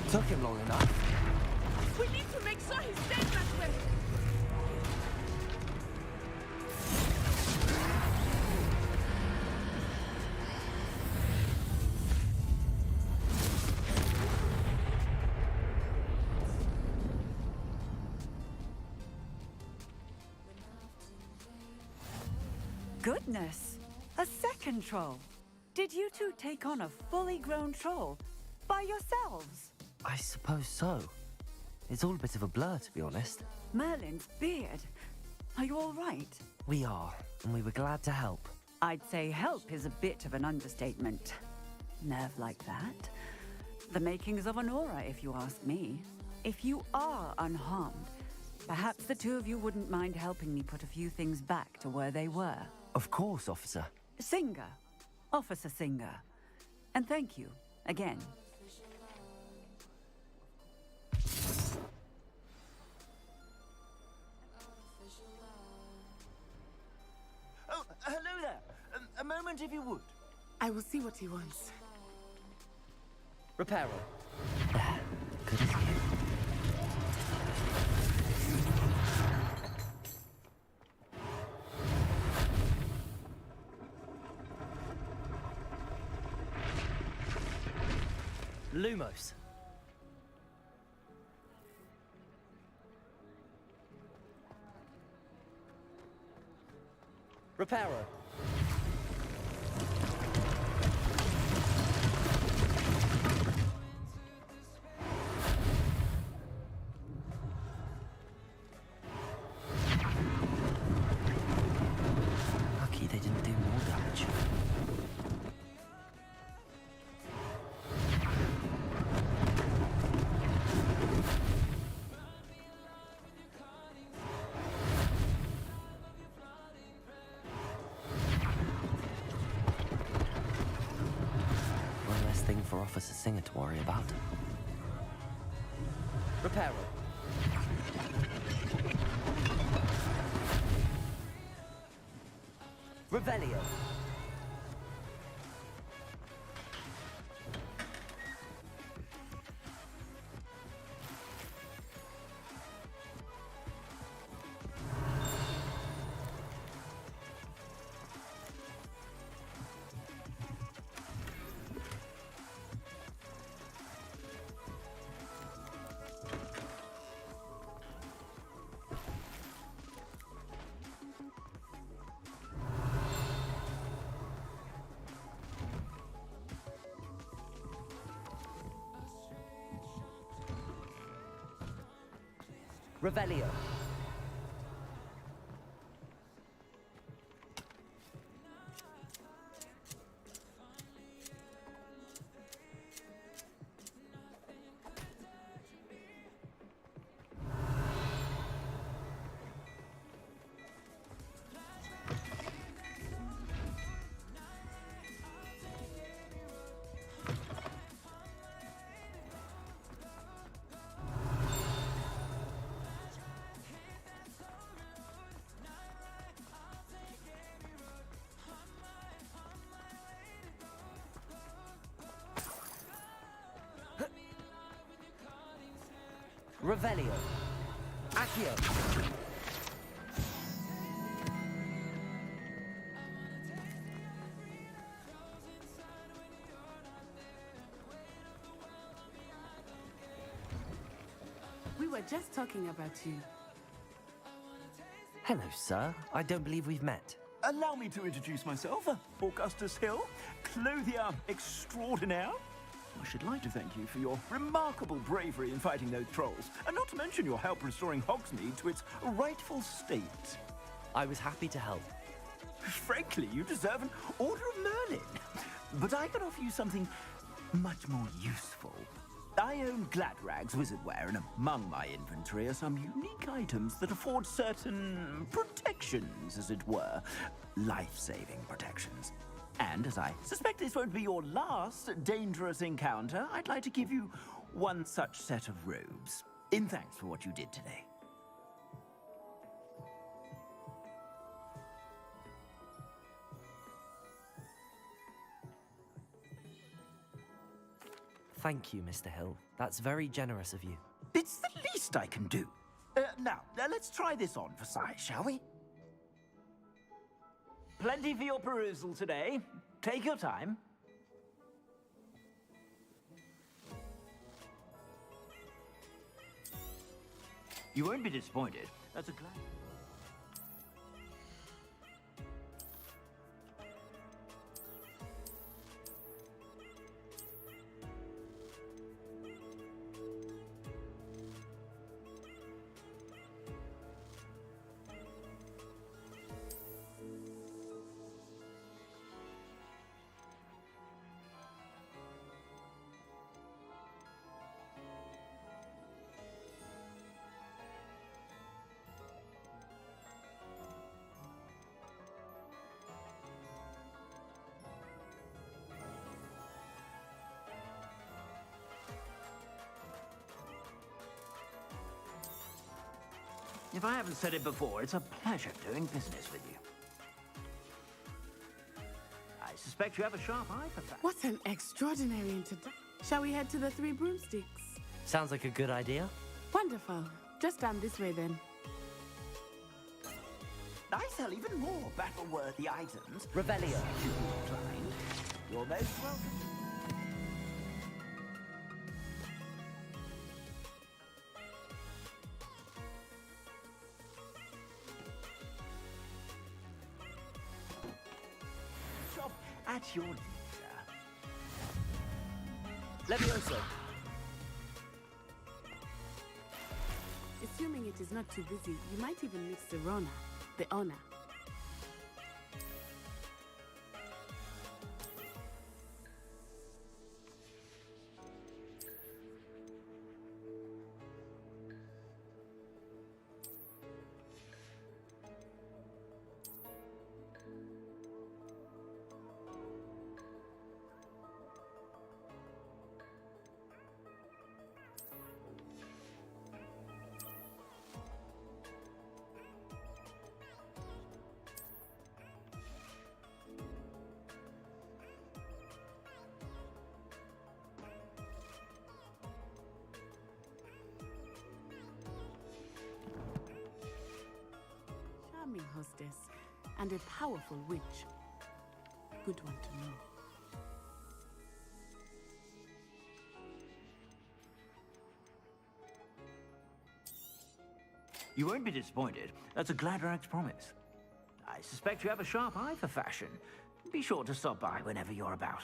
Took him long enough. We need to make sure he stays that way. Goodness! A second troll! Did you two take on a fully grown troll by yourselves? I suppose so. It's all a bit of a blur, to be honest. Merlin's beard. Are you all right? We are, and we were glad to help. I'd say help is a bit of an understatement. Nerve like that. The makings of an aura, if you ask me. If you are unharmed, perhaps the two of you wouldn't mind helping me put a few things back to where they were. Of course, officer. Singer. Officer Singer. And thank you, again. Oh, hello there. A moment, if you would. I will see what he wants. Reparo. There. Good as new. Lumos. Reparo. Lucky they didn't do more damage. For Officer Singer to worry about. Reparo. Revelio. Revelio. Revelio. Accio. We were just talking about you. Hello, sir. I don't believe we've met. Allow me to introduce myself, Augustus Hill, clothier extraordinaire. I should like to thank you for your remarkable bravery in fighting those trolls, and not to mention your help restoring Hogsmeade to its rightful state. I was happy to help. Frankly, you deserve an Order of Merlin. But I can offer you something much more useful. I own Gladrag's wizardware, and among my inventory are some unique items that afford certain protections, as it were. Life-saving protections. And as I suspect this won't be your last dangerous encounter, I'd like to give you one such set of robes, in thanks for what you did today. Thank you, Mr. Hill. That's very generous of you. It's the least I can do. Now, let's try this on for size, shall we? Plenty for your perusal today. Take your time. You won't be disappointed. That's a glad. If I haven't said it before, it's a pleasure doing business with you. I suspect you have a sharp eye for facts. What an extraordinary introduction. Shall we head to the Three Broomsticks? Sounds like a good idea. Wonderful. Just down this way then. I sell even more battle-worthy items. Revelio. If you inclined. You're most welcome. Shop at your leisure. Levioso. Assuming it is not too busy, you might even meet Serona, the owner. Charming hostess and a powerful witch. Good one to know. You won't be disappointed. That's a Gladrag's promise. I suspect you have a sharp eye for fashion. Be sure to stop by whenever you're about.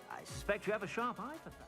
I suspect you have a sharp eye for fashion.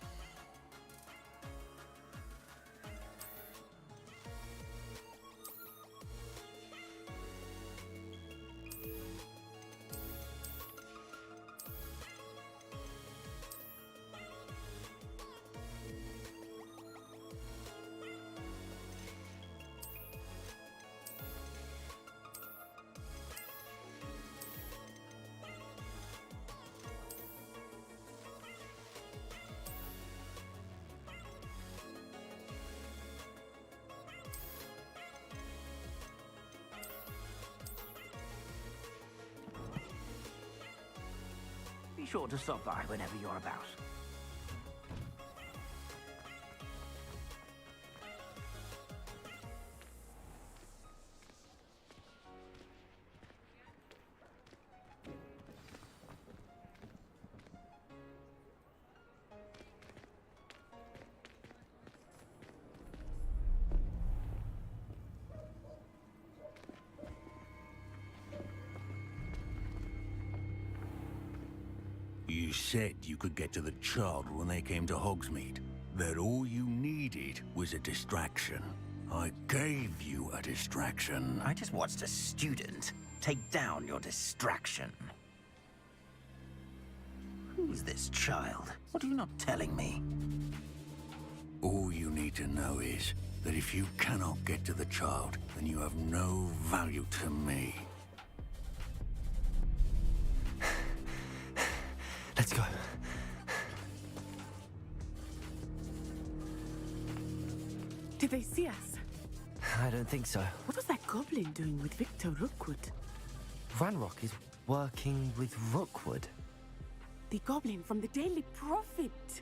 sure to stop by whenever you're about. You said you could get to the child when they came to Hogsmeade. That all you needed was a distraction. I gave you a distraction. I just watched a student take down your distraction. Who's this child? What are you not telling me? All you need to know is that if you cannot get to the child, then you have no value to me. Let's go. Did they see us? I don't think so. What was that goblin doing with Victor Rookwood? Ranrock is working with Rookwood. The goblin from the Daily Prophet.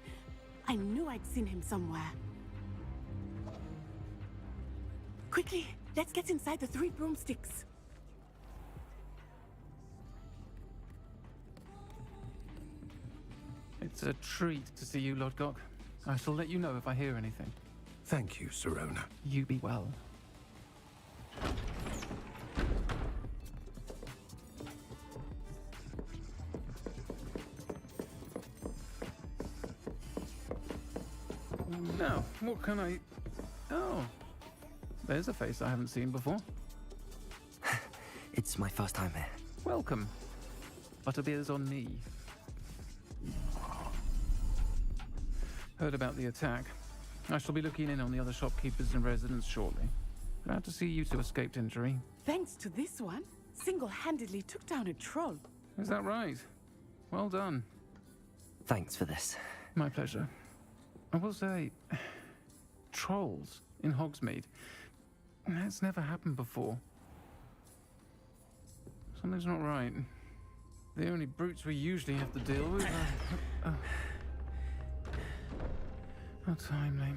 I knew I'd seen him somewhere. Quickly, let's get inside the 3 broomsticks. It's a treat to see you, Lodgok. I shall let you know if I hear anything. Thank you, Sirona. You be well. Now, what can I... Oh, there's a face I haven't seen before. It's my first time here. Welcome. Butterbeer's on me. Heard about the attack. I shall be looking in on the other shopkeepers and residents shortly. Glad to see you two escaped injury. Thanks to this one, single-handedly took down a troll. Is that right? Well done. Thanks for this. My pleasure. I will say, trolls in Hogsmeade. That's never happened before. Something's not right. The only brutes we usually have to deal with are... How timely.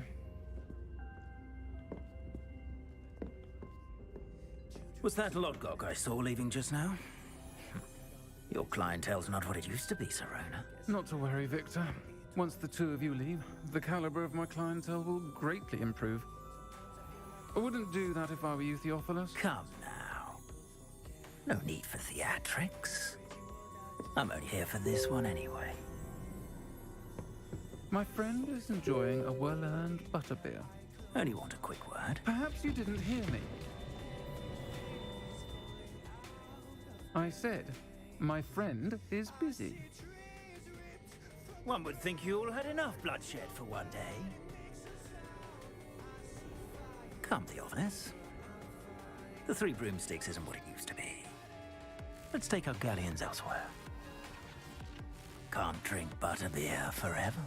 Was that Lodgok I saw leaving just now? Your clientele's not what it used to be, Sirona. Not to worry, Victor. Once the two of you leave, the caliber of my clientele will greatly improve. I wouldn't do that if I were you, Theophilus. Come now. No need for theatrics. I'm only here for this one anyway. My friend is enjoying a well-earned butterbeer. Only want a quick word. Perhaps you didn't hear me. I said, my friend is busy. One would think you all had enough bloodshed for one day. Come, Theophilus. The 3 broomsticks isn't what it used to be. Let's take our galleons elsewhere. Can't drink butterbeer forever.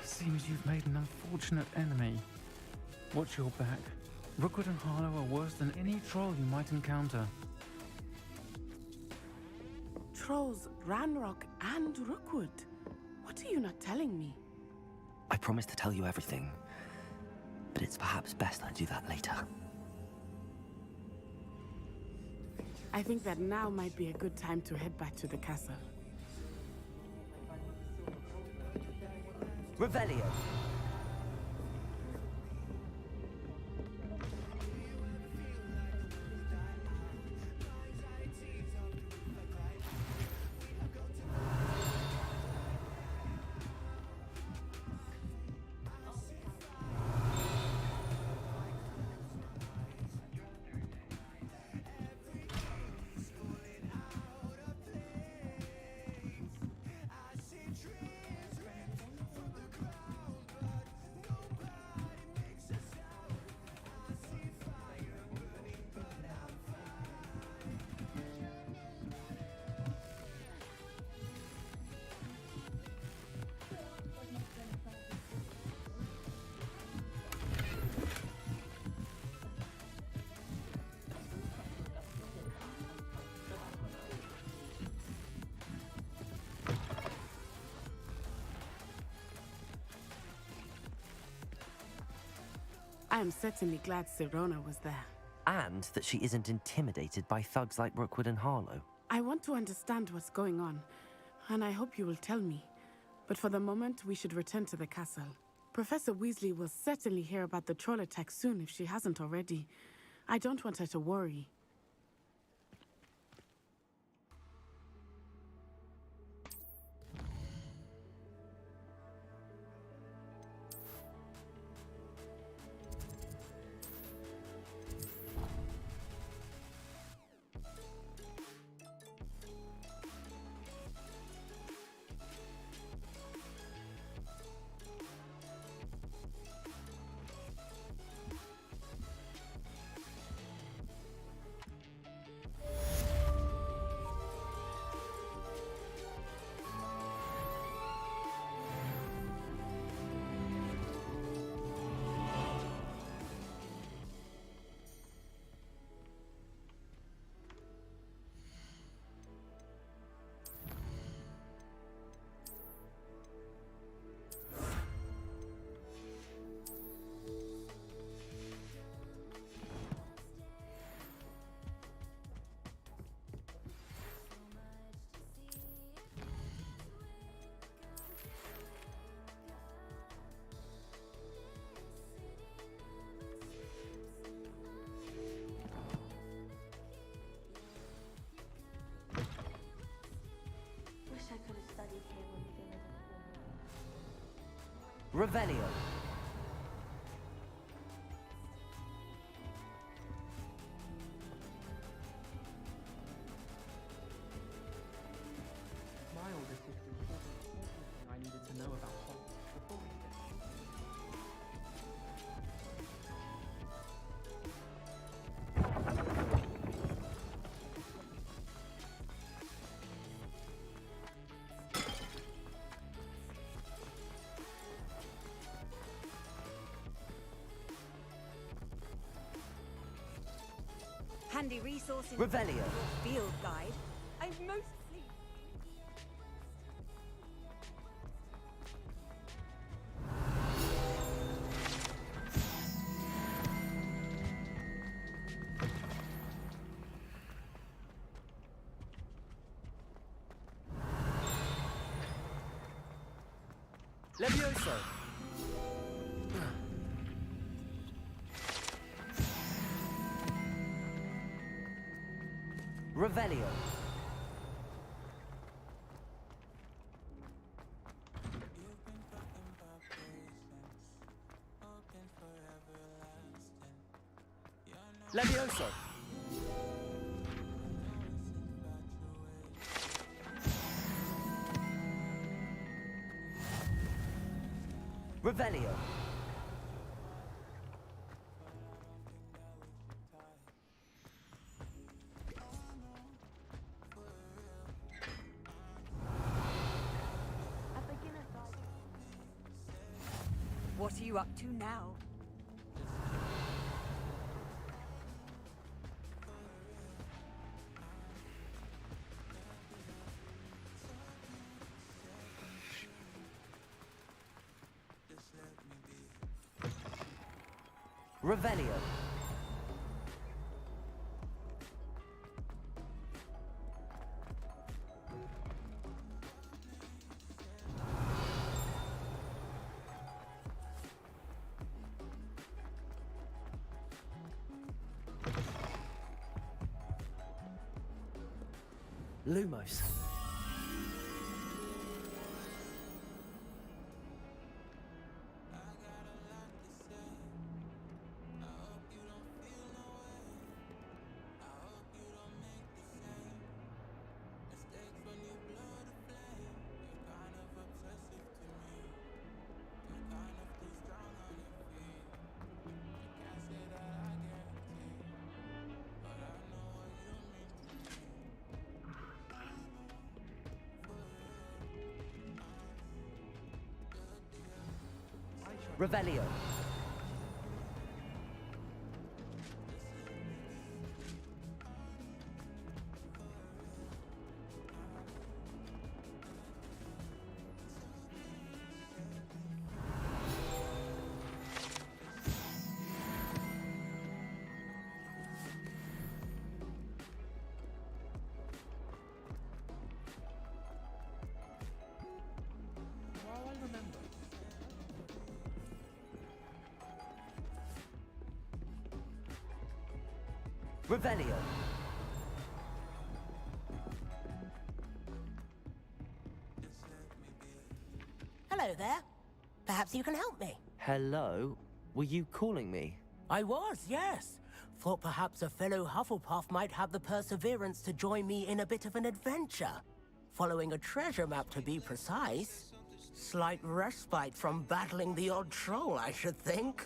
Seems you've made an unfortunate enemy. Watch your back. Rookwood and Harlow are worse than any troll you might encounter. Trolls, Ranrock, and Rookwood. What are you not telling me? I promise to tell you everything, but it's perhaps best I do that later. I think that now might be a good time to head back to the castle. Revelio. am certainly glad Sirona was there. And that she isn't intimidated by thugs like Rookwood and Harlow. I want to understand what's going on, and I hope you will tell me. But for the moment, we should return to the castle. Professor Weasley will certainly hear about the troll attack soon if she hasn't already. I don't want her to worry. I could have studied here when we did it. Revelio. My older sister was everything I needed to know about Hogwarts before we did. Handy resource in Revelio. field guide. I'm most pleased. Levioso. Revelio. Levioso. Revelio. What are you up to now? Revelio. Lumos. Revelio. Revelio. Hello there. Perhaps you can help me. Hello? Were you calling me? I was, yes. Thought perhaps a fellow Hufflepuff might have the perseverance to join me in a bit of an adventure. Following a treasure map, to be precise. Slight respite from battling the odd troll, I should think.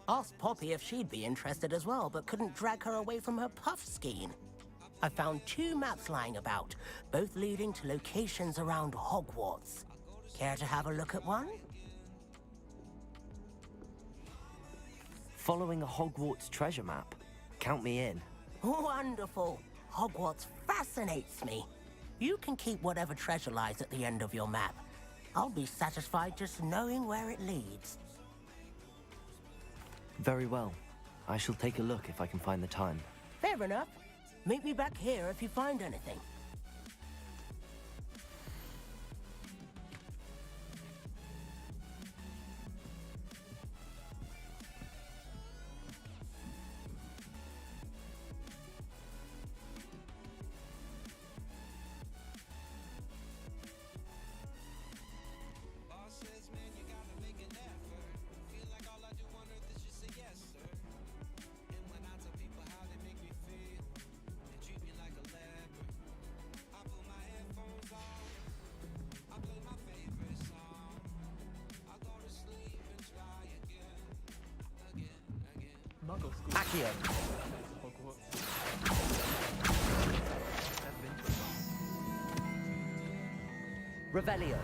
Asked Poppy if she'd be interested as well, but couldn't drag her away from her puff skein. I found 2 maps lying about, both leading to locations around Hogwarts. Care to have a look at one? Following a Hogwarts treasure map? Count me in. Wonderful. Hogwarts fascinates me. You can keep whatever treasure lies at the end of your map. I'll be satisfied just knowing where it leads. Very well. I shall take a look if I can find the time. Fair enough. Meet me back here if you find anything. Muggle school. Accio. Hogwarts. Never been to a Revelio.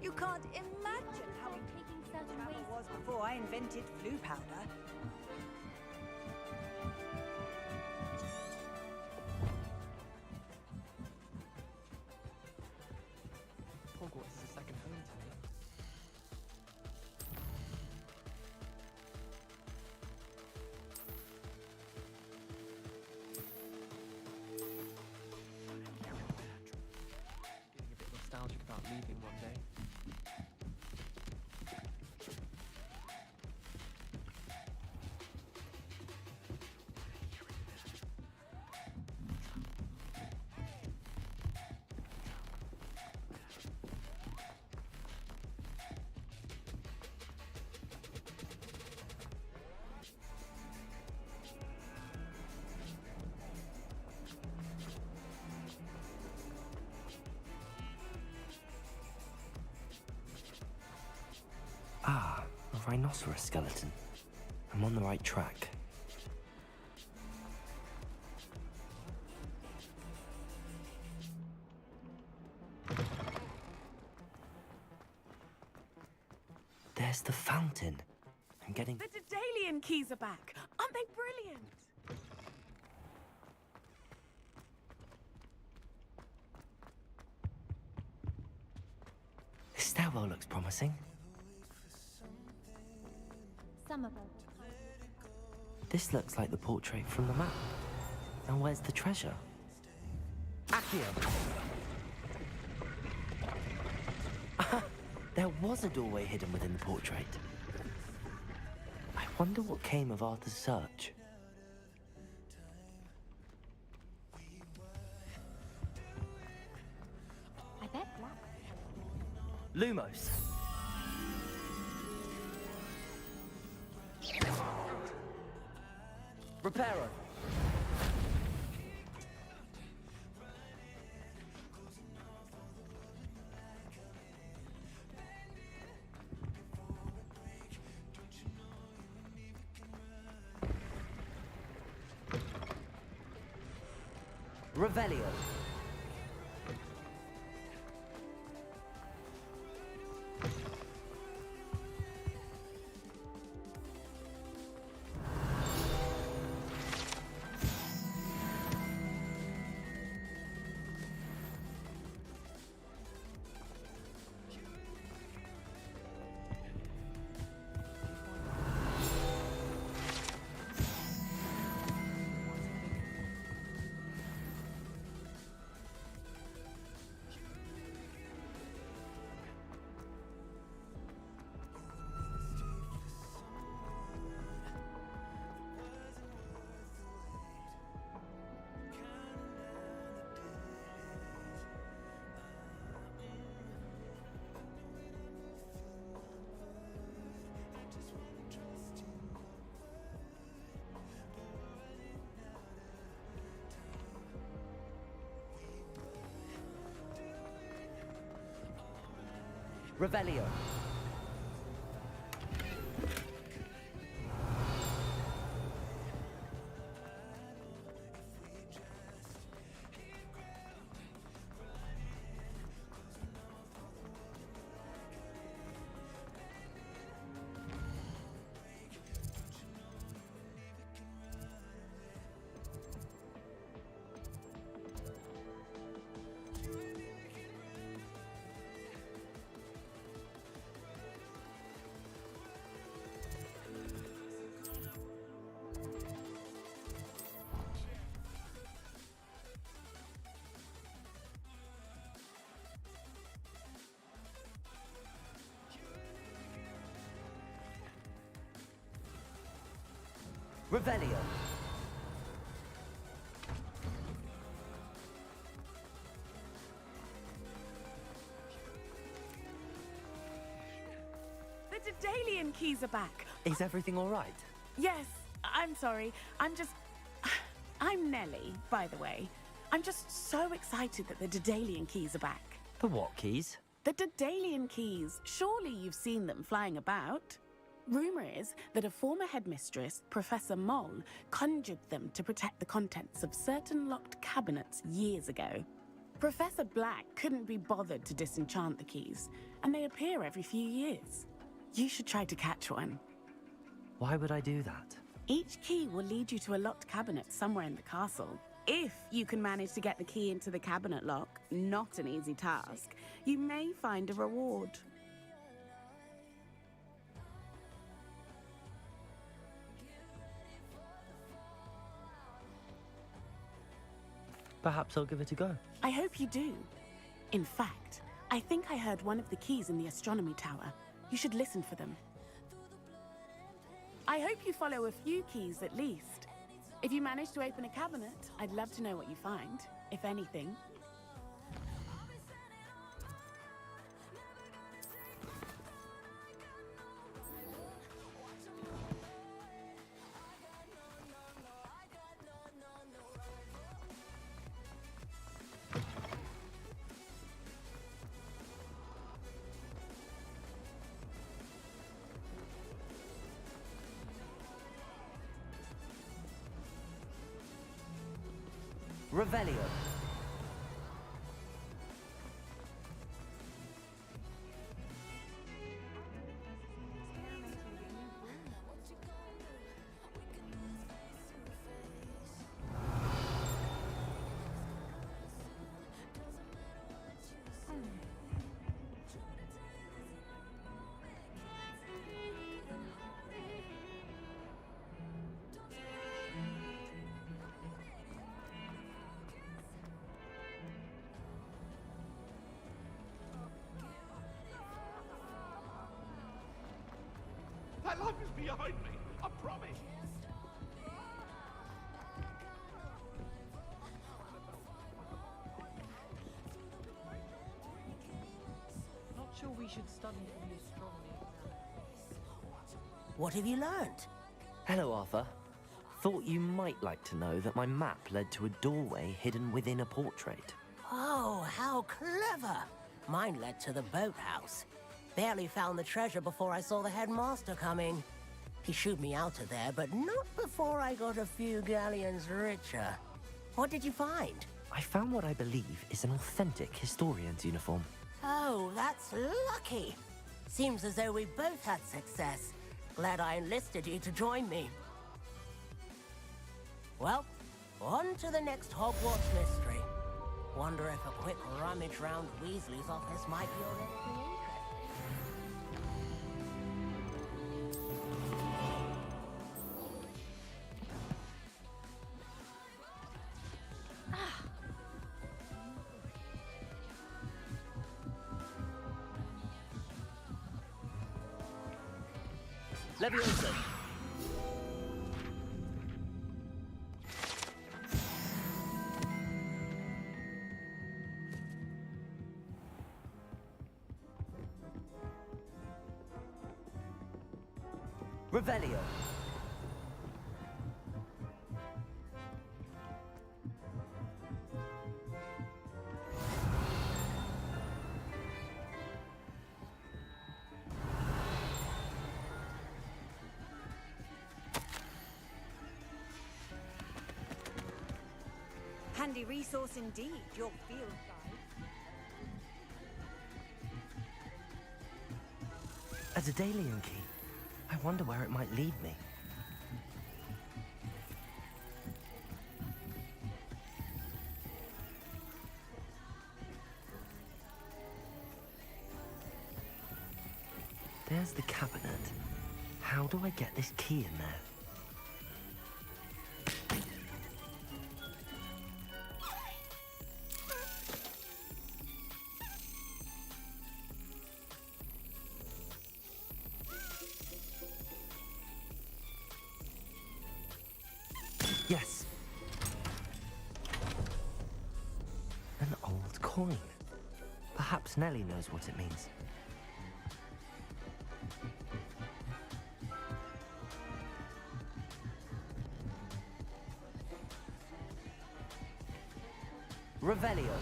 You can't imagine how Taking certain travel ways was before I invented flu powder. Hogwarts is a second home to me. Getting a bit nostalgic about leaving one day. rhinoceros skeleton. I'm on the right track. There's the fountain. I'm getting... The Daedalian keys are back. Aren't they brilliant? This stairwell looks promising. Some of them. This looks like the portrait from the map. And where's the treasure? Accio! There was a doorway hidden within the portrait. I wonder what came of Arthur's search. I bet black. Lumos. Reparo. Revelio. Revelio. Revelio. The Daedalian keys are back. Is everything all right? Yes, I'm sorry. I'm Nellie, by the way. I'm just so excited that the Daedalian keys are back. The what keys? The Daedalian keys. Surely you've seen them flying about. Rumour is that a former headmistress, Professor Moll, conjured them to protect the contents of certain locked cabinets years ago. Professor Black couldn't be bothered to disenchant the keys, and they appear every few years. You should try to catch one. Why would I do that? Each key will lead you to a locked cabinet somewhere in the castle. If you can manage to get the key into the cabinet lock, not an easy task, you may find a reward. Perhaps I'll give it a go. I hope you do. In fact, I think I heard one of the keys in the astronomy tower. You should listen for them. I hope you follow a few keys at least. If you manage to open a cabinet, I'd love to know what you find, if anything. Revelio. That life is behind me, I promise. Not sure we should study for the astronomy exam. What have you learnt? Hello, Arthur. Thought you might like to know that my map led to a doorway hidden within a portrait. Oh, how clever! Mine led to the boathouse. Barely found the treasure before I saw the headmaster coming. He shooed me out of there, but not before I got a few galleons richer. What did you find? I found what I believe is an authentic historian's uniform. Oh, that's lucky. Seems as though we both had success. Glad I enlisted you to join me. Well, on to the next Hogwarts mystery. Wonder if a quick rummage round Weasley's office might be of anything interesting. Leviosa. Revelio. Handy resource indeed, your field guide. A Daedalian key. I wonder where it might lead me. There's the cabinet. How do I get this key in there? Yes. An old coin. Perhaps Nellie knows what it means. Revelio.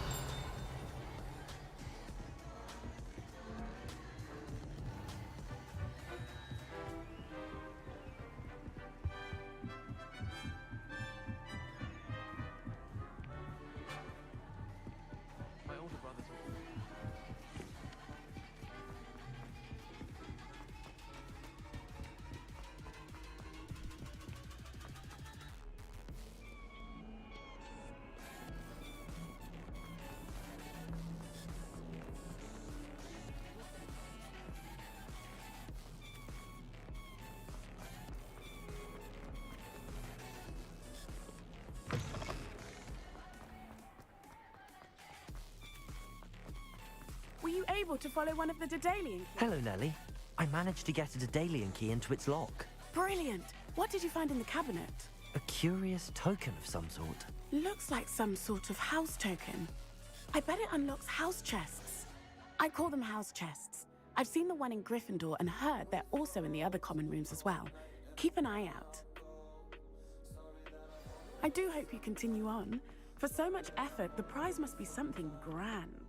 My older brother's Were you able to follow one of the Daedalian keys? Hello, Nellie. I managed to get a Daedalian key into its lock. Brilliant! What did you find in the cabinet? A curious token of some sort. Looks like some sort of house token. I bet it unlocks house chests. I call them house chests. I've seen the one in Gryffindor and heard they're also in the other common rooms as well. Keep an eye out. I do hope you continue on. For so much effort, the prize must be something grand.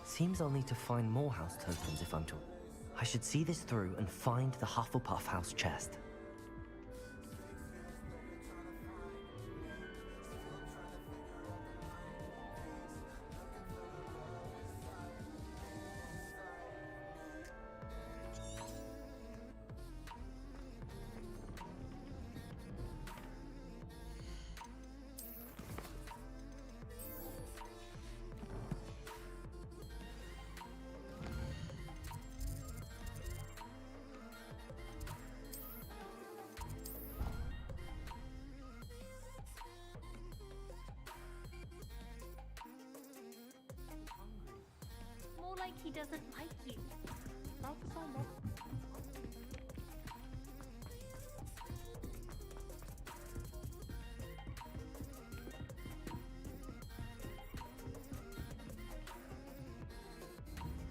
Seems I'll need to find more house tokens if I'm to... I should see this through and find the Hufflepuff house chest. More like he doesn't like you.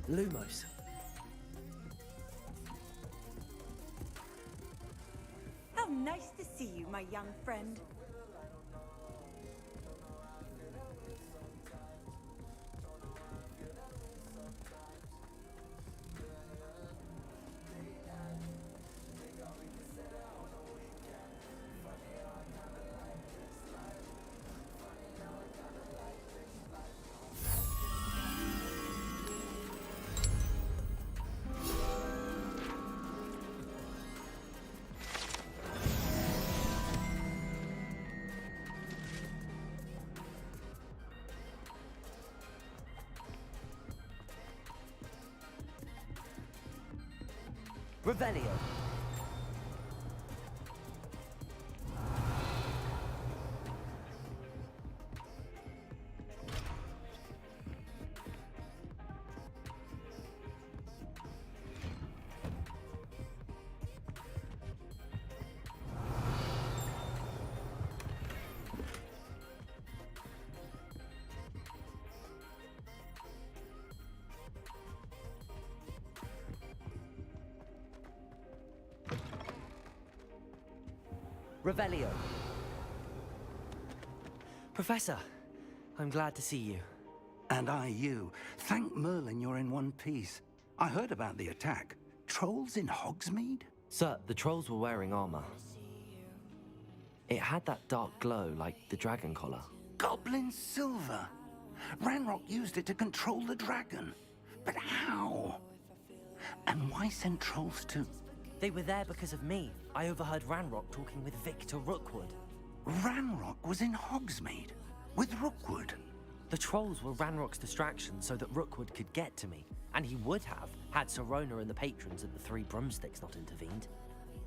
Lumos. How nice to see you, my young friend. Revelio. Revelio. Professor, I'm glad to see you. And I you. Thank Merlin you're in one piece. I heard about the attack. Trolls in Hogsmeade? Sir, the trolls were wearing armor. It had that dark glow like the dragon collar. Goblin silver. Ranrock used it to control the dragon. But how? And why send trolls to... They were there because of me. I overheard Ranrock talking with Victor Rookwood. Ranrock was in Hogsmeade? With Rookwood? The trolls were Ranrock's distraction so that Rookwood could get to me. And he would have, had Sirona and the patrons at the Three Broomsticks not intervened.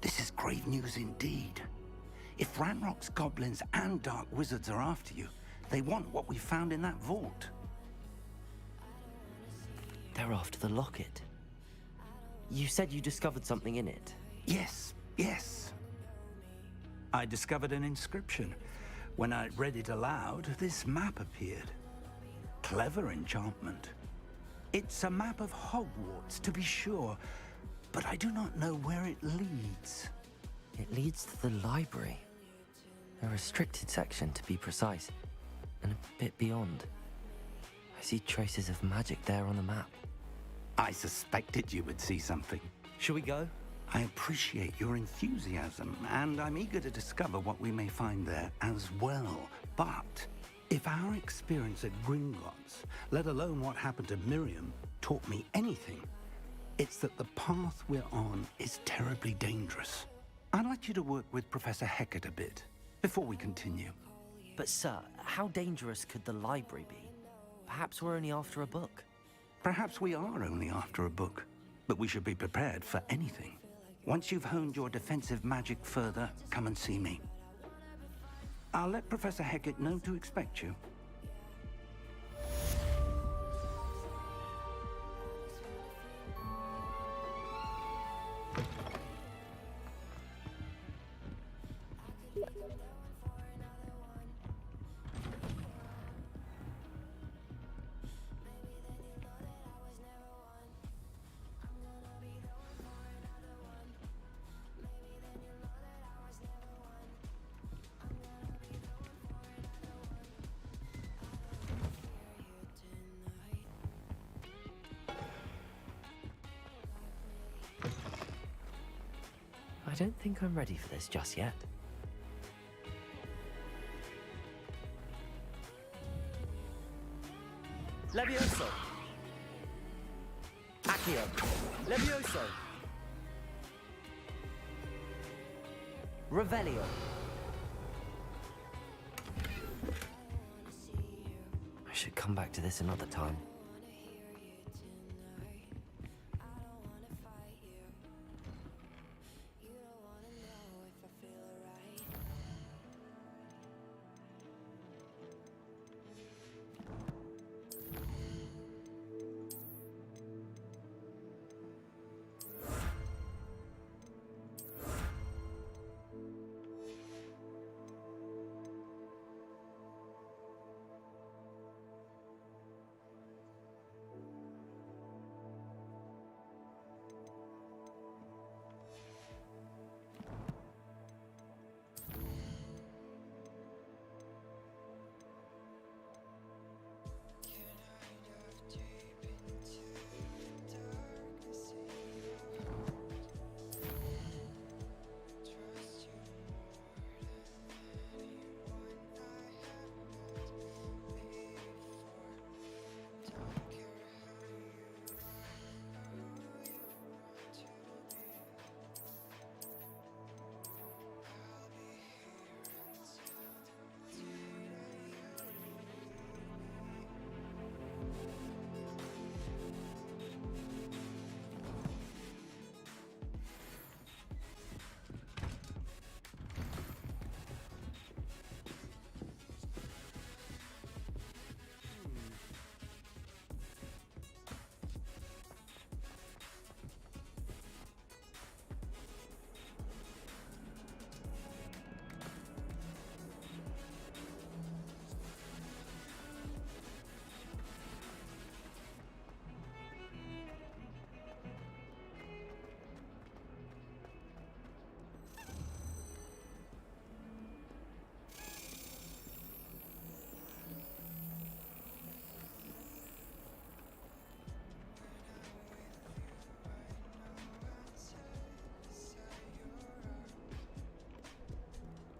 This is grave news indeed. If Ranrock's goblins and dark wizards are after you, they want what we found in that vault. They're after the locket. You said you discovered something in it. Yes, yes. I discovered an inscription. When I read it aloud, this map appeared. Clever enchantment. It's a map of Hogwarts, to be sure, but I do not know where it leads. It leads to the library. A restricted section, to be precise, and a bit beyond. I see traces of magic there on the map. I suspected you would see something. Shall we go? I appreciate your enthusiasm, and I'm eager to discover what we may find there as well. But if our experience at Gringotts, let alone what happened to Miriam, taught me anything, it's that the path we're on is terribly dangerous. I'd like you to work with Professor Hecat a bit before we continue. But sir, how dangerous could the library be? Perhaps we're only after a book. Perhaps we are only after a book, but we should be prepared for anything. Once you've honed your defensive magic further, come and see me. I'll let Professor Hecat know to expect you. don't think I'm ready for this just yet. Levioso. Accio. Levioso. Revelio. I should come back to this another time.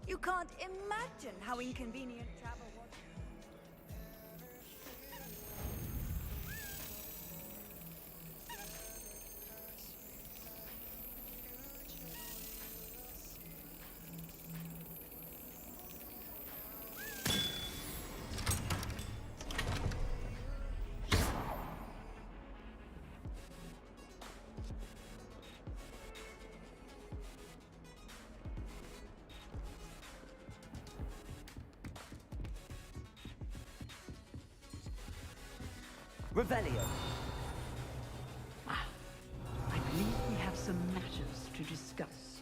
You can't imagine how inconvenient travel was. Revelio. I believe we have some matters to discuss.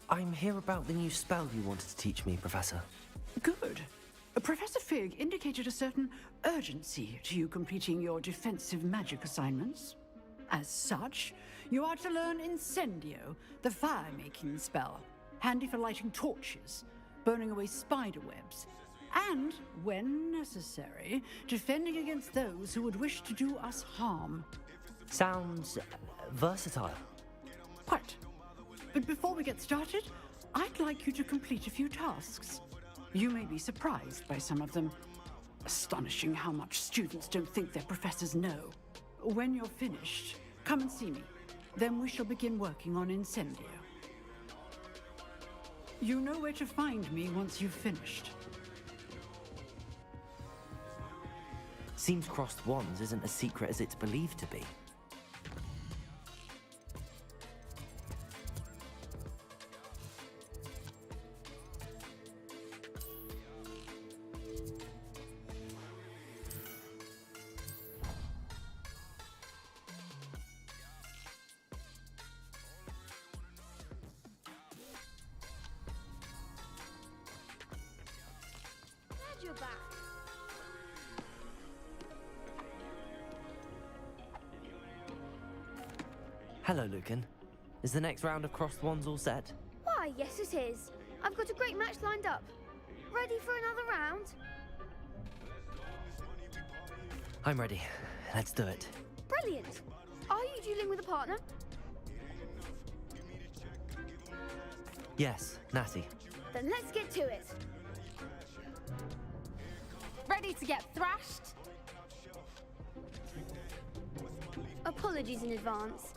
I'm here about the new spell you wanted to teach me, Professor. Good. Professor Fig indicated a certain urgency to you completing your defensive magic assignments. As such, you are to learn Incendio, the fire-making spell, handy for lighting torches, burning away spider webs, and, when necessary, defending against those who would wish to do us harm. Sounds versatile. Quite. But before we get started, I'd like you to complete a few tasks. You may be surprised by some of them. Astonishing how much students don't think their professors know. When you're finished, come and see me. Then we shall begin working on Incendio. You know where to find me once you've finished. Seems crossed wands isn't as secret as it's believed to be. You're back. Hello, Lucan. Is the next round of crossed wands all set? Why, yes it is. I've got a great match lined up. Ready for another round? I'm ready. Let's do it. Brilliant. Are you dueling with a partner? Yes, Natty. Then let's get to it. Ready to get thrashed? Apologies in advance.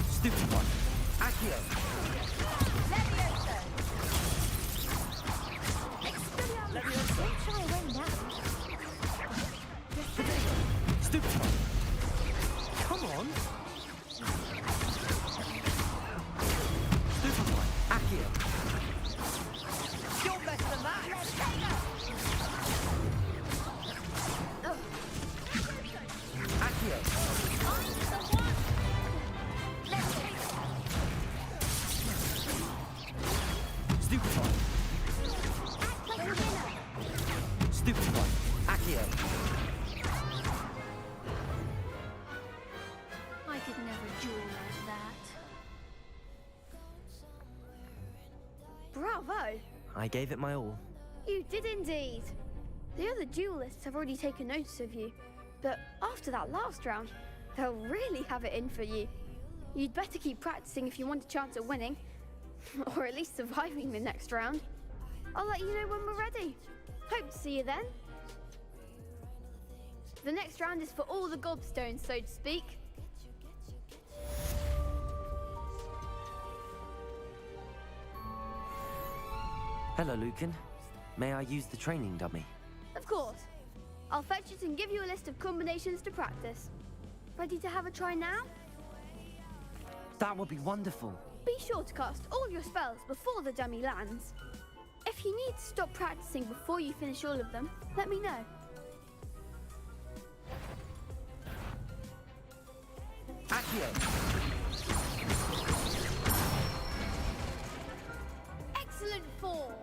Stupid one. Accio. Stupid one. Come on. Stupid one. Accio. You're better than that. Accio. Stupid one. Stupid one. Accio. I could never duel like that. Bravo! I gave it my all. You did indeed. The other duelists have already taken notice of you, but after that last round, they'll really have it in for you. You'd better keep practicing if you want a chance at winning, or at least surviving the next round. I'll let you know when we're ready. Hope to see you then. The next round is for all the gobstones, so to speak. Hello, Lucan. May I use the training dummy? Of course. I'll fetch it and give you a list of combinations to practice. Ready to have a try now? That would be wonderful. Be sure to cast all your spells before the dummy lands. If you need to stop practicing before you finish all of them, let me know. Accio. Excellent form.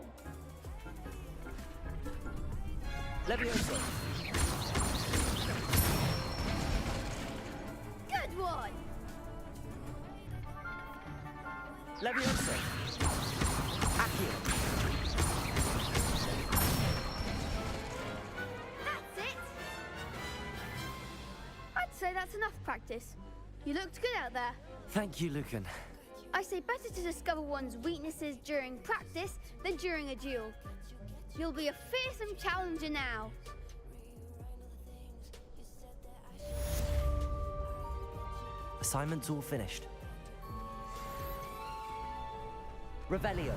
Levioso. Good one. Levioso. Accio. That's it. I'd say that's enough practice. You looked good out there. Thank you, Lucan. I say better to discover one's weaknesses during practice than during a duel. You'll be a fearsome challenger now. Assignment's all finished. Revelio.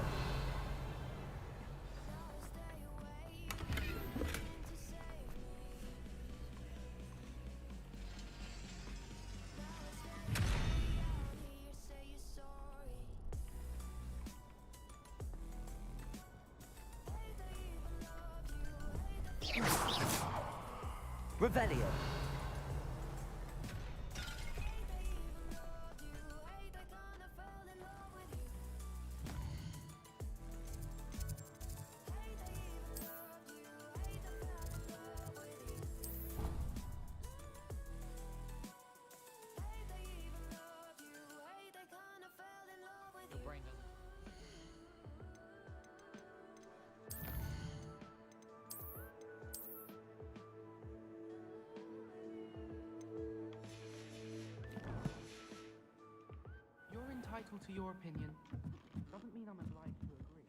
Revelio. You're entitled to your opinion. Doesn't mean I'm obliged to agree.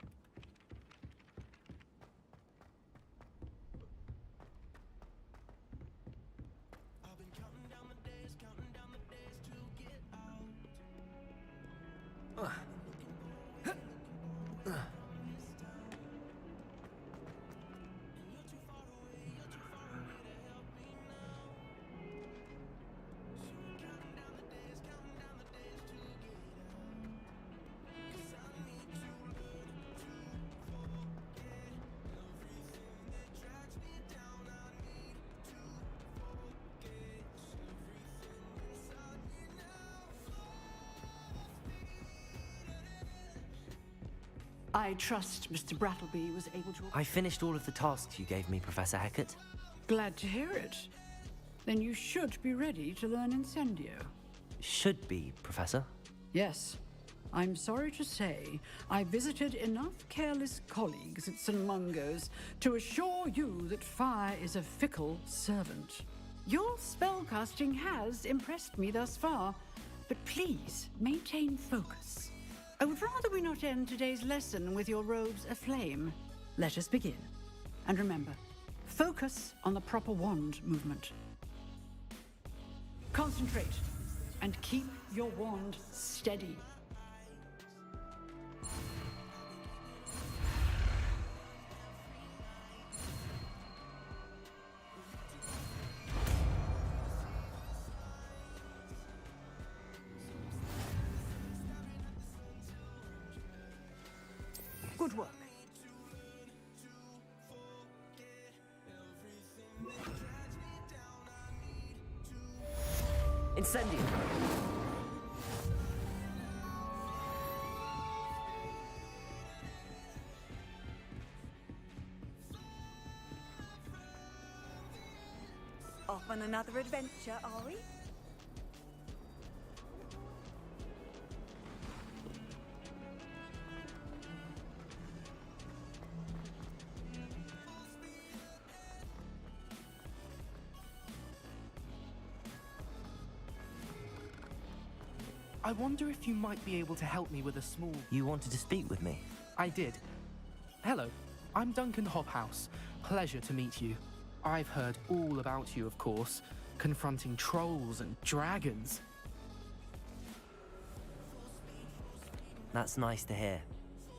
I've been counting down the days to get out. I trust Mr. Brattleby was able to... I finished all of the tasks you gave me, Professor Hecat. Glad to hear it. Then you should be ready to learn Incendio. Should be, Professor. Yes. I'm sorry to say, I visited enough careless colleagues at St. Mungo's to assure you that fire is a fickle servant. Your spellcasting has impressed me thus far, but please maintain focus. I would rather we not end today's lesson with your robes aflame. Let us begin. And remember, focus on the proper wand movement. Concentrate and keep your wand steady. Good work. Incendio! Off on another adventure, are we? I wonder if you might be able to help me with a small... You wanted to speak with me? I did. Hello, I'm Duncan Hobhouse. Pleasure to meet you. I've heard all about you, of course, confronting trolls and dragons. That's nice to hear.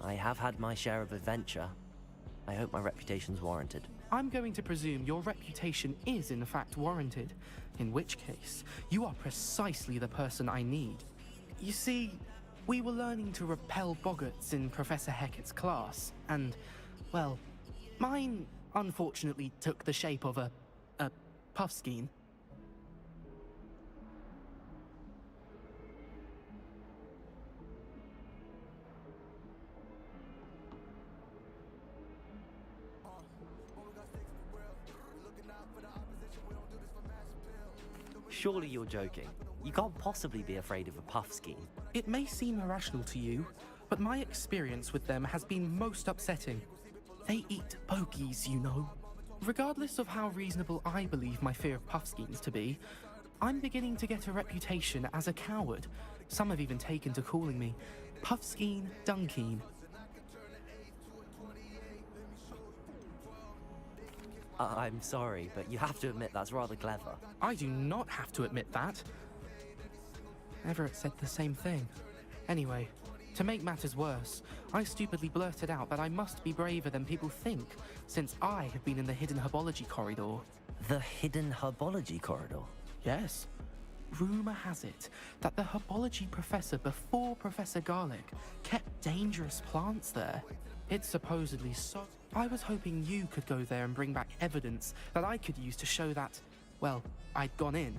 I have had my share of adventure. I hope my reputation's warranted. I'm going to presume your reputation is in fact warranted, in which case, you are precisely the person I need. You see, we were learning to repel boggarts in Professor Hecat's class, and, well, mine unfortunately took the shape of a puffskein. Surely you're joking. You can't possibly be afraid of a puffskein. It may seem irrational to you, but my experience with them has been most upsetting. They eat bogies, you know. Regardless of how reasonable I believe my fear of puffskeins to be, I'm beginning to get a reputation as a coward. Some have even taken to calling me Puffskein Dunkeen. I'm sorry, but you have to admit that's rather clever. I do not have to admit that. Everett said the same thing. Anyway, to make matters worse, I stupidly blurted out that I must be braver than people think, since I have been in the hidden herbology corridor. The hidden herbology corridor? Yes. Rumour has it that the herbology professor before Professor Garlic kept dangerous plants there. It's supposedly so... I was hoping you could go there and bring back evidence that I could use to show that, well, I'd gone in.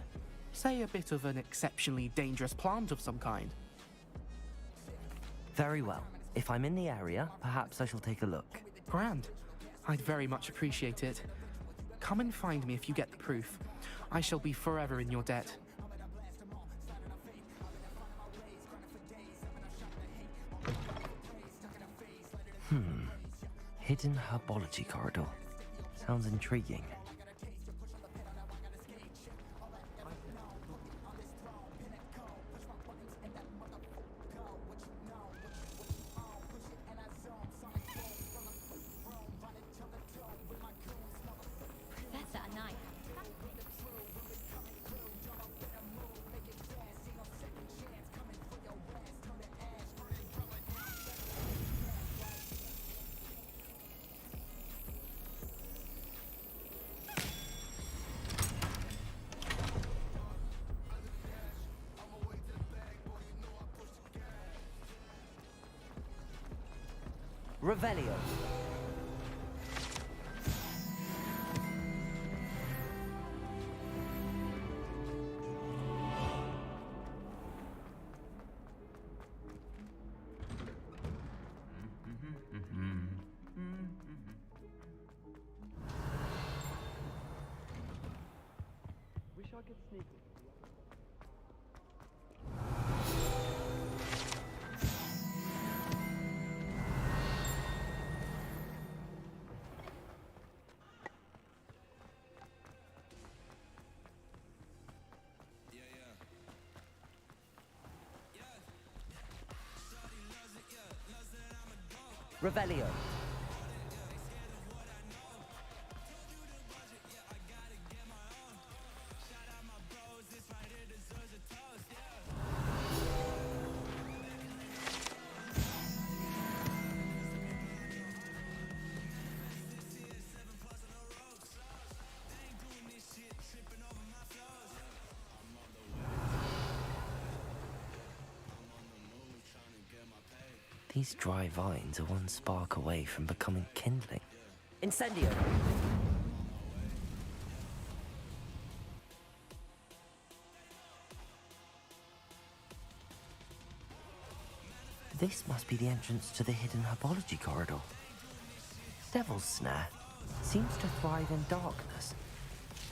Say a bit of an exceptionally dangerous plant of some kind. Very well. If I'm in the area, perhaps I shall take a look. Grand. I'd very much appreciate it. Come and find me if you get the proof. I shall be forever in your debt. Hidden herbology corridor. Sounds intriguing. Revelio. not get sneaky. Revelio. These dry vines are one spark away from becoming kindling. Incendio! This must be the entrance to the hidden herbology corridor. Devil's Snare seems to thrive in darkness.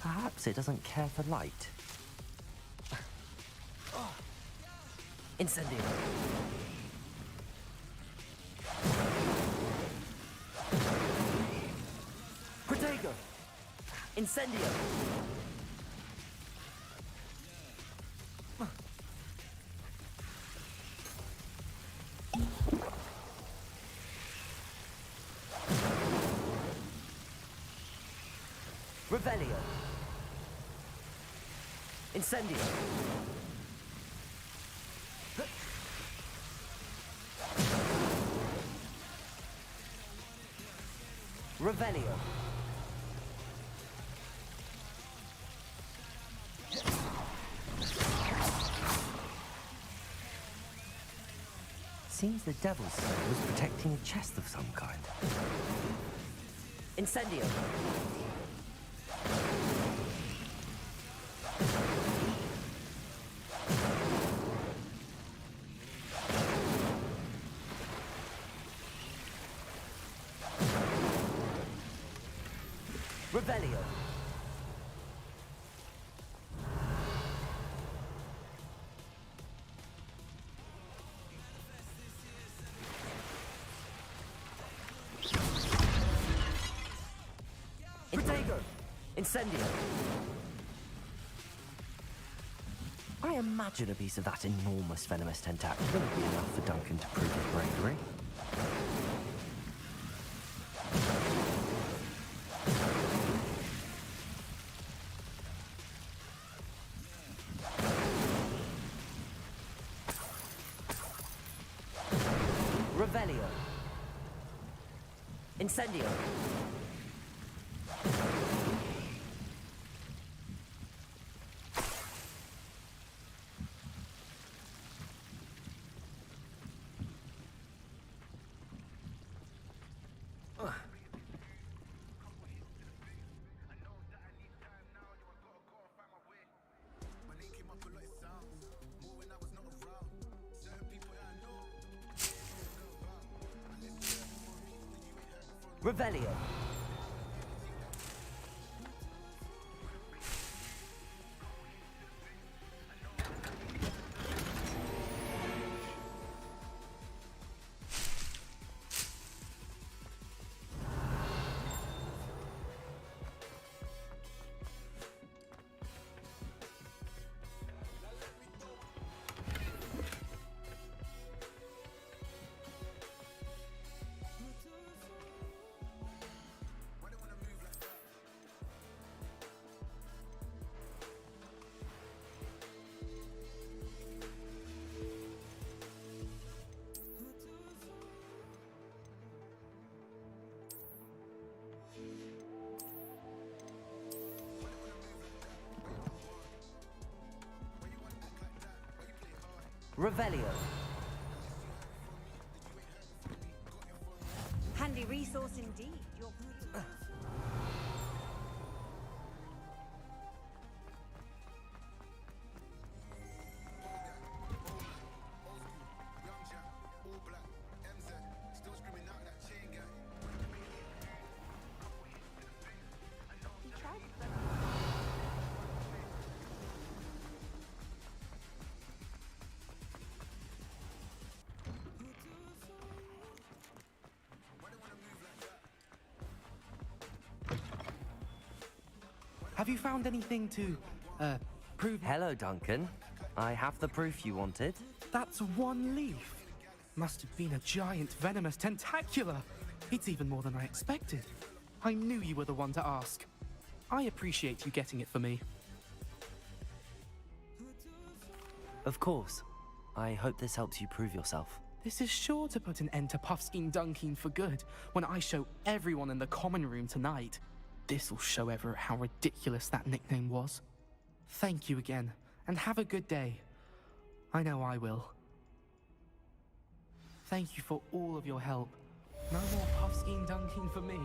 Perhaps it doesn't care for light. Incendio! Protego! Incendio! Revelio! Incendio! Revelio! Seems the Devil's Snare was protecting a chest of some kind. Incendio! Revelio! Protego! Incendio! I imagine a piece of that enormous venomous tentacle wouldn't be enough for Duncan to prove his bravery. Revelio! Incendio! Revelio! Revelio! Handy resource indeed. Have you found anything to, prove... Hello, Duncan. I have the proof you wanted. That's one leaf. Must have been a giant venomous tentacula. It's even more than I expected. I knew you were the one to ask. I appreciate you getting it for me. Of course. I hope this helps you prove yourself. This is sure to put an end to Puffskein Dunkin for good when I show everyone in the common room tonight. This'll show Everett how ridiculous that nickname was. Thank you again, and have a good day. I know I will. Thank you for all of your help. No more Puffskein Dunkin for me.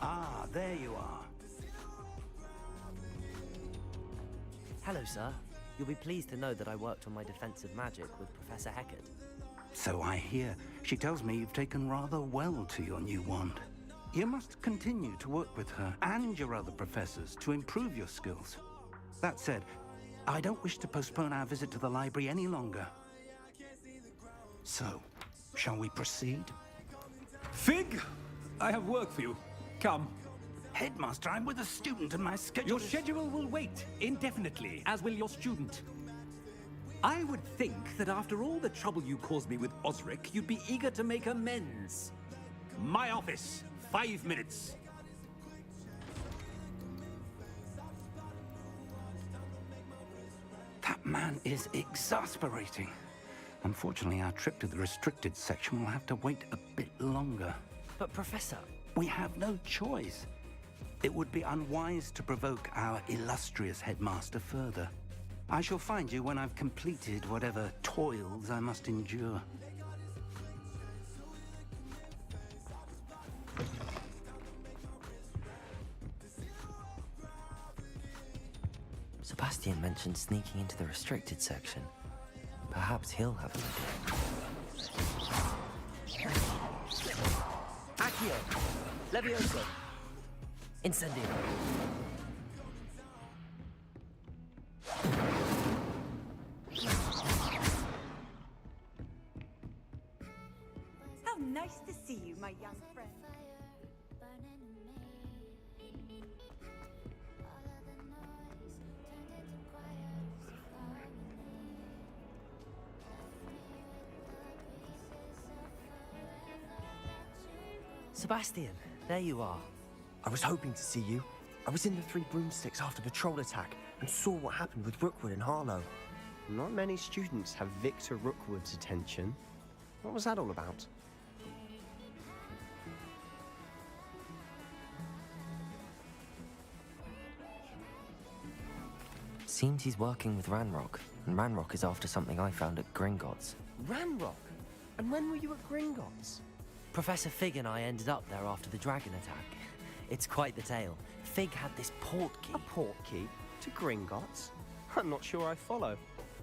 Ah, there you are. Hello, sir. You'll be pleased to know that I worked on my defensive magic with Professor Heckard. So I hear. She tells me you've taken rather well to your new wand. You must continue to work with her and your other professors to improve your skills. That said, I don't wish to postpone our visit to the library any longer. So, shall we proceed? Fig! I have work for you. Come. Headmaster, I'm with a student and my schedule Your schedule will wait indefinitely, as will your student. I would think that after all the trouble you caused me with Osric, you'd be eager to make amends. My office, 5 minutes. That man is exasperating. Unfortunately, our trip to the restricted section will have to wait a bit longer. But, Professor... We have no choice. It would be unwise to provoke our illustrious headmaster further. I shall find you when I've completed whatever toils I must endure. Sebastian mentioned sneaking into the restricted section. Perhaps he'll have an idea. Accio! Levioso! Incendio! How nice to see you, my young friend. Sebastian, there you are. I was hoping to see you. I was in the Three Broomsticks after the troll attack and saw what happened with Rookwood and Harlow. Not many students have Victor Rookwood's attention. What was that all about? Seems he's working with Ranrock, and Ranrock is after something I found at Gringotts. Ranrock? And when were you at Gringotts? Professor Fig and I ended up there after the dragon attack. It's quite the tale. Fig had this port key. A port key? To Gringotts? I'm not sure I follow.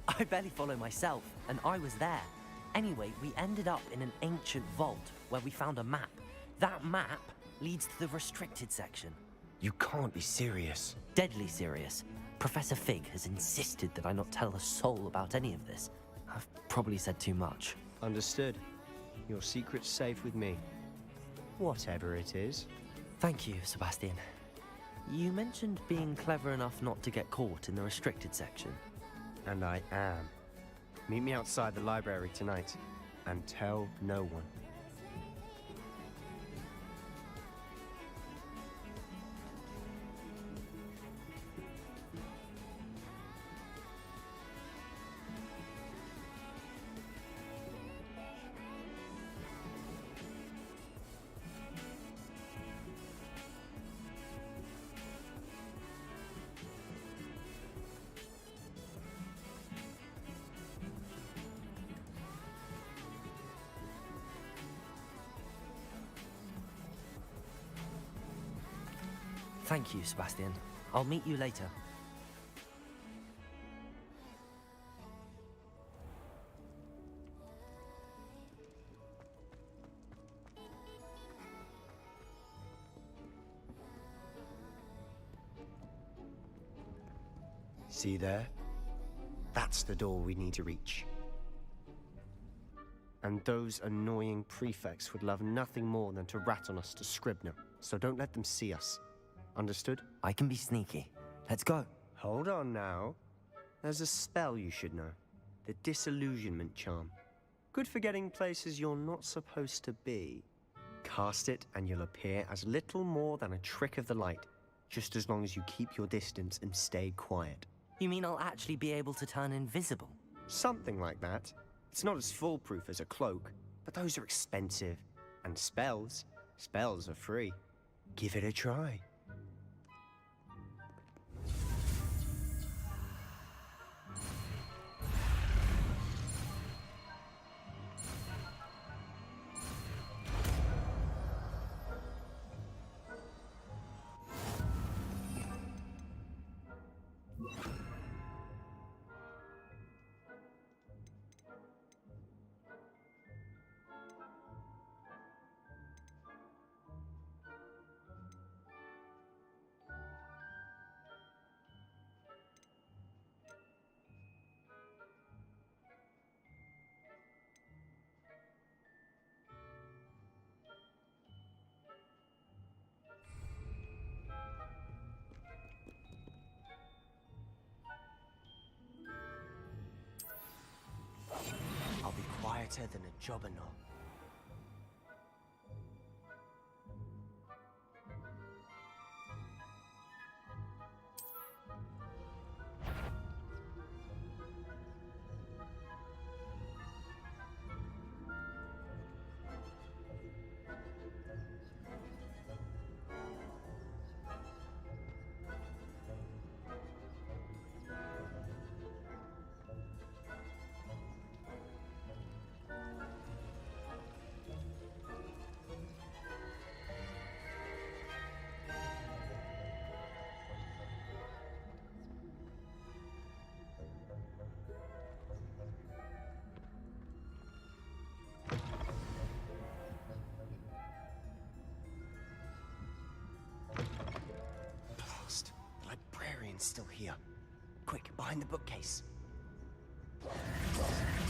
I barely follow myself, and I was there. Anyway, we ended up in an ancient vault where we found a map. That map leads to the restricted section. You can't be serious. Deadly serious. Professor Fig has insisted that I not tell a soul about any of this. I've probably said too much. Understood. Your secret's safe with me. Whatever it is. Thank you, Sebastian. You mentioned being clever enough not to get caught in the restricted section. And I am. Meet me outside the library tonight, and tell no one. Thank you, Sebastian. I'll meet you later. See there? That's the door we need to reach. And those annoying prefects would love nothing more than to rat on us to Scribner, so don't let them see us. Understood? I can be sneaky. Let's go. Hold on now. There's a spell you should know. The disillusionment charm. Good for getting places you're not supposed to be. Cast it and you'll appear as little more than a trick of the light, just as long as you keep your distance and stay quiet. You mean I'll actually be able to turn invisible? Something like that. It's not as foolproof as a cloak, but those are expensive. And spells are free. Give it a try. I'll be quieter than a jobberknoll. Blast! The librarian's still here. Quick, behind the bookcase.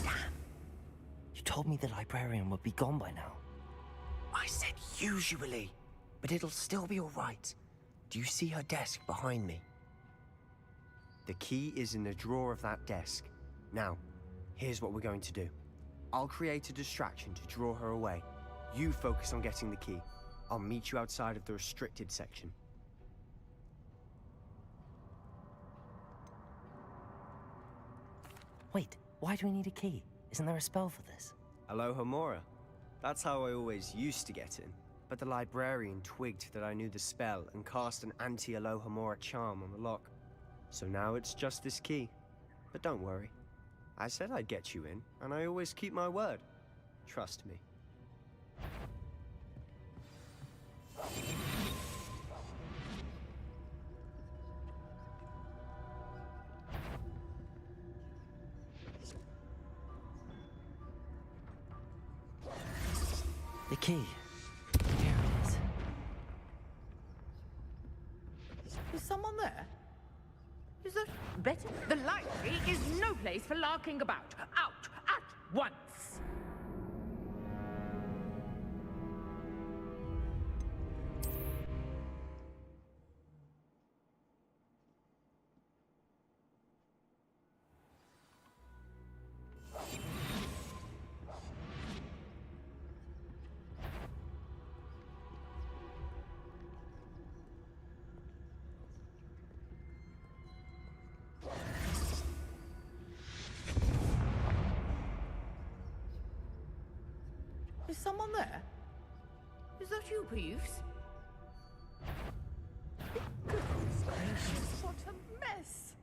Damn! You told me the librarian would be gone by now. I said usually, but it'll still be all right. Do you see her desk behind me? The key is in the drawer of that desk. Now, here's what we're going to do. I'll create a distraction to draw her away. You focus on getting the key. I'll meet you outside of the restricted section. Wait, why do we need a key? Isn't there a spell for this? Alohomora. That's how I always used to get in. But the librarian twigged that I knew the spell and cast an anti-Alohomora charm on the lock. So now it's just this key. But don't worry. I said I'd get you in, and I always keep my word. Trust me. The key. Here it is. Is someone there? Is that better? The library is no place for larking about. Out at once! Is someone there? Is that you, Peeves? Goodness gracious, what a mess!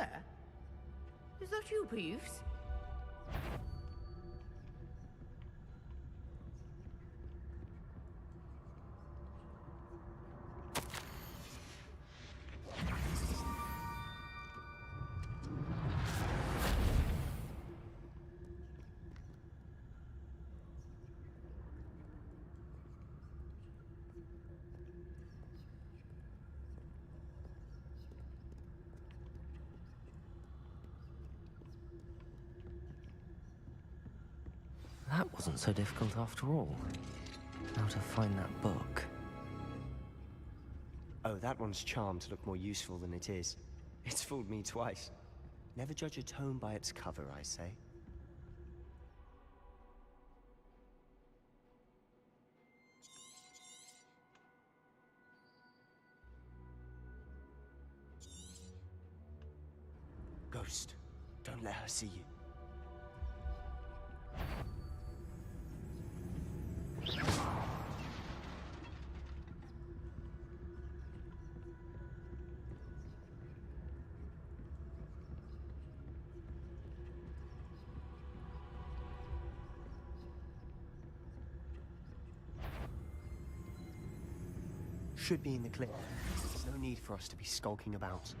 there? Is that you, Peeves? That wasn't so difficult after all. How to find that book. Oh, that one's charmed to look more useful than it is. It's fooled me twice. Never judge a tome by its cover, I say. Ghost, don't let her see you. Should be in the clip. There's no need for us to be skulking about.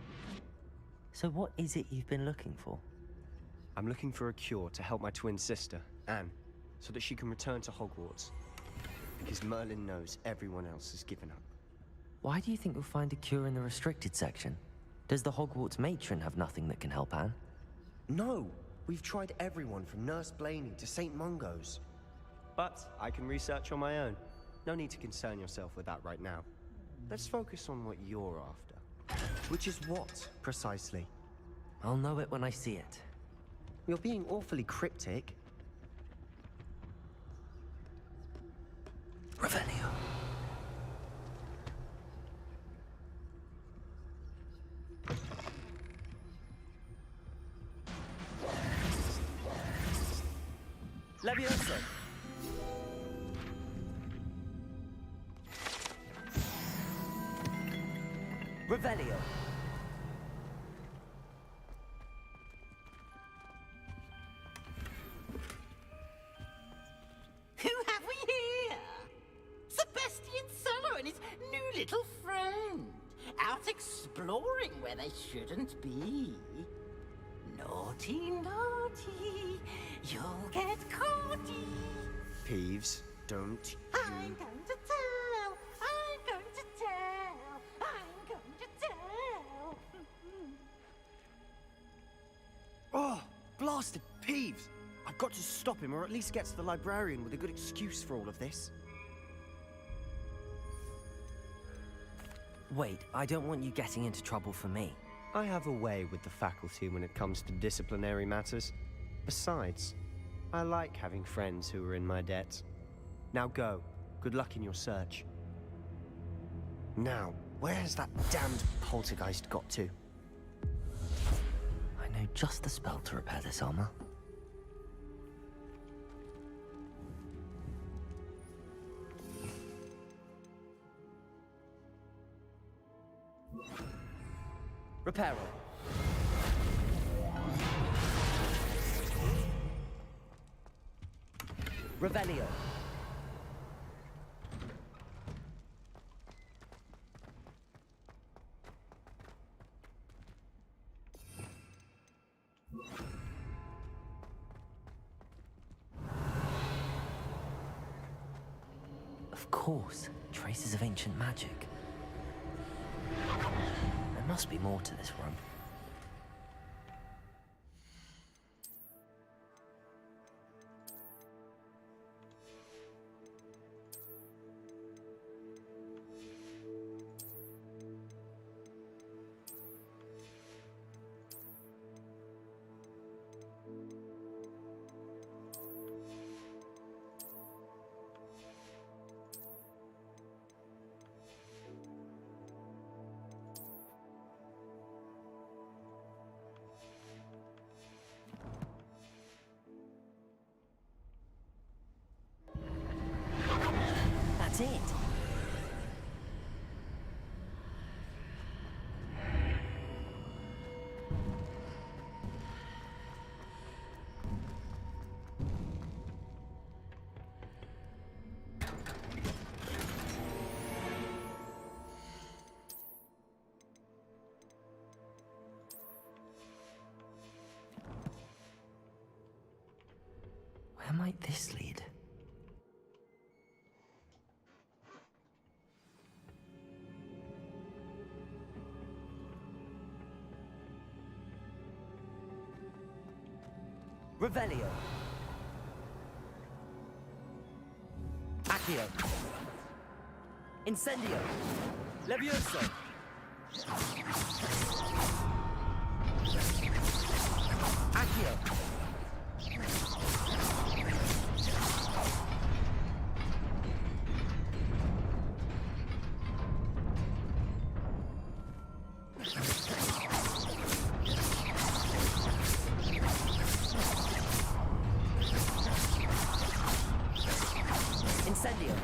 So what is it you've been looking for? I'm looking for a cure to help my twin sister, Anne, so that she can return to Hogwarts. Because Merlin knows everyone else has given up. Why do you think you'll find a cure in the restricted section? Does the Hogwarts matron have nothing that can help Anne? No! We've tried everyone from Nurse Blaney to St. Mungo's. But I can research on my own. No need to concern yourself with that right now. Let's focus on what you're after. Which is what, precisely? I'll know it when I see it. You're being awfully cryptic. Revelio. Levioso. Revelio. Who have we here? Sebastian Solo and his new little friend. Out exploring where they shouldn't be. Naughty, naughty, you'll get caughty. Peeves, don't I'm going to tell, I'm going to tell, I'm going to tell. Oh, blasted Peeves! I've got to stop him, or at least get to the librarian with a good excuse for all of this. Wait, I don't want you getting into trouble for me. I have a way with the faculty when it comes to disciplinary matters. Besides, I like having friends who are in my debt. Now go. Good luck in your search. Now, where has that damned poltergeist got to? I know just the spell to repair this armor. Reparo. Revelio. Of course, traces of ancient magic. There must be more to this room. this lead? Revelio. Accio. Incendio. Levioso. Accio. Incendio.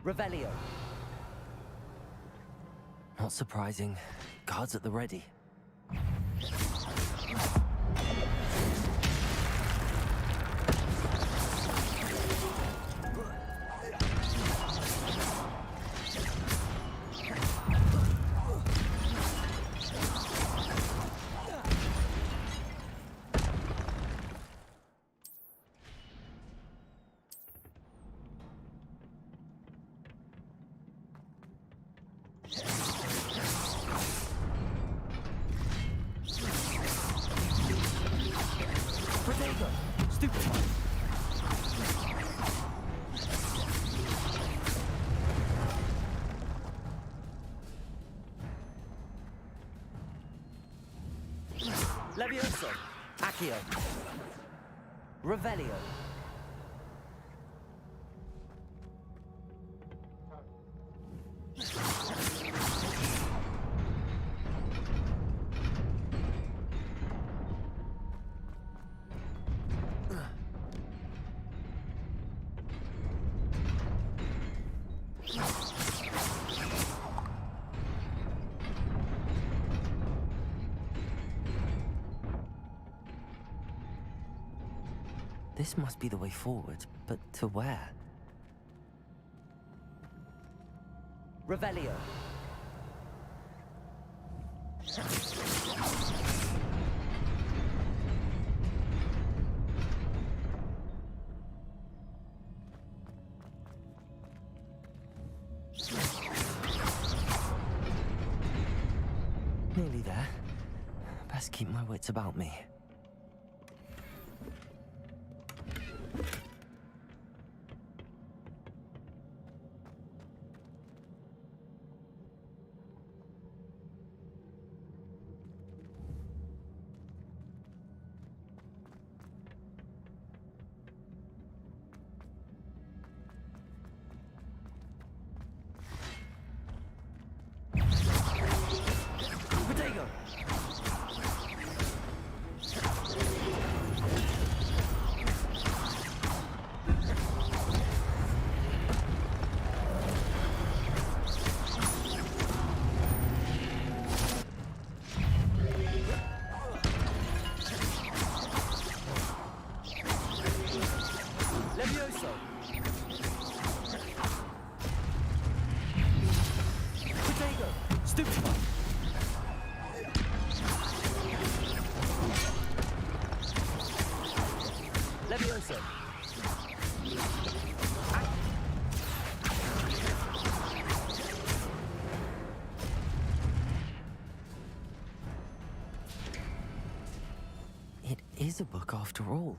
Revelio. Not surprising. Guards at the ready. Levioso. Accio. Revelio. This must be the way forward, but to where? Revelio. Nearly there. Best keep my wits about me. It is a book after all.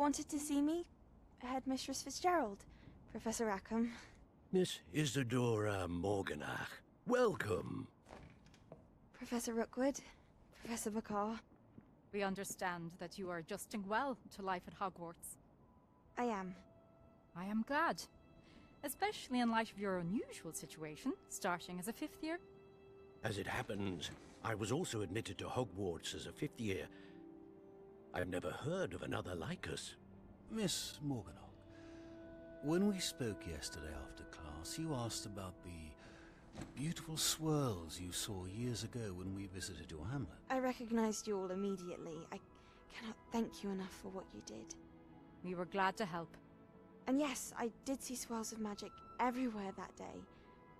wanted to see me? Headmistress Fitzgerald, Professor Rackham. Miss Isadora Morganach, welcome. Professor Rookwood, Professor Bakar. We understand that you are adjusting well to life at Hogwarts. I am. I am glad. Especially in light of your unusual situation, starting as a 5th year. As it happens, I was also admitted to Hogwarts as a 5th year. I've never heard of another like us. Miss Morganach, when we spoke yesterday after class, you asked about the beautiful swirls you saw years ago when we visited your hamlet. I recognized you all immediately. I cannot thank you enough for what you did. We were glad to help. And yes, I did see swirls of magic everywhere that day.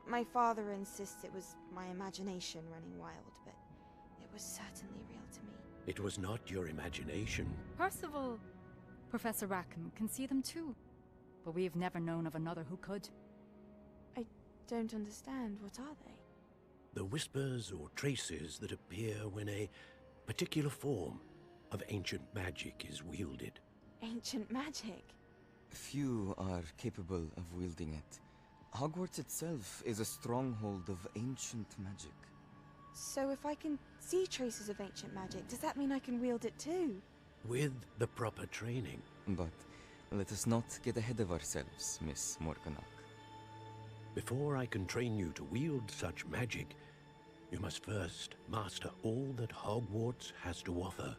My father insists it was my imagination running wild, but it was certainly real to me. It was not your imagination. Percival, Professor Rackham can see them too. But we've never known of another who could. I don't understand. What are they? The whispers or traces that appear when a particular form of ancient magic is wielded. Ancient magic? Few are capable of wielding it. Hogwarts itself is a stronghold of ancient magic. So if I can see traces of ancient magic, does that mean I can wield it too? With the proper training. But let us not get ahead of ourselves, Miss Morganach. Before I can train you to wield such magic, you must first master all that Hogwarts has to offer.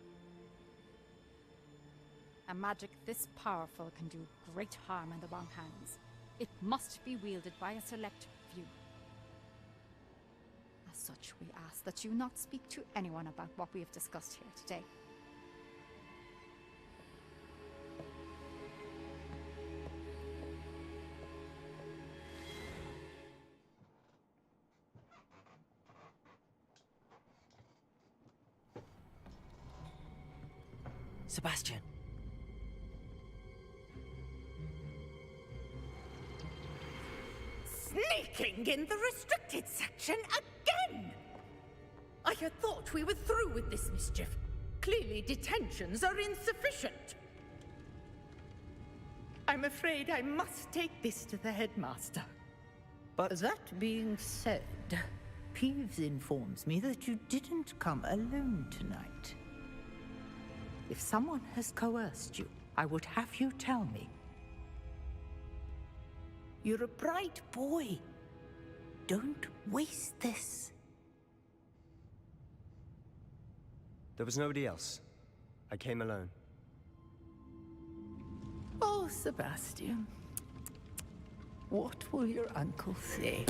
A magic this powerful can do great harm in the wrong hands. It must be wielded by a select few. As such, we ask that you not speak to anyone about what we have discussed here today. Sebastian. Sneaking in the restricted section again! I had thought we were through with this mischief. Clearly detentions are insufficient. I'm afraid I must take this to the headmaster. But that being said, Peeves informs me that you didn't come alone tonight. If someone has coerced you, I would have you tell me. You're a bright boy. Don't waste this. There was nobody else. I came alone. Oh, Sebastian. What will your uncle say?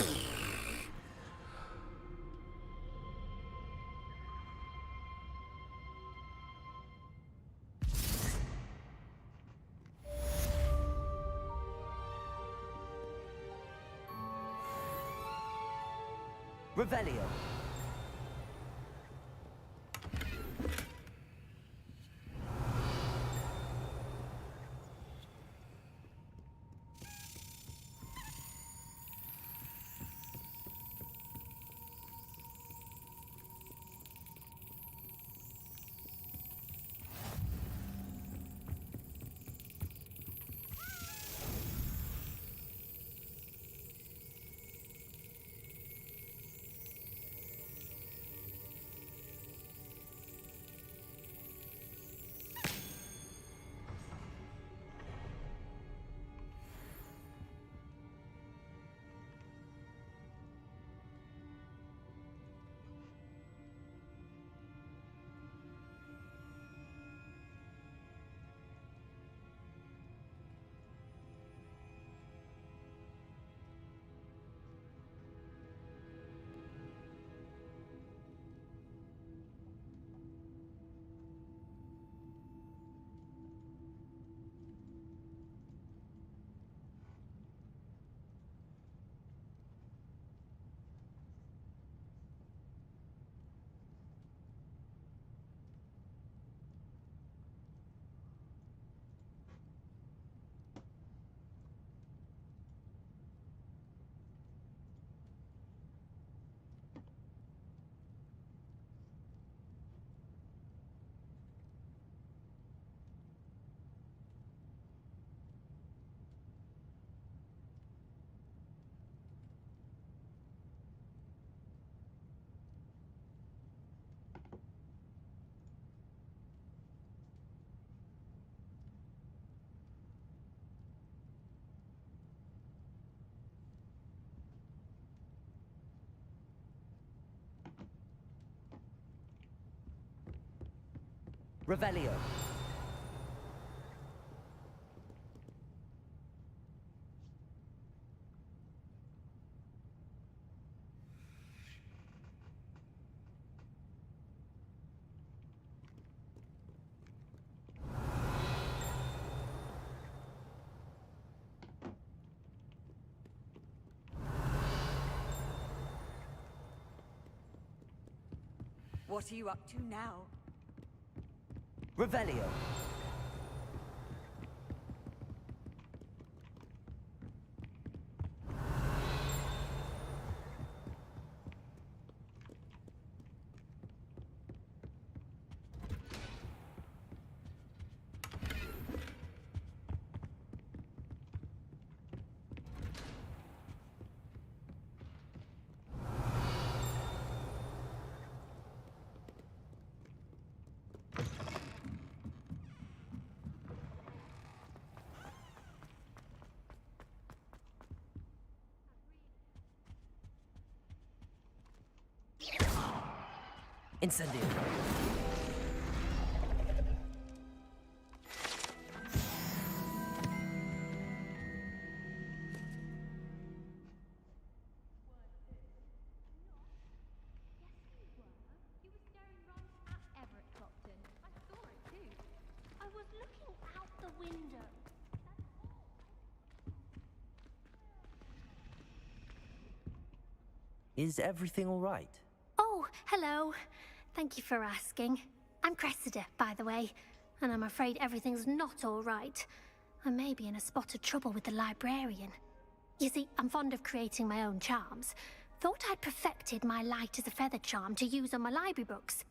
Revelio. Revelio. What are you up to now? Revelio. Incendio. I was looking out the window. Is everything all right? Oh, hello. Thank you for asking. I'm Cressida, by the way, and I'm afraid everything's not all right. I may be in a spot of trouble with the librarian. You see, I'm fond of creating my own charms. Thought I'd perfected my light as a feather charm to use on my library books.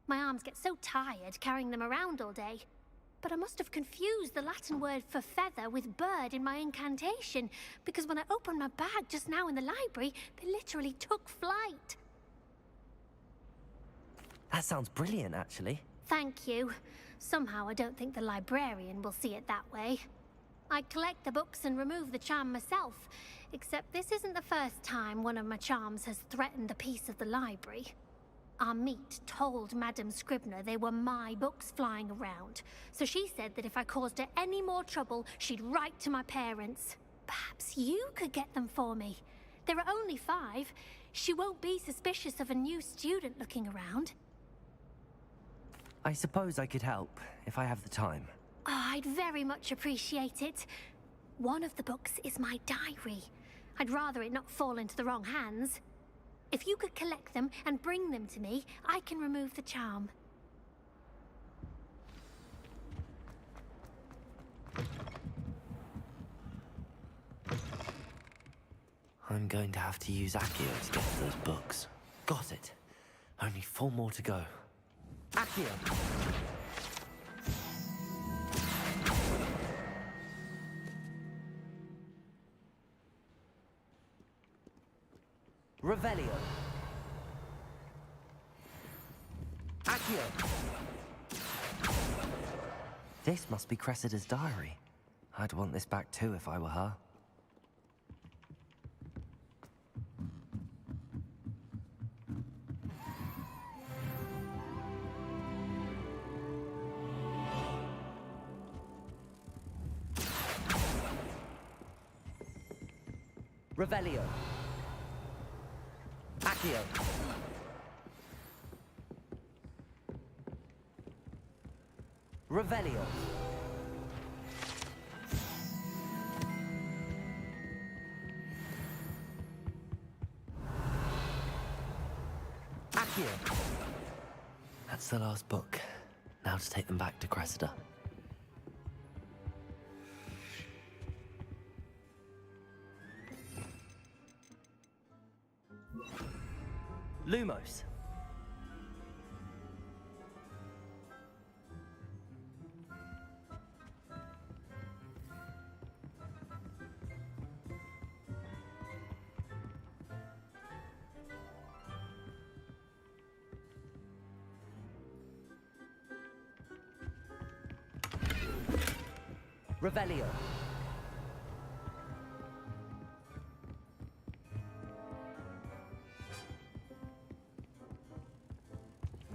My arms get so tired carrying them around all day. But I must have confused the Latin word for feather with bird in my incantation, because when I opened my bag just now in the library, they literally took flight. That sounds brilliant, actually. Thank you. Somehow I don't think the librarian will see it that way. I collect the books and remove the charm myself, except this isn't the first time one of my charms has threatened a piece of the library. Our meet told Madame Scribner they were my books flying around, so she said that if I caused her any more trouble, she'd write to my parents. Perhaps you could get them for me. There are only 5. She won't be suspicious of a new student looking around. I suppose I could help, if I have the time. Oh, I'd very much appreciate it. One of the books is my diary. I'd rather it not fall into the wrong hands. If you could collect them and bring them to me, I can remove the charm. I'm going to have to use Accio to get to those books. Got it. Only 4 more to go. Accio! Revelio. Accio! This must be Cressida's diary. I'd want this back too if I were her. Revelio. Accio. Revelio. Accio. That's the last book. Now to take them back to Cressida. Lumos. Revelio.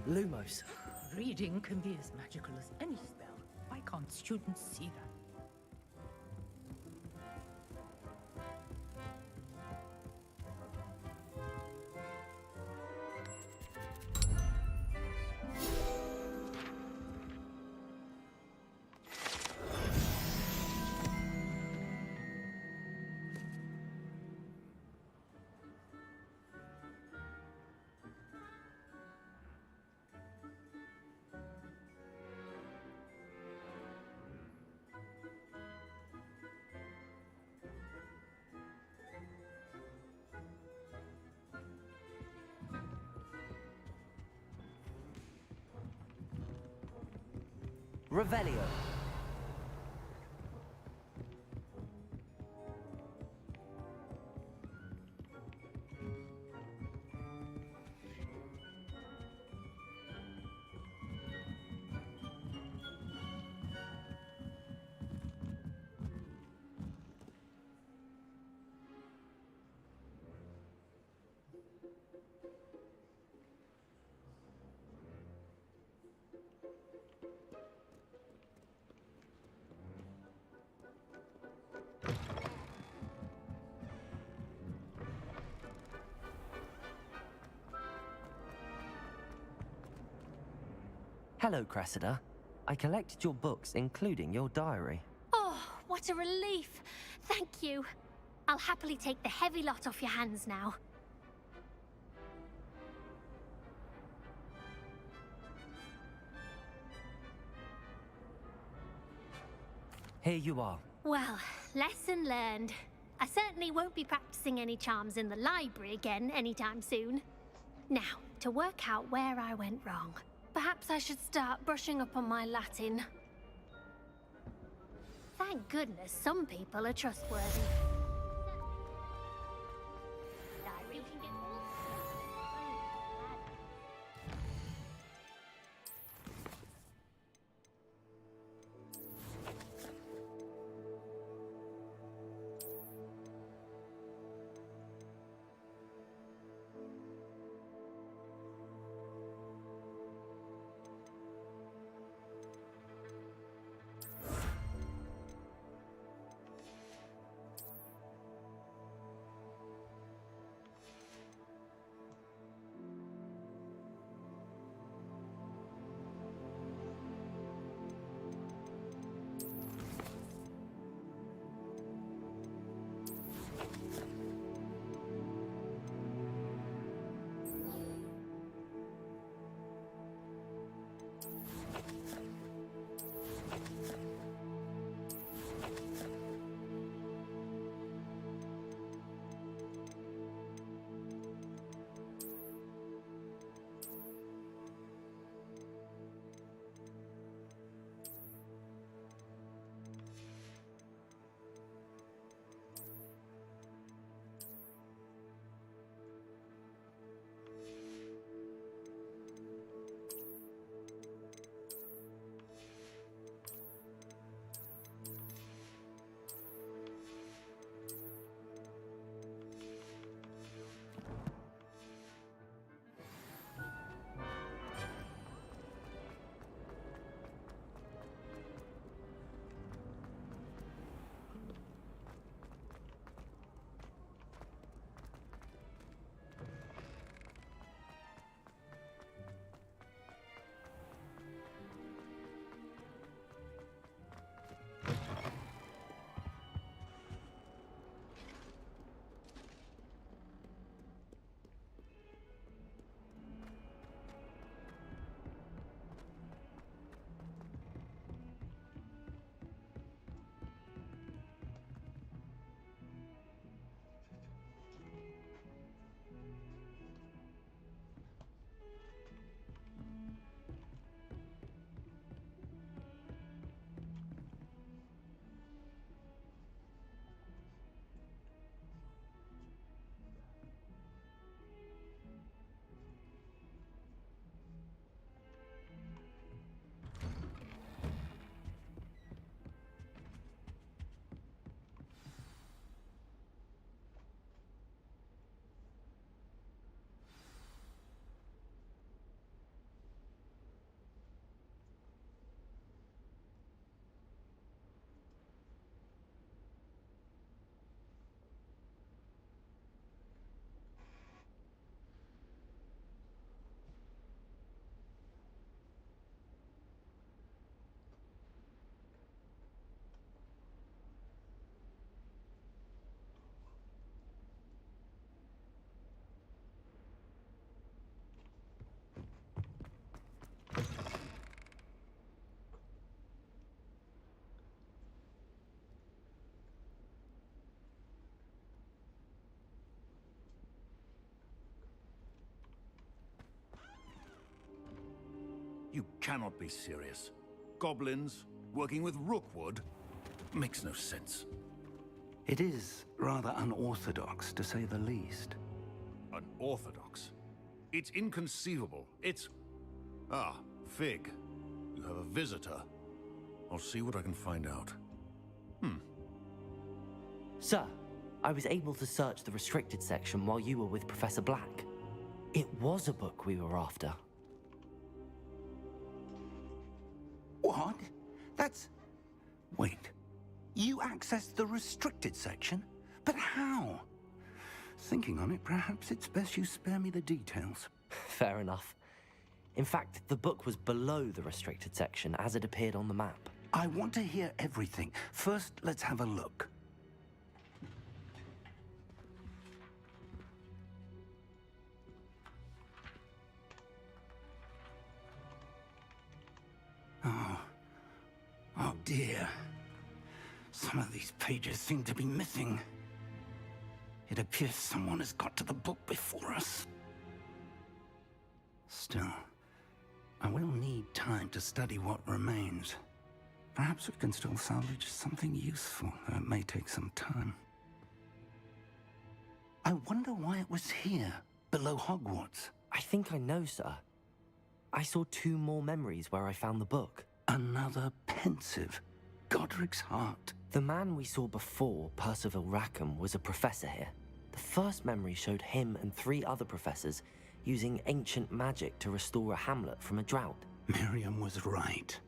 Lumos. Reading can be as magical as any spell. Why can't students see that? Revelio. Hello, Cressida. I collected your books, including your diary. Oh, what a relief. Thank you. I'll happily take the heavy lot off your hands now. Here you are. Well, lesson learned. I certainly won't be practicing any charms in the library again anytime soon. Now, to work out where I went wrong. Perhaps I should start brushing up on my Latin. Thank goodness some people are trustworthy. You cannot be serious. Goblins working with rookwood makes no sense. It is rather unorthodox, to say the least. Unorthodox? It's inconceivable. It's... Ah, Fig. You have a visitor. I'll see what I can find out. Sir, I was able to search the restricted section while you were with Professor Black. It was a book we were after. What? That's... Wait. You accessed the restricted section? But how? Thinking on it, perhaps it's best you spare me the details. Fair enough. In fact, the book was below the restricted section as it appeared on the map. I want to hear everything. First, let's have a look. Oh dear. Some of these pages seem to be missing. It appears someone has got to the book before us. Still, I will need time to study what remains. Perhaps we can still salvage something useful, though it may take some time. I wonder why it was here, below Hogwarts. I think I know, sir. I saw 2 more memories where I found the book. Another pensive. Godric's heart. The man we saw before, Percival Rackham, was a professor here. The first memory showed him and 3 other professors using ancient magic to restore a hamlet from a drought. Miriam was right.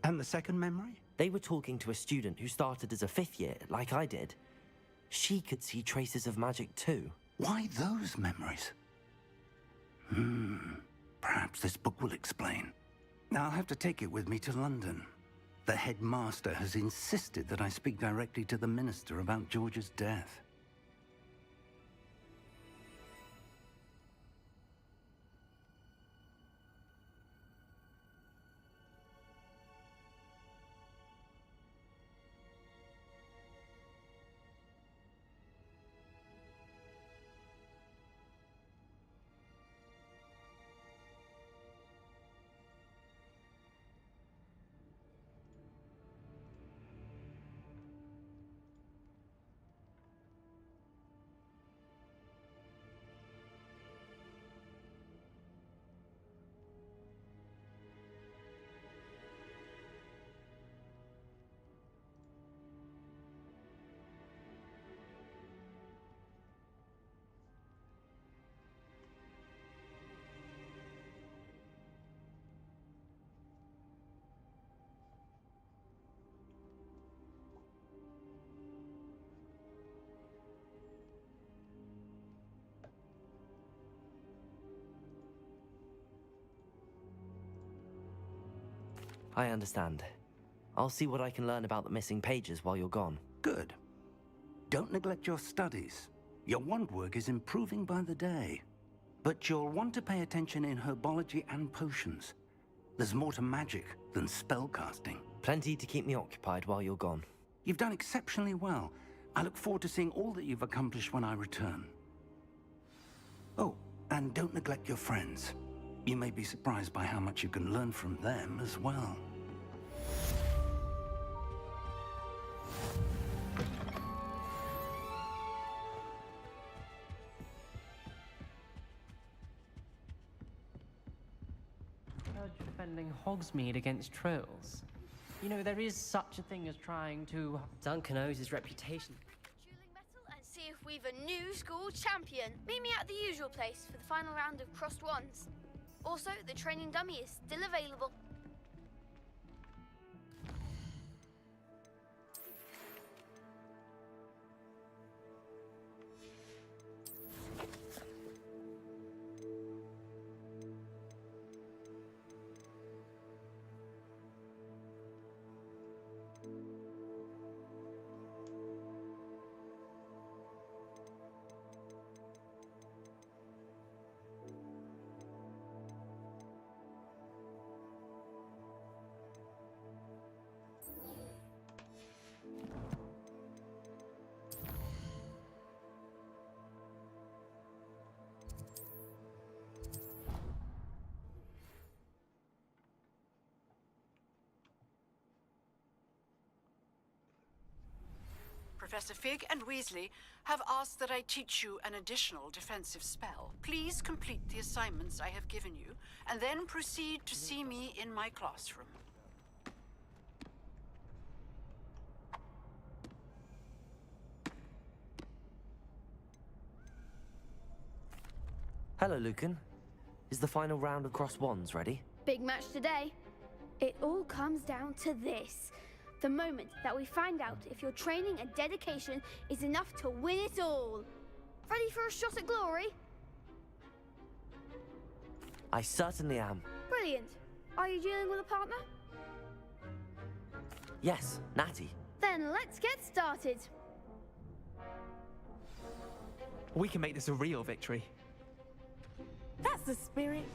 And the second memory? They were talking to a student who started as a 5th year, like I did. She could see traces of magic too. Why those memories? Perhaps this book will explain. Now I'll have to take it with me to London. The headmaster has insisted that I speak directly to the minister about George's death. I understand. I'll see what I can learn about the missing pages while you're gone. Good. Don't neglect your studies. Your wand work is improving by the day. But you'll want to pay attention in herbology and potions. There's more to magic than spellcasting. Plenty to keep me occupied while you're gone. You've done exceptionally well. I look forward to seeing all that you've accomplished when I return. Oh, and don't neglect your friends. You may be surprised by how much you can learn from them as well. Defending Hogsmeade against trolls. You know, there is such a thing as trying to... Duncan owes his reputation. And see if we've a new school champion. Meet me at the usual place for the final round of crossed wands. Also, the training dummy is still available. Professor Fig and Weasley have asked that I teach you an additional defensive spell. Please complete the assignments I have given you, and then proceed to see me in my classroom. Hello, Lucan. Is the final round of cross wands ready? Big match today. It all comes down to this. The moment that we find out if your training and dedication is enough to win it all. Ready for a shot at glory? I certainly am. Brilliant. Are you dealing with a partner? Yes, Natty. Then let's get started. We can make this a real victory. That's the spirit.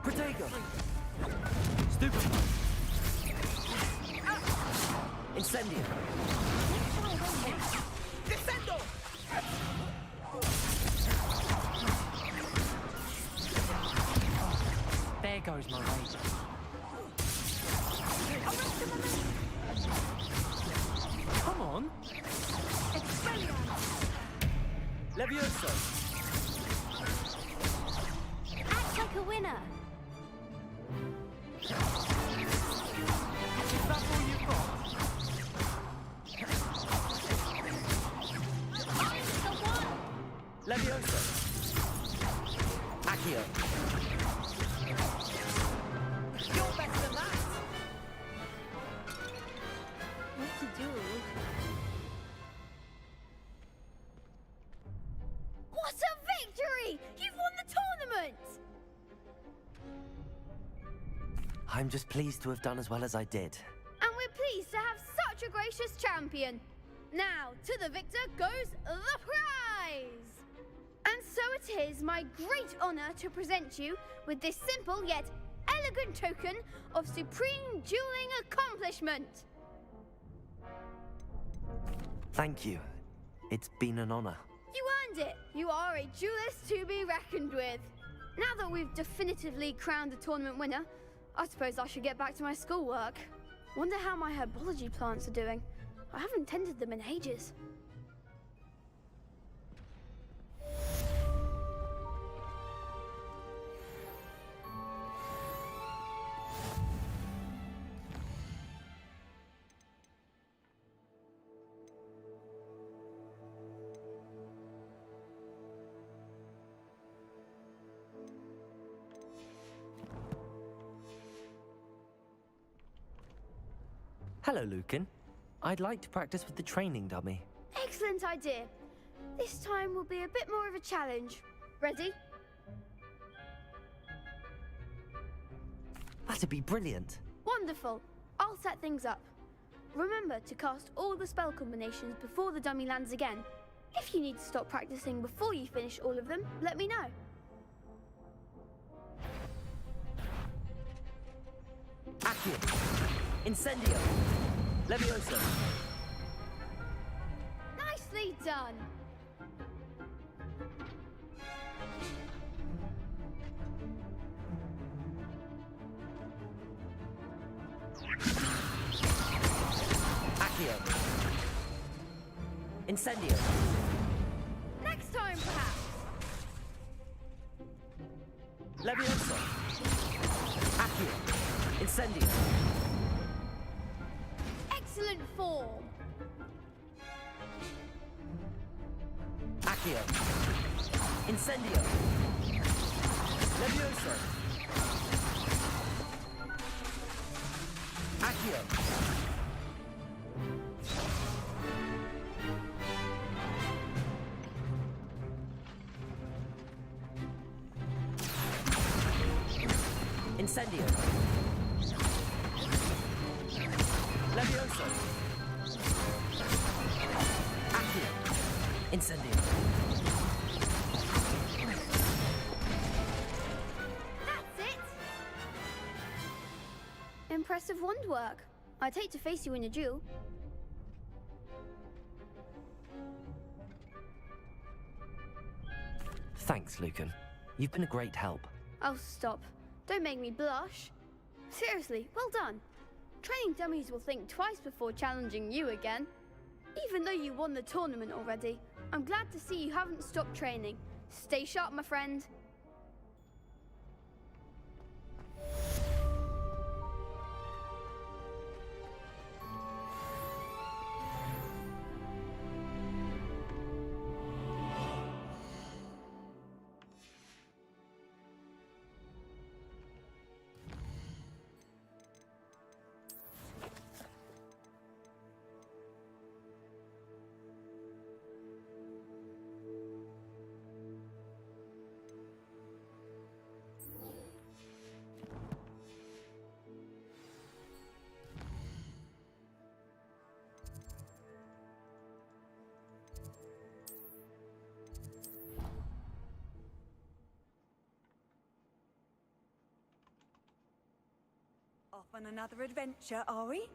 Protego! Stupefy! Incendio! Descendo! There goes my razor. Come on! Levioso! Act like a winner. Is that all you've got? Levioso! Accio! You're better than that! What to do? What a victory! You've won the tournament! I'm just pleased to have done as well as I did. And we're pleased to have such a gracious champion. Now, to the victor goes the prize! And so it is my great honor to present you with this simple yet elegant token of supreme dueling accomplishment. Thank you. It's been an honor. You earned it. You are a duelist to be reckoned with. Now that we've definitively crowned the tournament winner, I suppose I should get back to my schoolwork. Wonder how my herbology plants are doing. I haven't tended them in ages. Hello, Lucan. I'd like to practice with the training dummy. Excellent idea. This time will be a bit more of a challenge. Ready? That'd be brilliant. Wonderful. I'll set things up. Remember to cast all the spell combinations before the dummy lands again. If you need to stop practicing before you finish all of them, let me know. Accio! Incendio! Levioso! Nicely done! Accio! Incendio! Next time, perhaps! Levioso! Accio! Incendio! Excellent form! Accio! Incendio! Levioso! Accio! Incendio! Levioso! Accio! Incendio! That's it! Impressive wand work. I'd hate to face you in a duel. Thanks, Lucan. You've been a great help. Oh, stop. Don't make me blush. Seriously, well done. Training dummies will think twice before challenging you again. Even though you won the tournament already, I'm glad to see you haven't stopped training. Stay sharp, my friend. Off on another adventure, are we?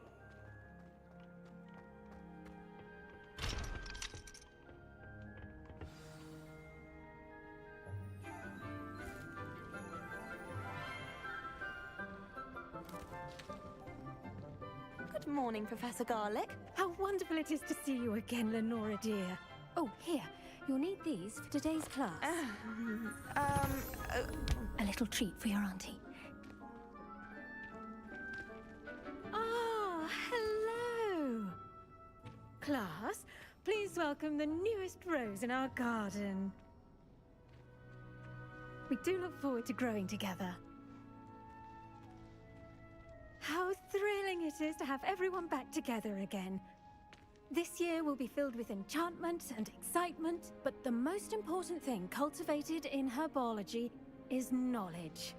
Good morning, Professor Garlic. How wonderful it is to see you again, Lenora dear. Oh, here. You'll need these for today's class. A little treat for your auntie. Ah, hello. Class, please welcome the newest rose in our garden. We do look forward to growing together. How thrilling it is to have everyone back together again. This year will be filled with enchantment and excitement, but the most important thing cultivated in herbology is knowledge.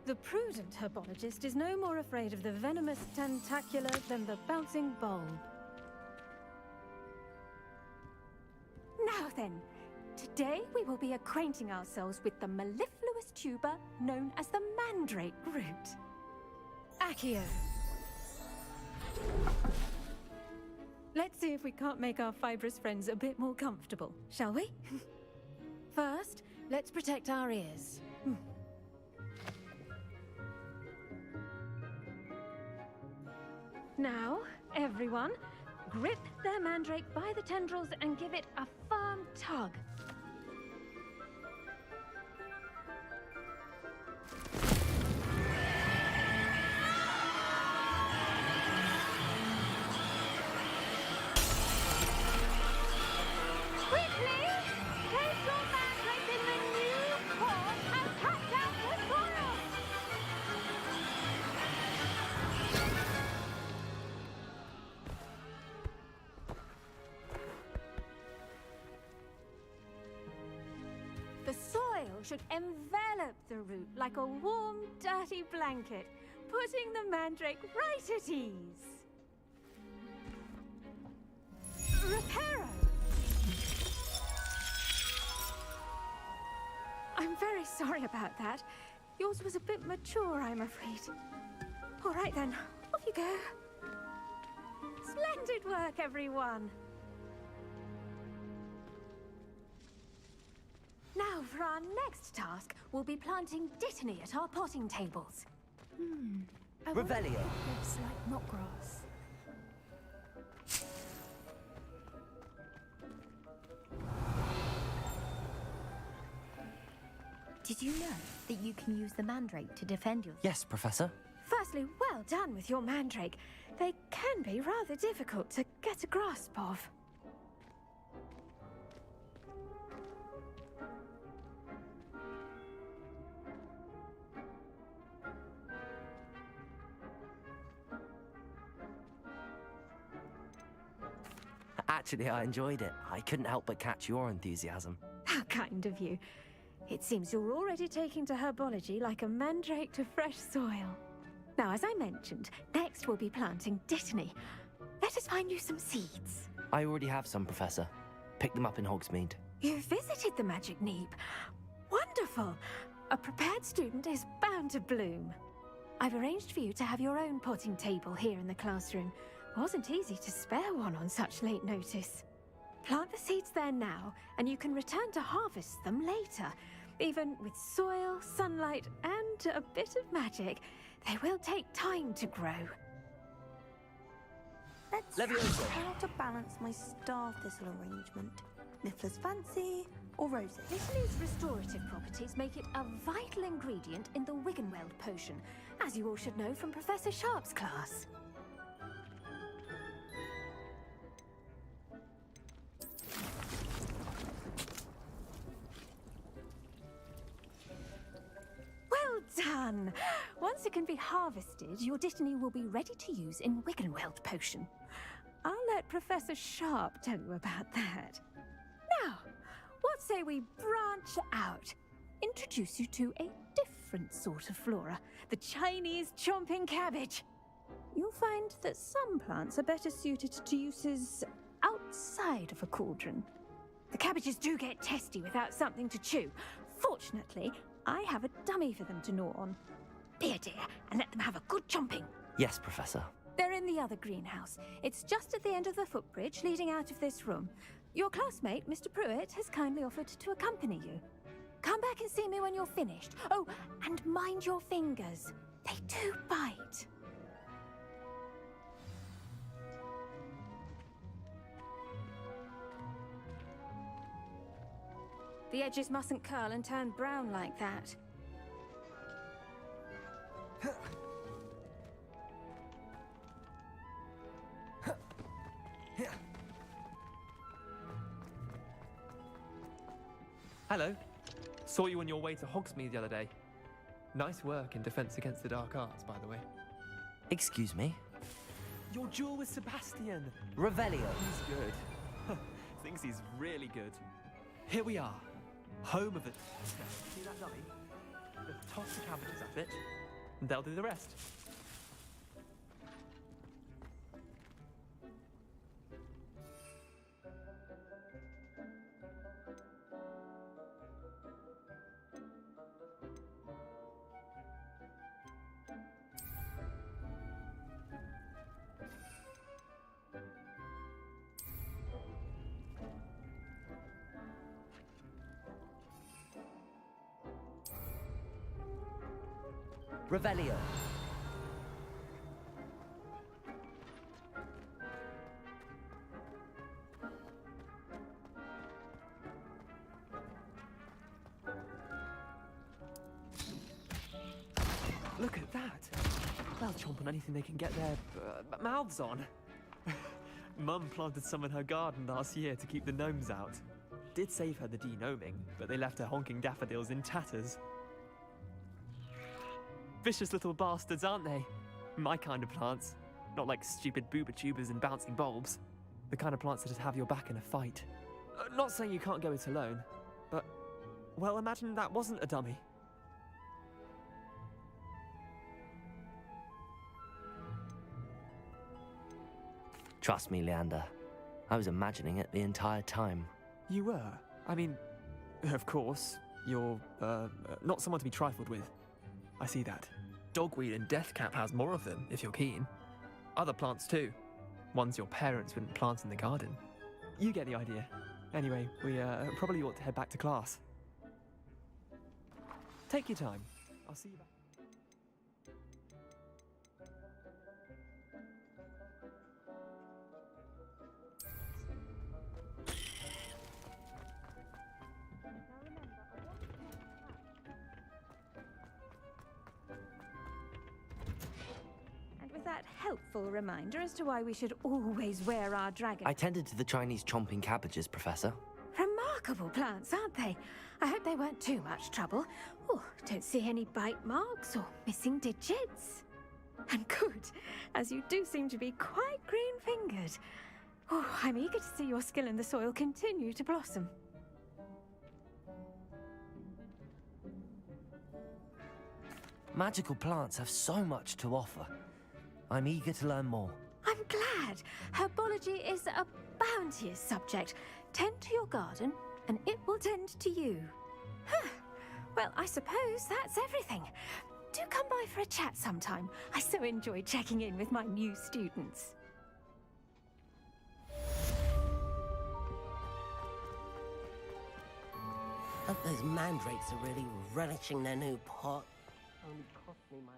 The prudent herbologist is no more afraid of the venomous tentacular than the bouncing bulb. Now then, today we will be acquainting ourselves with the mellifluous tuber known as the mandrake root. Accio. Let's see if we can't make our fibrous friends a bit more comfortable, shall we? First, let's protect our ears. Now, everyone, grip their mandrake by the tendrils and give it a firm tug. Should envelop the root like a warm, dirty blanket, putting the mandrake right at ease. Reparo! I'm very sorry about that. Yours was a bit mature, I'm afraid. All right then, off you go. Splendid work, everyone. Now, for our next task, we'll be planting dittany at our potting tables. Revelio. Looks like knotgrass. Did you know that you can use the mandrake to defend yourself? Yes, Professor. Firstly, well done with your mandrake. They can be rather difficult to get a grasp of. Actually, I enjoyed it. I couldn't help but catch your enthusiasm. How kind of you. It seems you're already taking to herbology like a mandrake to fresh soil. Now, as I mentioned, next we'll be planting dittany. Let us find you some seeds. I already have some, Professor. Picked them up in Hogsmeade. You visited the Magic Neep. Wonderful! A prepared student is bound to bloom. I've arranged for you to have your own potting table here in the classroom. Wasn't easy to spare one on such late notice. Plant the seeds there now, and you can return to harvest them later. Even with soil, sunlight, and a bit of magic, they will take time to grow. Let's see how to balance my star thistle arrangement. Niffler's fancy or roses? Thistle's restorative properties make it a vital ingredient in the Wiggenweld potion, as you all should know from Professor Sharp's class. Well done! Once it can be harvested, your Dittany will be ready to use in Wiggenweld potion. I'll let Professor Sharp tell you about that. Now, what say we branch out? Introduce you to a different sort of flora, the Chinese chomping cabbage. You'll find that some plants are better suited to uses outside of a cauldron. The cabbages do get testy without something to chew. Fortunately, I have a dummy for them to gnaw on. Be a dear and let them have a good chomping. Yes, Professor. They're in the other greenhouse. It's just at the end of the footbridge leading out of this room. Your classmate, Mr. Pruitt, has kindly offered to accompany you. Come back and see me when you're finished. Oh, and mind your fingers. They do bite. The edges mustn't curl and turn brown like that. Hello. Saw you on your way to Hogsmeade the other day. Nice work in Defense Against the Dark Arts, by the way. Excuse me? Your duel with Sebastian. Revelio. He's good. Thinks he's really good. Here we are. Home of the... See that dummy? Just toss the cabbages at it, and they'll do the rest. Revelio. Look at that. They'll chomp on anything they can get their mouths on. Mum planted some in her garden last year to keep the gnomes out. Did save her the de-gnoming, but they left her honking daffodils in tatters. Vicious little bastards, aren't they? My kind of plants. Not like stupid booba tubers and bouncing bulbs. The kind of plants that just have your back in a fight. Not saying you can't go it alone, but... well, imagine that wasn't a dummy. Trust me, Leander. I was imagining it the entire time. You were? I mean, of course, you're, not someone to be trifled with. I see that. Dogweed and deathcap has more of them, if you're keen. Other plants too. Ones your parents wouldn't plant in the garden. You get the idea. Anyway, we probably ought to head back to class. Take your time. I'll see you back. That helpful reminder as to why we should always wear our dragon. I tended to the Chinese chomping cabbages, Professor. Remarkable plants, aren't they? I hope they weren't too much trouble. Oh, don't see any bite marks or missing digits. And good, as you do seem to be quite green-fingered. Oh, I'm eager to see your skill in the soil continue to blossom. Magical plants have so much to offer. I'm eager to learn more. I'm glad. Herbology is a bounteous subject. Tend to your garden, and it will tend to you. Huh. Well, I suppose that's everything. Do come by for a chat sometime. I so enjoy checking in with my new students. Hope those mandrakes are really relishing their new pot. Only cost me my...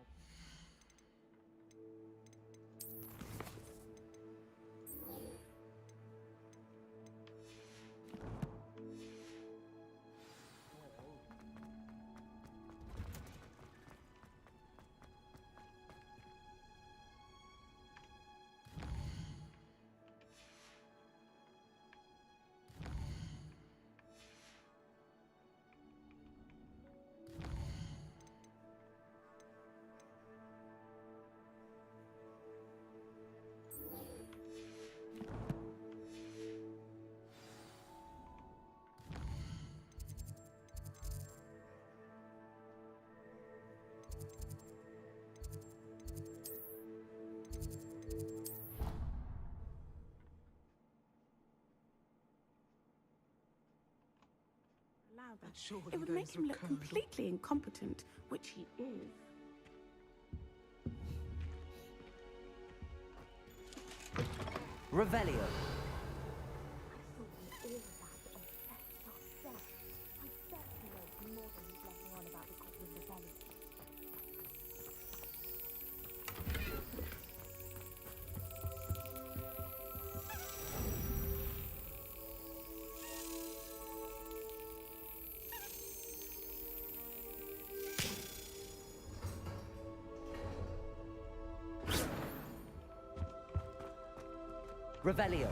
It would make him look completely incompetent, which he is. Revelio. Revelio.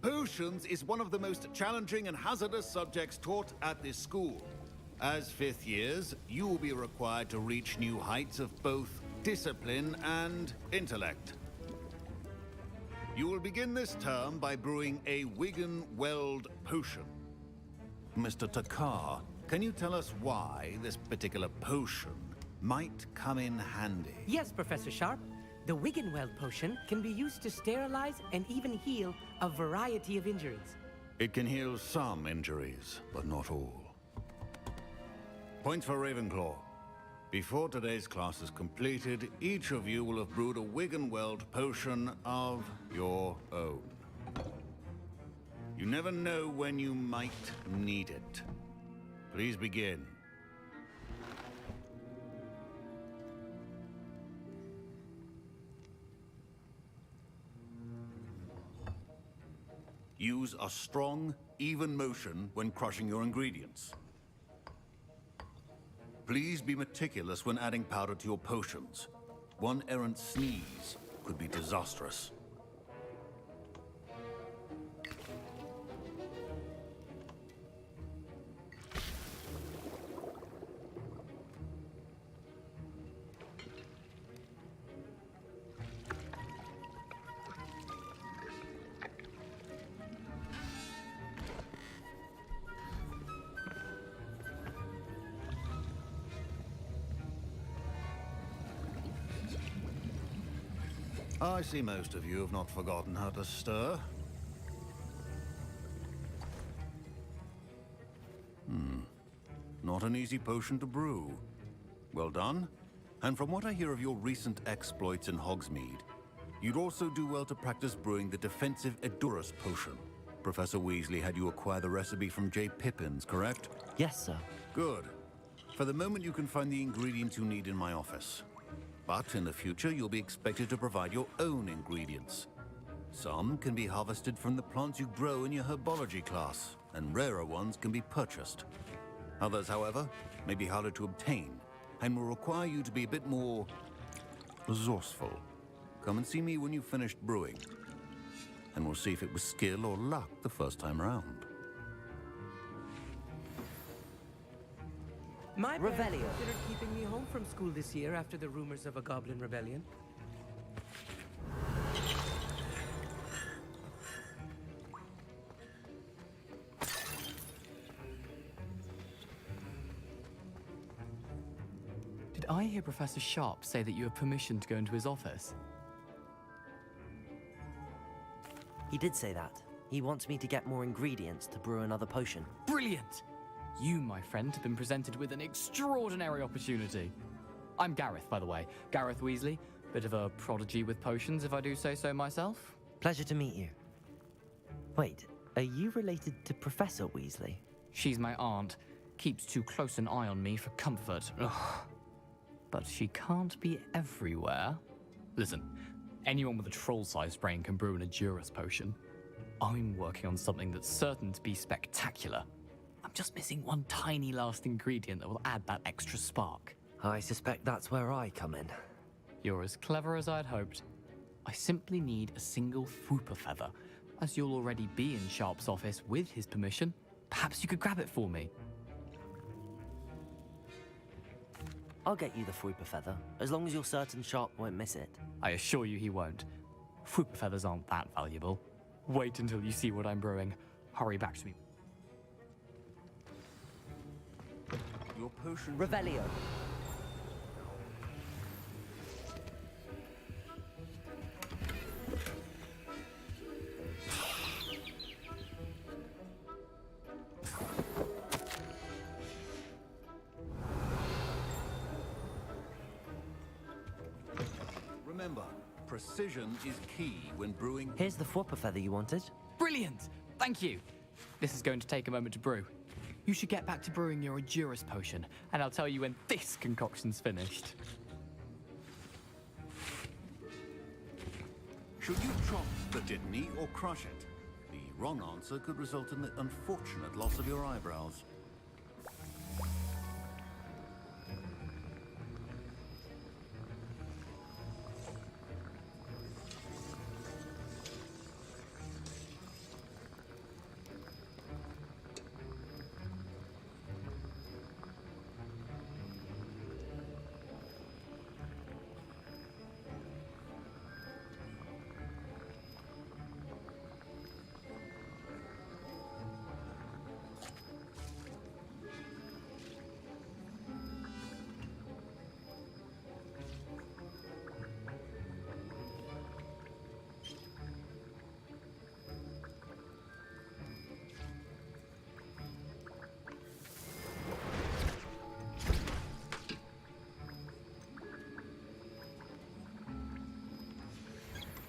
Potions is one of the most challenging and hazardous subjects taught at this school. As fifth years, you will be required to reach new heights of both discipline and intellect. You will begin this term by brewing a Wigan-Weld potion. Mr. Takar, can you tell us why this particular potion might come in handy? Yes, Professor Sharp. The Wigan-Weld potion can be used to sterilize and even heal a variety of injuries. It can heal some injuries, but not all. Points for Ravenclaw. Before today's class is completed, each of you will have brewed a Wigan-Weld potion of your own. You never know when you might need it. Please begin. Use a strong, even motion when crushing your ingredients. Please be meticulous when adding powder to your potions. One errant sneeze could be disastrous. I see most of you have not forgotten how to stir. Not an easy potion to brew. Well done. And from what I hear of your recent exploits in Hogsmeade, you'd also do well to practice brewing the defensive Edurus potion. Professor Weasley had you acquire the recipe from J. Pippin's, correct? Yes, sir. Good. For the moment, you can find the ingredients you need in my office. But in the future, you'll be expected to provide your own ingredients. Some can be harvested from the plants you grow in your herbology class, and rarer ones can be purchased. Others, however, may be harder to obtain, and will require you to be a bit more resourceful. Come and see me when you've finished brewing, and we'll see if it was skill or luck the first time around. My parents considered keeping me home from school this year after the rumors of a goblin rebellion. Did I hear Professor Sharp say that you have permission to go into his office? He did say that. He wants me to get more ingredients to brew another potion. Brilliant! You, my friend, have been presented with an extraordinary opportunity. I'm Gareth, by the way. Gareth Weasley. Bit of a prodigy with potions, if I do say so myself. Pleasure to meet you. Wait, are you related to Professor Weasley? She's my aunt. Keeps too close an eye on me for comfort. Ugh. But she can't be everywhere. Listen, anyone with a troll-sized brain can brew an Edurus potion. I'm working on something that's certain to be spectacular. I'm just missing one tiny last ingredient that will add that extra spark. I suspect that's where I come in. You're as clever as I'd hoped. I simply need a single Fwooper feather. As you'll already be in Sharp's office with his permission, perhaps you could grab it for me. I'll get you the Fwooper feather, as long as you're certain Sharp won't miss it. I assure you he won't. Fwooper feathers aren't that valuable. Wait until you see what I'm brewing. Hurry back to me. Your potion... Revelio. Remember, precision is key when brewing... Here's the Fwooper feather you wanted. Brilliant! Thank you. This is going to take a moment to brew. You should get back to brewing your Edurus potion, and I'll tell you when this concoction's finished. Should you chop the kidney or crush it? The wrong answer could result in the unfortunate loss of your eyebrows.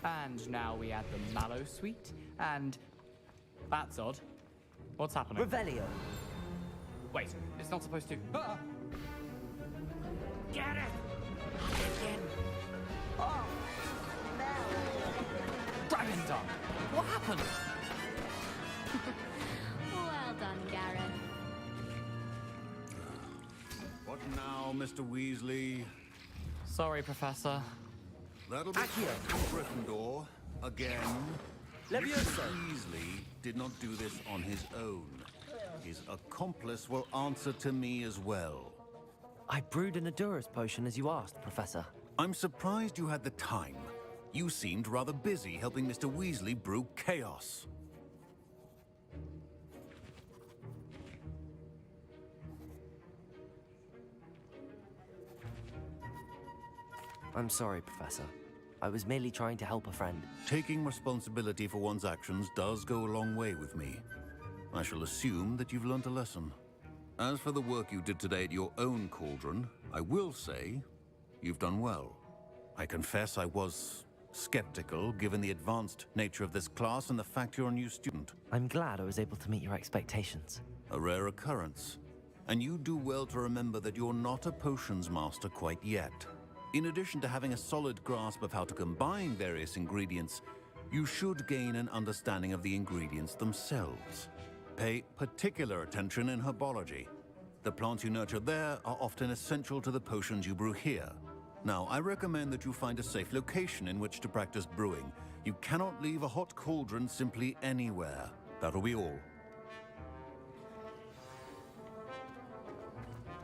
And now we add the mallow sweet, and... That's odd. What's happening? Revelio. Wait, it's not supposed to... Ah! Get it! Again. Oh! Dragon tongue! What happened? Well done, Gareth. What now, Mr. Weasley? Sorry, Professor. That'll be Gryffindor again. Mr. Weasley did not do this on his own. His accomplice will answer to me as well. I brewed an Edurus potion as you asked, Professor. I'm surprised you had the time. You seemed rather busy helping Mr. Weasley brew chaos. I'm sorry, Professor. I was merely trying to help a friend. Taking responsibility for one's actions does go a long way with me. I shall assume that you've learnt a lesson. As for the work you did today at your own cauldron, I will say you've done well. I confess I was skeptical, given the advanced nature of this class and the fact you're a new student. I'm glad I was able to meet your expectations. A rare occurrence. And you do well to remember that you're not a potions master quite yet. In addition to having a solid grasp of how to combine various ingredients, you should gain an understanding of the ingredients themselves. Pay particular attention in herbology. The plants you nurture there are often essential to the potions you brew here. Now, I recommend that you find a safe location in which to practice brewing. You cannot leave a hot cauldron simply anywhere. That'll be all.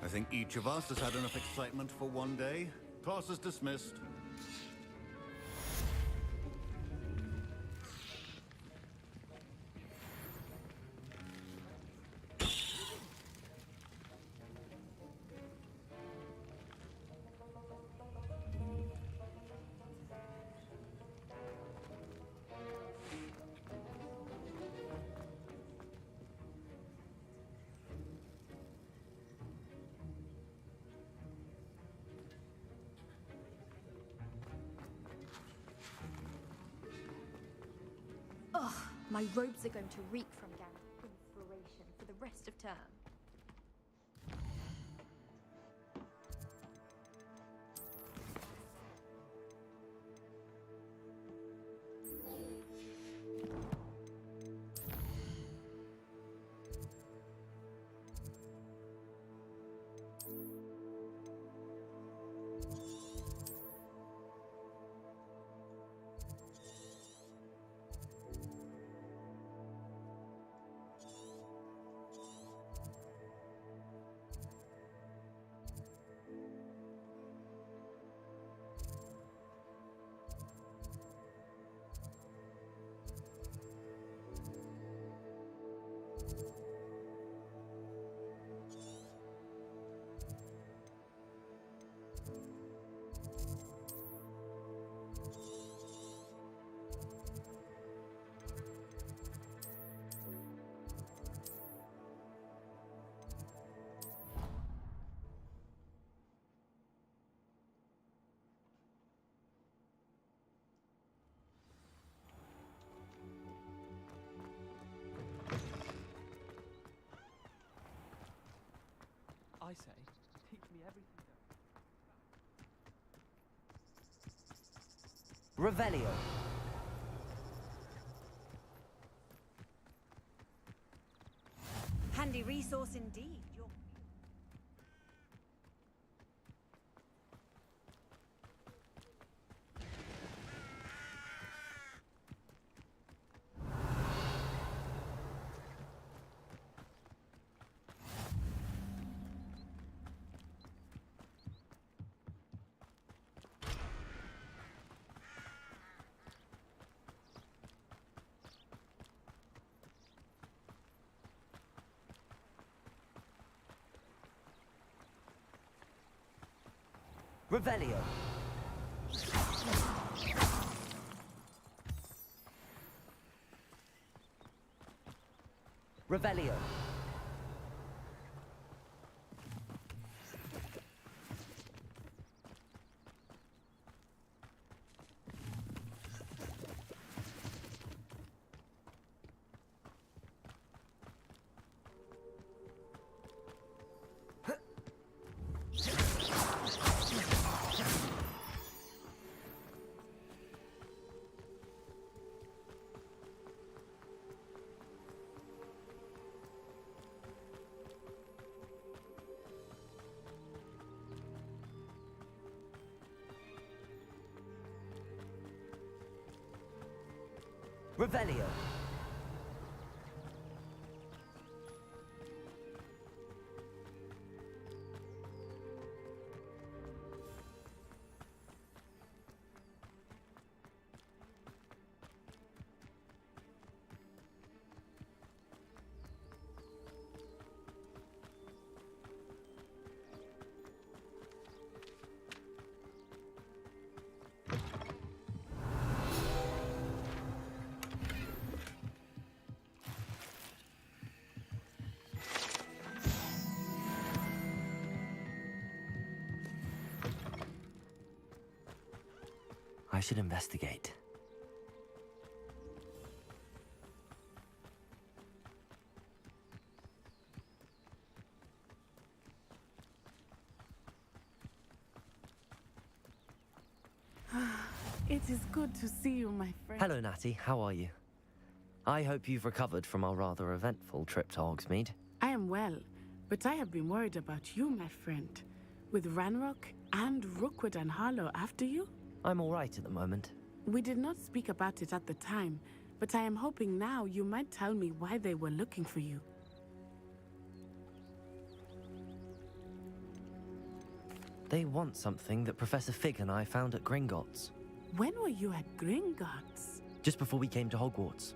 I think each of us has had enough excitement for one day. Class is dismissed. My robes are going to reek from inspiration for the rest of term. I say, teach me everything. Revelio. Handy resource indeed. Revelio. Revelio. Revelio. I should investigate. It is good to see you, my friend. Hello, Natty. How are you? I hope you've recovered from our rather eventful trip to Hogsmeade. I am well, but I have been worried about you, my friend. With Ranrock and Rookwood and Harlow after you? I'm all right at the moment. We did not speak about it at the time, but I am hoping now you might tell me why they were looking for you. They want something that Professor Fig and I found at Gringotts. When were you at Gringotts? Just before we came to Hogwarts.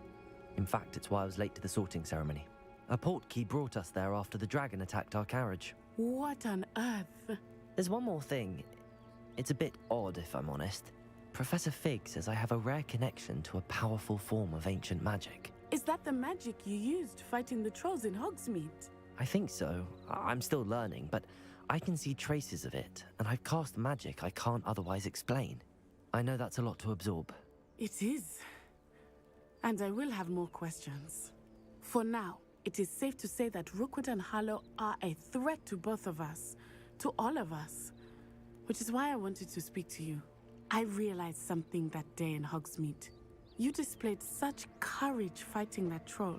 In fact, it's why I was late to the sorting ceremony. A portkey brought us there after the dragon attacked our carriage. What on earth? There's one more thing. It's a bit odd, if I'm honest. Professor Fig says I have a rare connection to a powerful form of ancient magic. Is that the magic you used fighting the trolls in Hogsmeade? I think so. I'm still learning, but I can see traces of it, and I've cast magic I can't otherwise explain. I know that's a lot to absorb. It is. And I will have more questions. For now, it is safe to say that Rookwood and Harlow are a threat to both of us, to all of us. Which is why I wanted to speak to you. I realized something that day in Hogsmeade. You displayed such courage fighting that troll,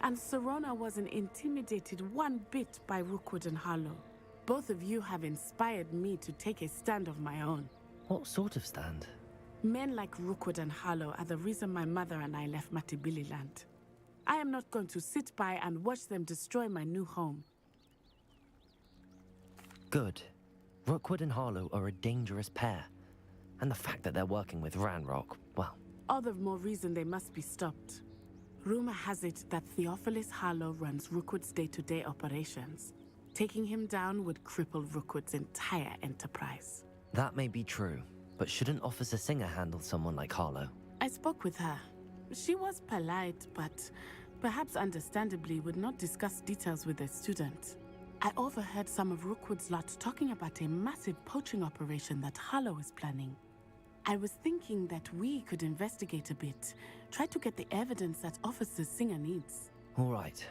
and Serona wasn't intimidated one bit by Rookwood and Harlow. Both of you have inspired me to take a stand of my own. What sort of stand? Men like Rookwood and Harlow are the reason my mother and I left Matabeleland. I am not going to sit by and watch them destroy my new home. Good. Rookwood and Harlow are a dangerous pair. And the fact that they're working with Ranrock, well... All the more reason they must be stopped. Rumor has it that Theophilus Harlow runs Rookwood's day-to-day operations. Taking him down would cripple Rookwood's entire enterprise. That may be true, but shouldn't Officer Singer handle someone like Harlow? I spoke with her. She was polite, but perhaps understandably would not discuss details with a student. I overheard some of Rookwood's lot talking about a massive poaching operation that Harlow is planning. I was thinking that we could investigate a bit, try to get the evidence that Officer Singer needs. All right,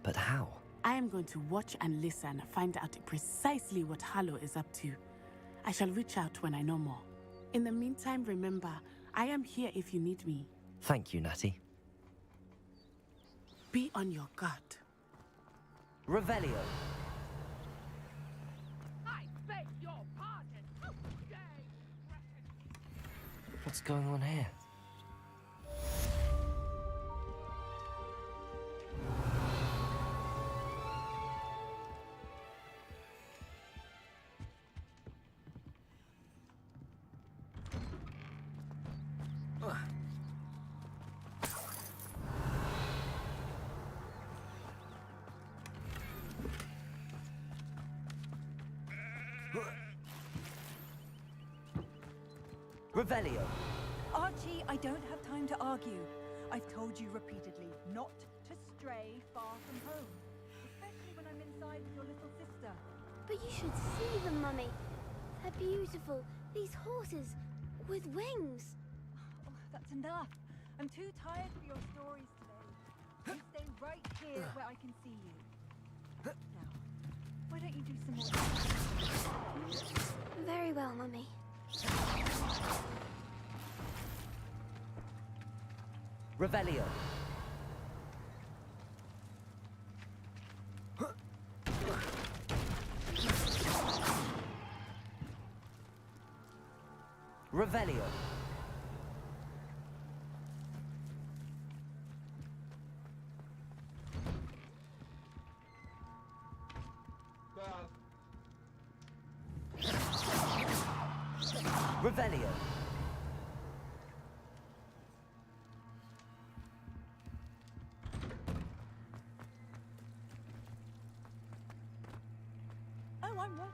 but how? I am going to watch and listen, find out precisely what Harlow is up to. I shall reach out when I know more. In the meantime, remember, I am here if you need me. Thank you, Natty. Be on your guard. Revelio. I beg your pardon. Oh, yay. What's going on here? Revelio. Archie, I don't have time to argue. I've told you repeatedly not to stray far from home, especially when I'm inside with your little sister. But you should see them, Mummy. They're beautiful. These horses with wings. Oh, that's enough. I'm too tired for your stories today. You stay right here where I can see you. Now, why don't you do some more? Very well, Mummy. Revelio. Revelio. Revelio. Oh, I'm working.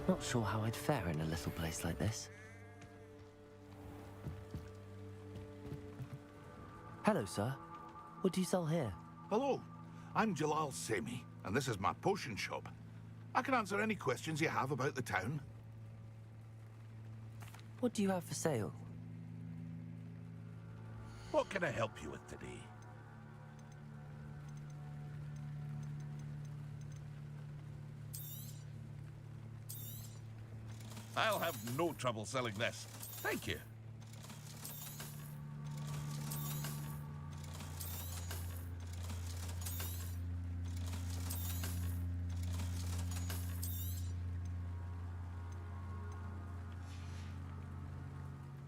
Not sure how I'd fare in a little place like this. Hello, sir. What do you sell here? Hello, I'm Jalal Semi, and this is my potion shop. I can answer any questions you have about the town. What do you have for sale? What can I help you with today? I'll have no trouble selling this. Thank you.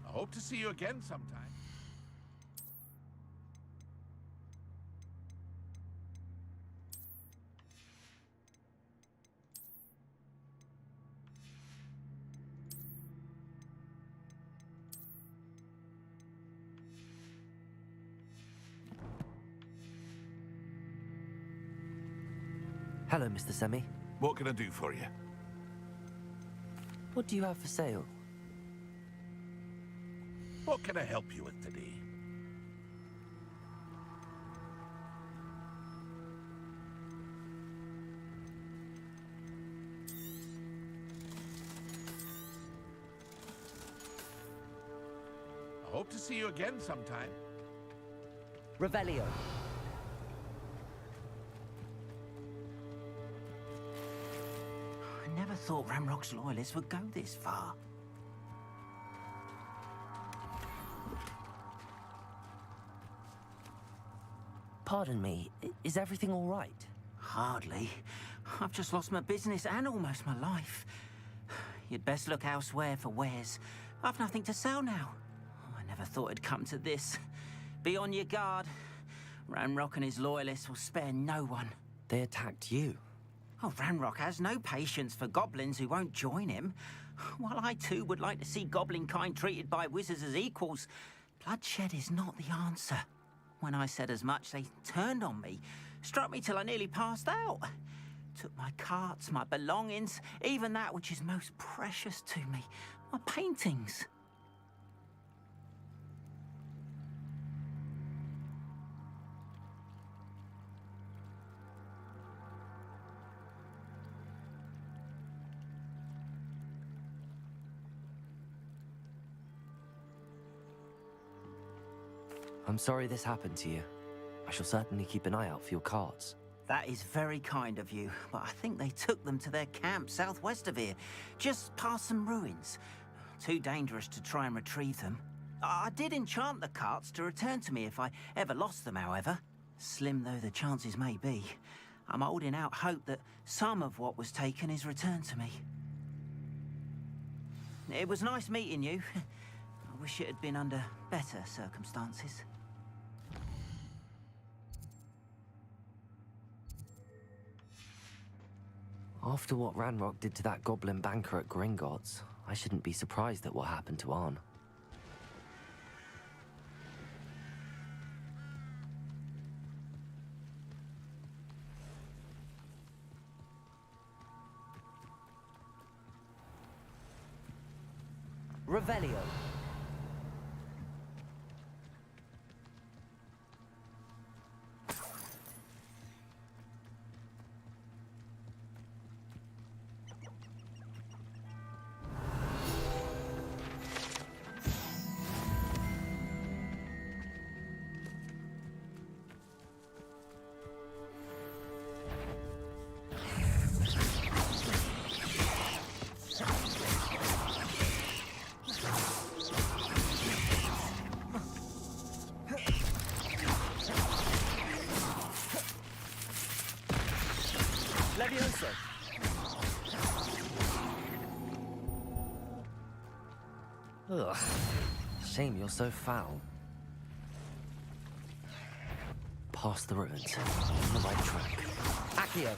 I hope to see you again sometime. Hello, Mr. Semi. What can I do for you? What do you have for sale? What can I help you with today? hope to see you again sometime. Revelio. I never thought Ranrock's loyalists would go this far. Pardon me, is everything all right? Hardly. I've just lost my business and almost my life. You'd best look elsewhere for wares. I've nothing to sell now. I never thought it'd come to this. Be on your guard. Ranrock and his loyalists will spare no one. They attacked you? Oh, Ranrock has no patience for goblins who won't join him. While I too would like to see goblin kind treated by wizards as equals, bloodshed is not the answer. When I said as much, they turned on me, struck me till I nearly passed out. Took my carts, my belongings, even that which is most precious to me, my paintings. I'm sorry this happened to you. I shall certainly keep an eye out for your carts. That is very kind of you, but I think they took them to their camp southwest of here, just past some ruins. Too dangerous to try and retrieve them. I did enchant the carts to return to me if I ever lost them, however. Slim though the chances may be, I'm holding out hope that some of what was taken is returned to me. It was nice meeting you. I wish it had been under better circumstances. After what Ranrock did to that goblin banker at Gringotts, I shouldn't be surprised at what happened to Arn. Revelio. Ugh. Shame you're so foul. Past the ruins. On the right track. Accio!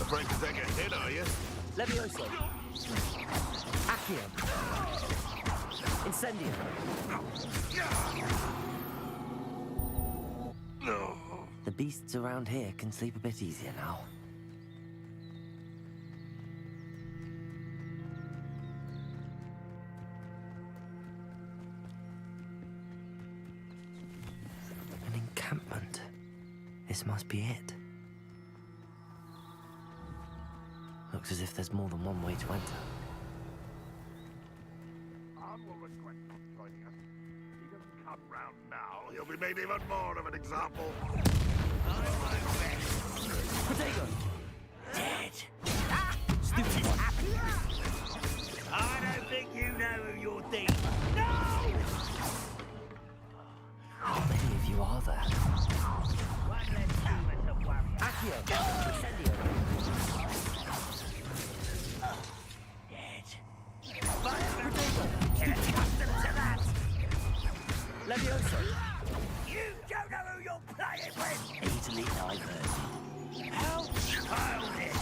Afraid to take a hit, are you? Levioso. Accio. Incendio. The beasts around here can sleep a bit easier now. An encampment. This must be it. Looks as if there's more than one way to enter. Arn will regret not joining us. He doesn't come round now. He'll be made even more of an example. Potato! Dead! Stupid one! I don't think you know who you're thinking. No! How many of you are there? One less human to worry. Accio! Incendio! Get accustomed to that! Levioso! You don't know who you're playing with! Easily diverted. How childish!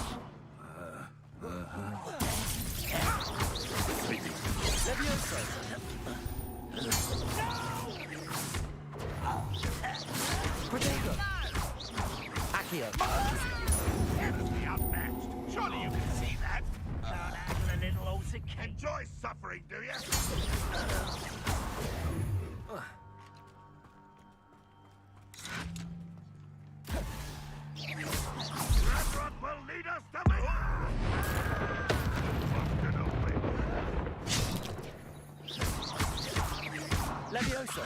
Levioso! Protego! Accio! Definitely outmatched. Surely you Enjoy suffering, do you? That will lead us to me! Levioso!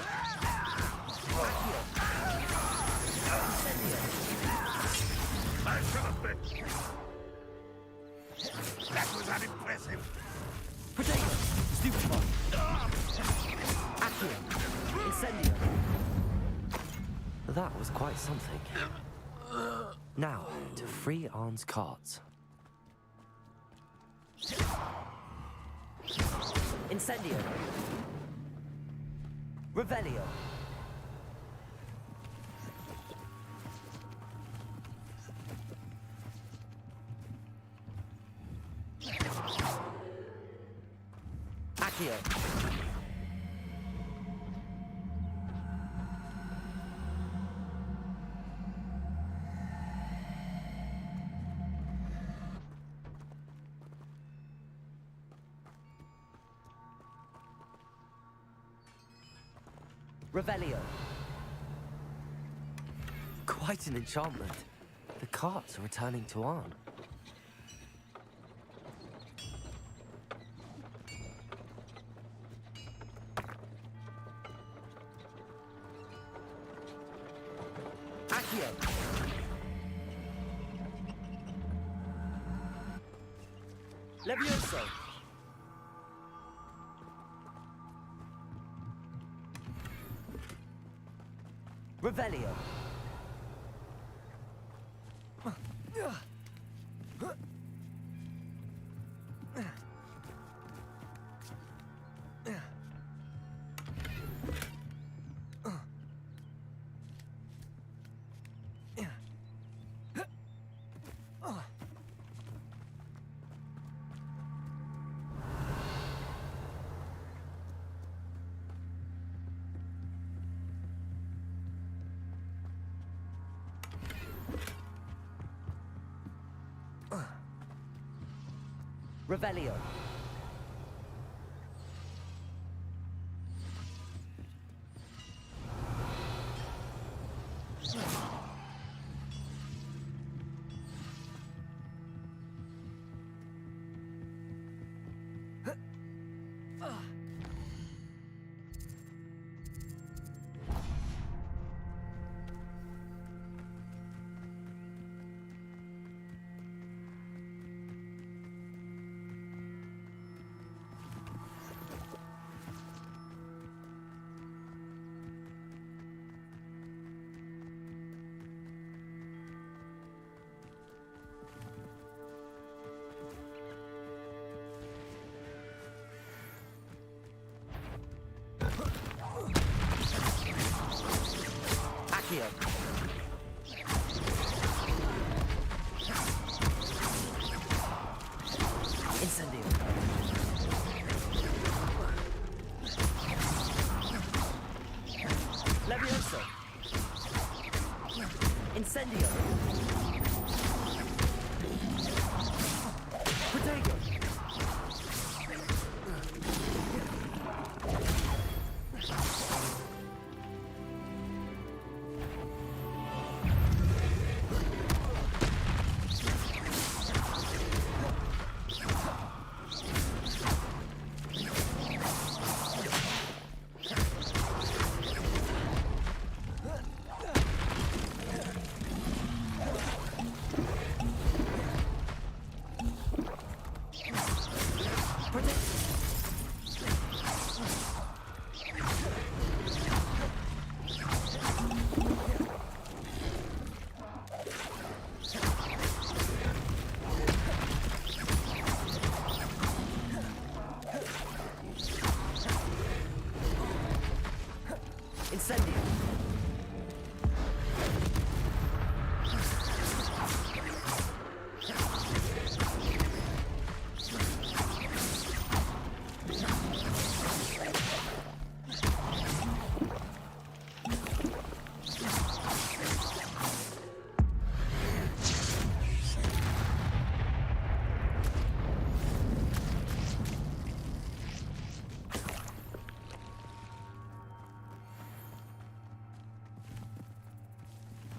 I should have been. That was unimpressive. Potato! Stupefy! Accio! Incendio! That was quite something. Now, to free Arn's cards. Incendio! Revelio! Accio! Revelio. Quite an enchantment. The cards are returning to Arn. Accio. Levioso. Revelio. Revelio. Accio. Incendio. Levioso. Incendio. Protego. Incendio.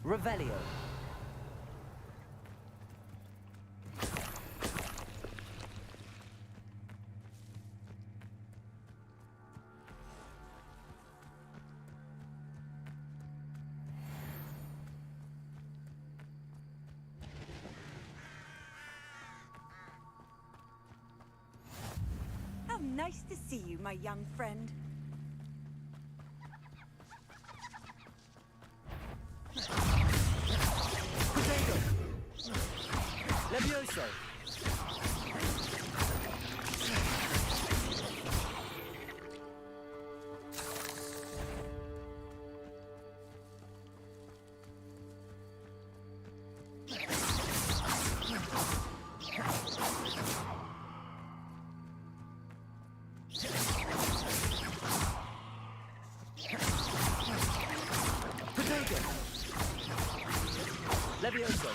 Revelio. How nice to see you, my young friend. Potato. Levioso. Levioso.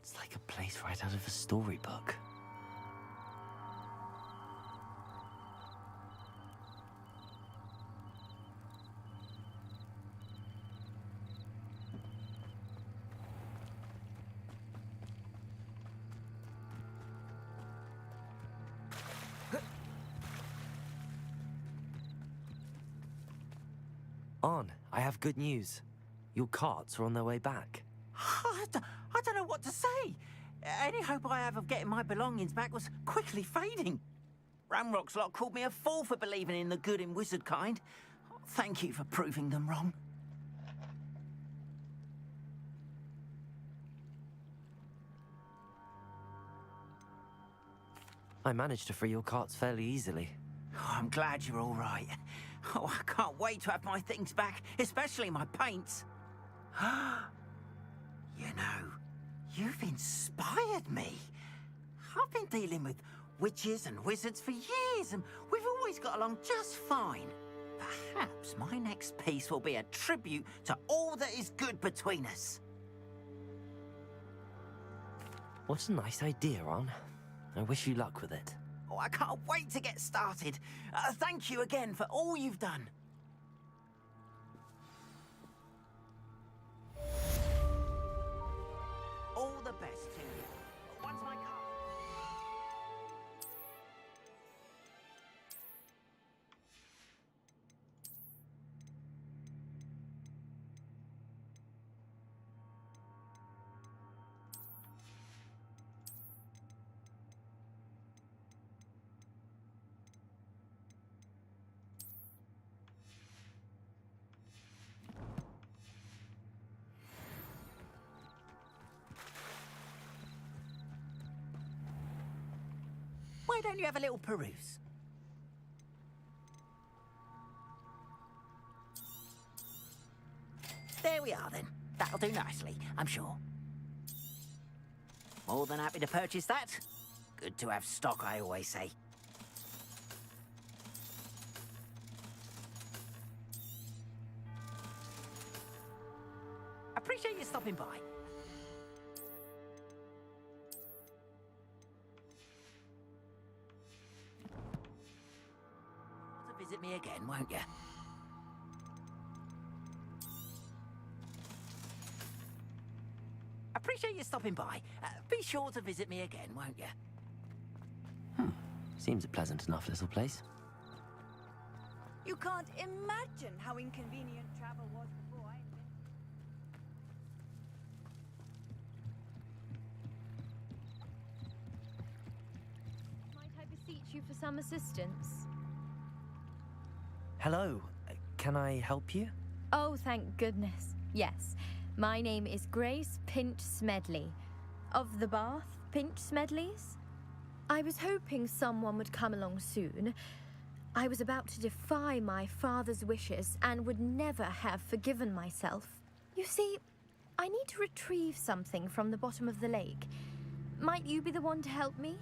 It's like a place right out of a storybook. On, I have good news. Your carts are on their way back. I don't know what to say. Any hope I have of getting my belongings back was quickly fading. Ramrock's lot called me a fool for believing in the good in wizard kind. Thank you for proving them wrong. I managed to free your carts fairly easily. Oh, I'm glad you're all right. Oh, I can't wait to have my things back, especially my paints. You know, you've inspired me. I've been dealing with witches and wizards for years, and we've always got along just fine. Perhaps my next piece will be a tribute to all that is good between us. What a nice idea, Ron. I wish you luck with it. Oh, I can't wait to get started. Thank you again for all you've done. All the best to you. Once my car... Why don't you have a little peruse? There we are then. That'll do nicely, I'm sure. More than happy to purchase that. Good to have stock, I always say. Appreciate you stopping by. visit me again, won't you? Appreciate you stopping by. Be sure to visit me again, won't you? Seems a pleasant enough little place. You can't imagine how inconvenient travel was before I... Might I beseech you for some assistance? Hello, can I help you? Oh, thank goodness. Yes. My name is Grace Pinch Smedley. Of the Bath Pinch Smedleys? I was hoping someone would come along soon. I was about to defy my father's wishes and would never have forgiven myself. You see, I need to retrieve something from the bottom of the lake. Might you be the one to help me?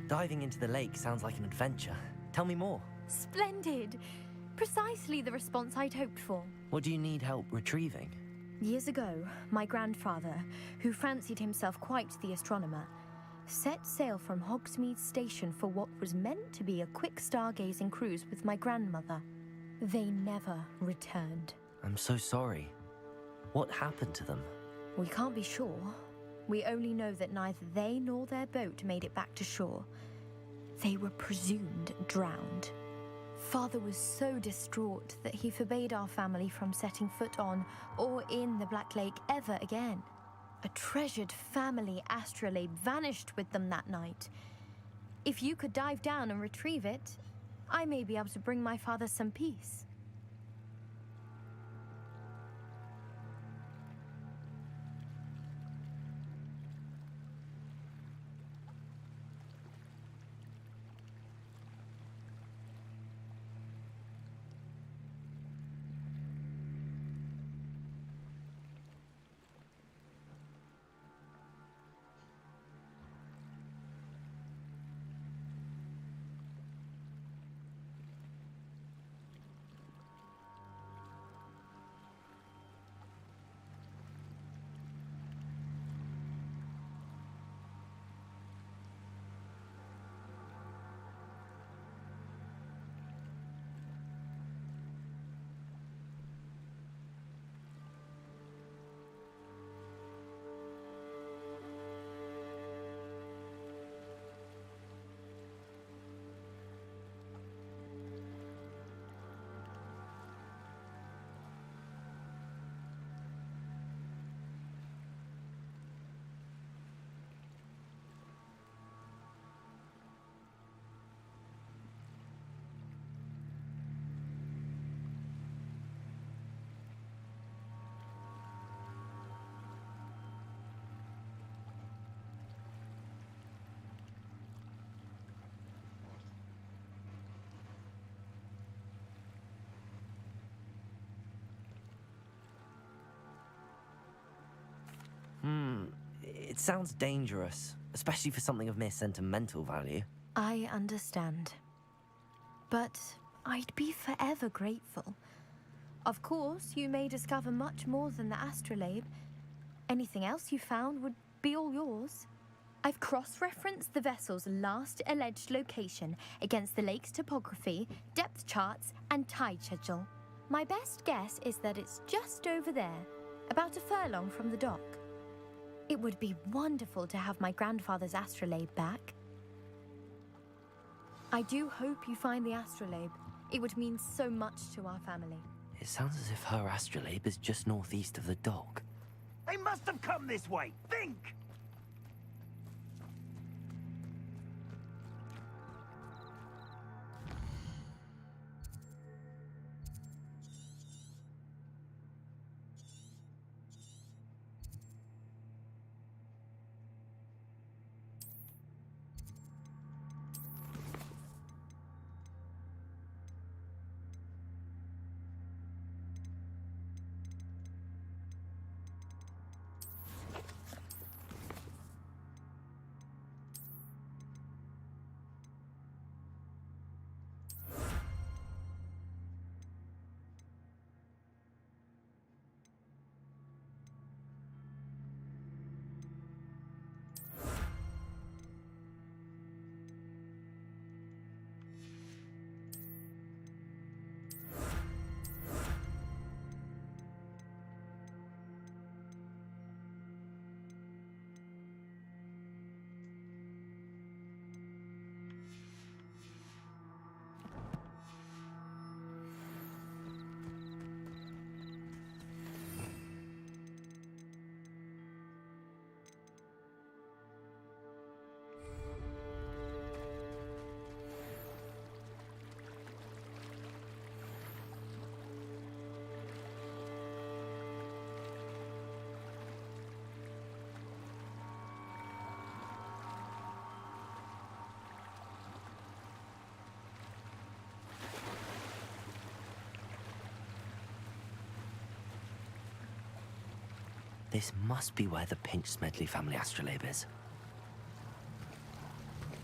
Diving into the lake sounds like an adventure. Tell me more. Splendid! Precisely the response I'd hoped for. What do you need help retrieving? Years ago, my grandfather, who fancied himself quite the astronomer, set sail from Hogsmeade Station for what was meant to be a quick stargazing cruise with my grandmother. They never returned. I'm so sorry. What happened to them? We can't be sure. We only know that neither they nor their boat made it back to shore. They were presumed drowned. Father was so distraught that he forbade our family from setting foot on or in the Black Lake ever again. A treasured family astrolabe vanished with them that night. If you could dive down and retrieve it, I may be able to bring my father some peace. It sounds dangerous, especially for something of mere sentimental value. I understand. But I'd be forever grateful. Of course, you may discover much more than the astrolabe. Anything else you found would be all yours. I've cross-referenced the vessel's last alleged location against the lake's topography, depth charts, and tide schedule. My best guess is that it's just over there, about a furlong from the dock. It would be wonderful to have my grandfather's astrolabe back. I do hope you find the astrolabe. It would mean so much to our family. It sounds as if her astrolabe is just northeast of the dock. They must have come this way. Think! This must be where the Pinch-Smedley family astrolabe is.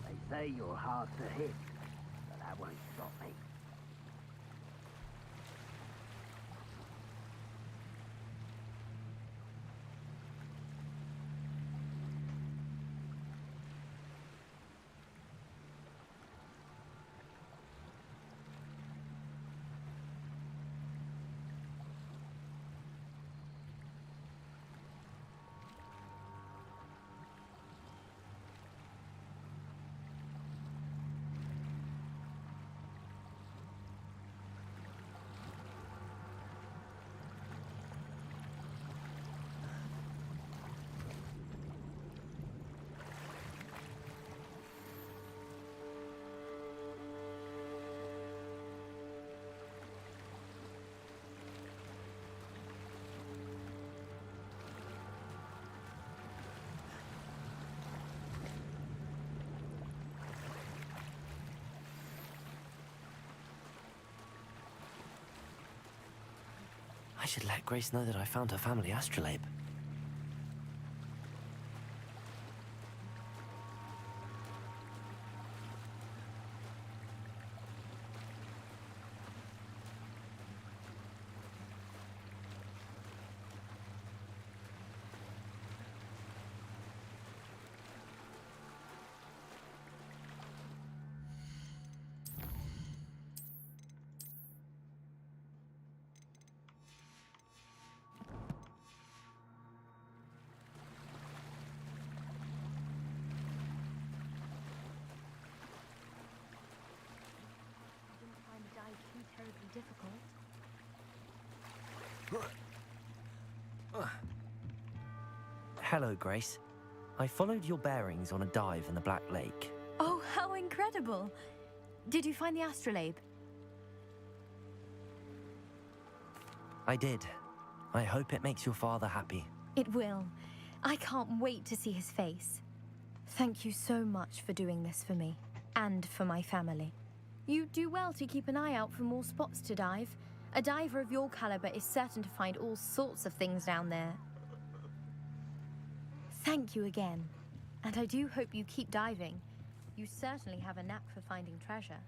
They say you're hard to hit, but that won't stop me. I should let Grace know that I found her family astrolabe. Hello, Grace. I followed your bearings on a dive in the Black Lake. Oh, how incredible! Did you find the astrolabe? I did. I hope it makes your father happy. It will. I can't wait to see his face. Thank you so much for doing this for me, and for my family. You do well to keep an eye out for more spots to dive. A diver of your caliber is certain to find all sorts of things down there. Thank you again. And I do hope you keep diving. You certainly have a knack for finding treasure.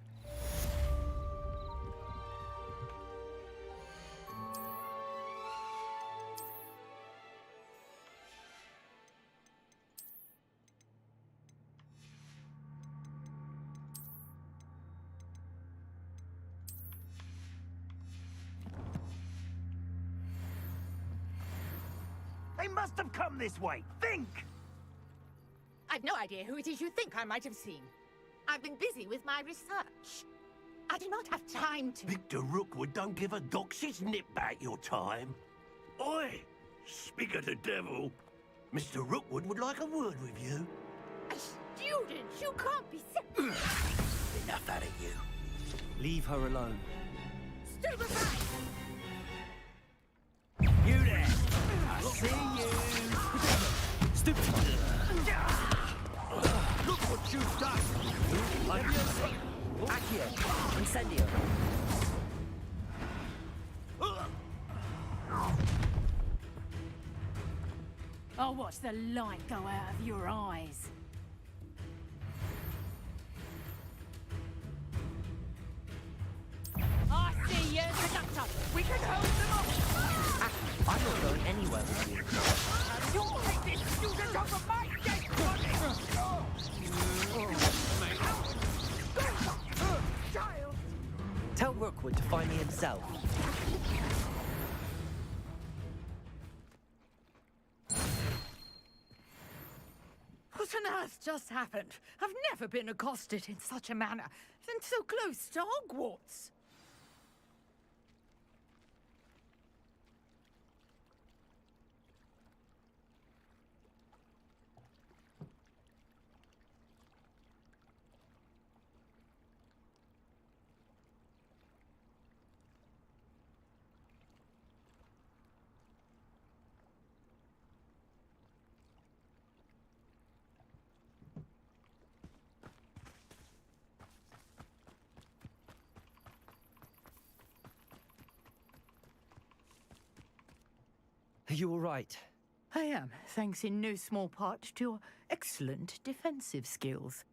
They must have come this way. Think! I've no idea who it is you think I might have seen. I've been busy with my research. I do not have time to... Victor Rookwood don't give a doxy's nip back your time. Oi! Speak of the devil. Mr. Rookwood would like a word with you. A student? You can't be serious. Enough out of you. Leave her alone. Stupefy! You there! I see you! Stupid! Look what you've done! Like Accio! Incendio! I'll watch the light go out of your eyes. I see you, conductor! We can hold them off! I'm not going anywhere with you. You'll take this student off of my dead body! Child! Tell Rookwood to find me himself. What on earth just happened? I've never been accosted in such a manner, and so close to Hogwarts. Are you all right? I am, thanks in no small part to your excellent defensive skills.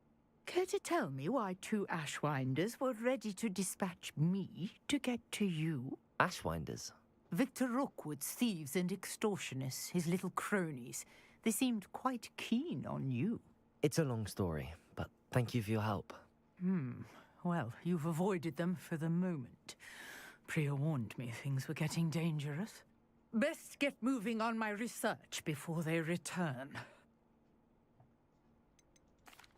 Care to tell me why 2 Ashwinders were ready to dispatch me to get to you? Ashwinders? Victor Rookwood's thieves and extortionists, his little cronies. They seemed quite keen on you. It's a long story, but thank you for your help. Well, you've avoided them for the moment. Priya warned me things were getting dangerous. Best get moving on my research before they return.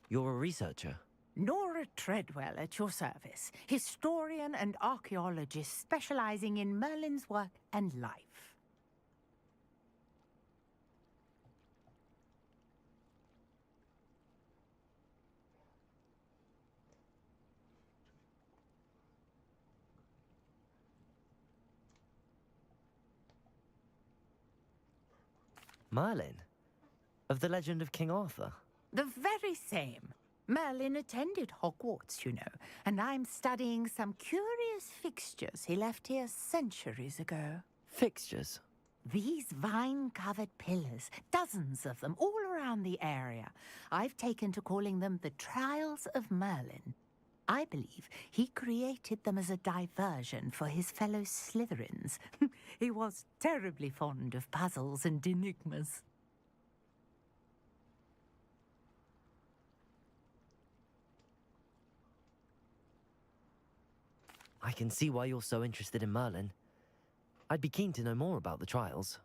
You're a researcher? Nora Treadwell at your service, historian and archaeologist specializing in Merlin's work and life. Merlin? Of the legend of King Arthur? The very same. Merlin attended Hogwarts, you know, and I'm studying some curious fixtures he left here centuries ago. Fixtures? These vine-covered pillars, dozens of them, all around the area. I've taken to calling them the Trials of Merlin. I believe he created them as a diversion for his fellow Slytherins. He was terribly fond of puzzles and enigmas. I can see why you're so interested in Merlin. I'd be keen to know more about the trials.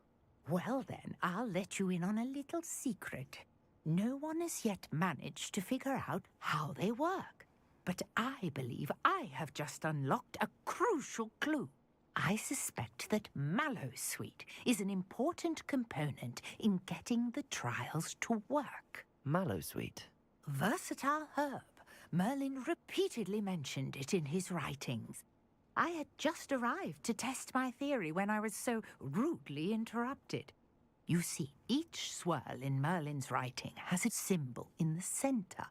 Well then, I'll let you in on a little secret. No one has yet managed to figure out how they work. But I believe I have just unlocked a crucial clue. I suspect that mallowsweet is an important component in getting the trials to work. Mallowsweet? Versatile herb. Merlin repeatedly mentioned it in his writings. I had just arrived to test my theory when I was so rudely interrupted. You see, each swirl in Merlin's writing has a symbol in the center.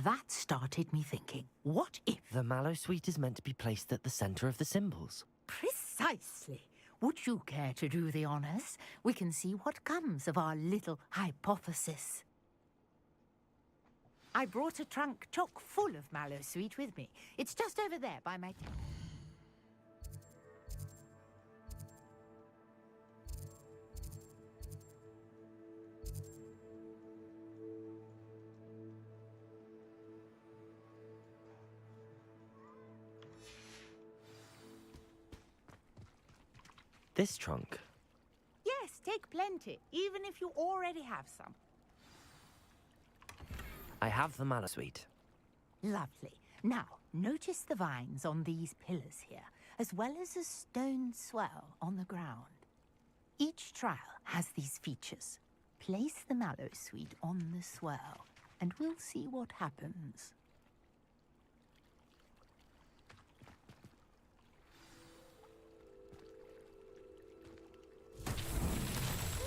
That started me thinking, what if... The mallowsweet is meant to be placed at the center of the symbols. Precisely. Would you care to do the honors? We can see what comes of our little hypothesis. I brought a trunk chock full of mallowsweet with me. It's just over there by my... This trunk? Yes, take plenty, even if you already have some. I have the mallowsweet. Lovely. Now, notice the vines on these pillars here, as well as a stone swell on the ground. Each trial has these features. Place the mallowsweet on the swell, and we'll see what happens.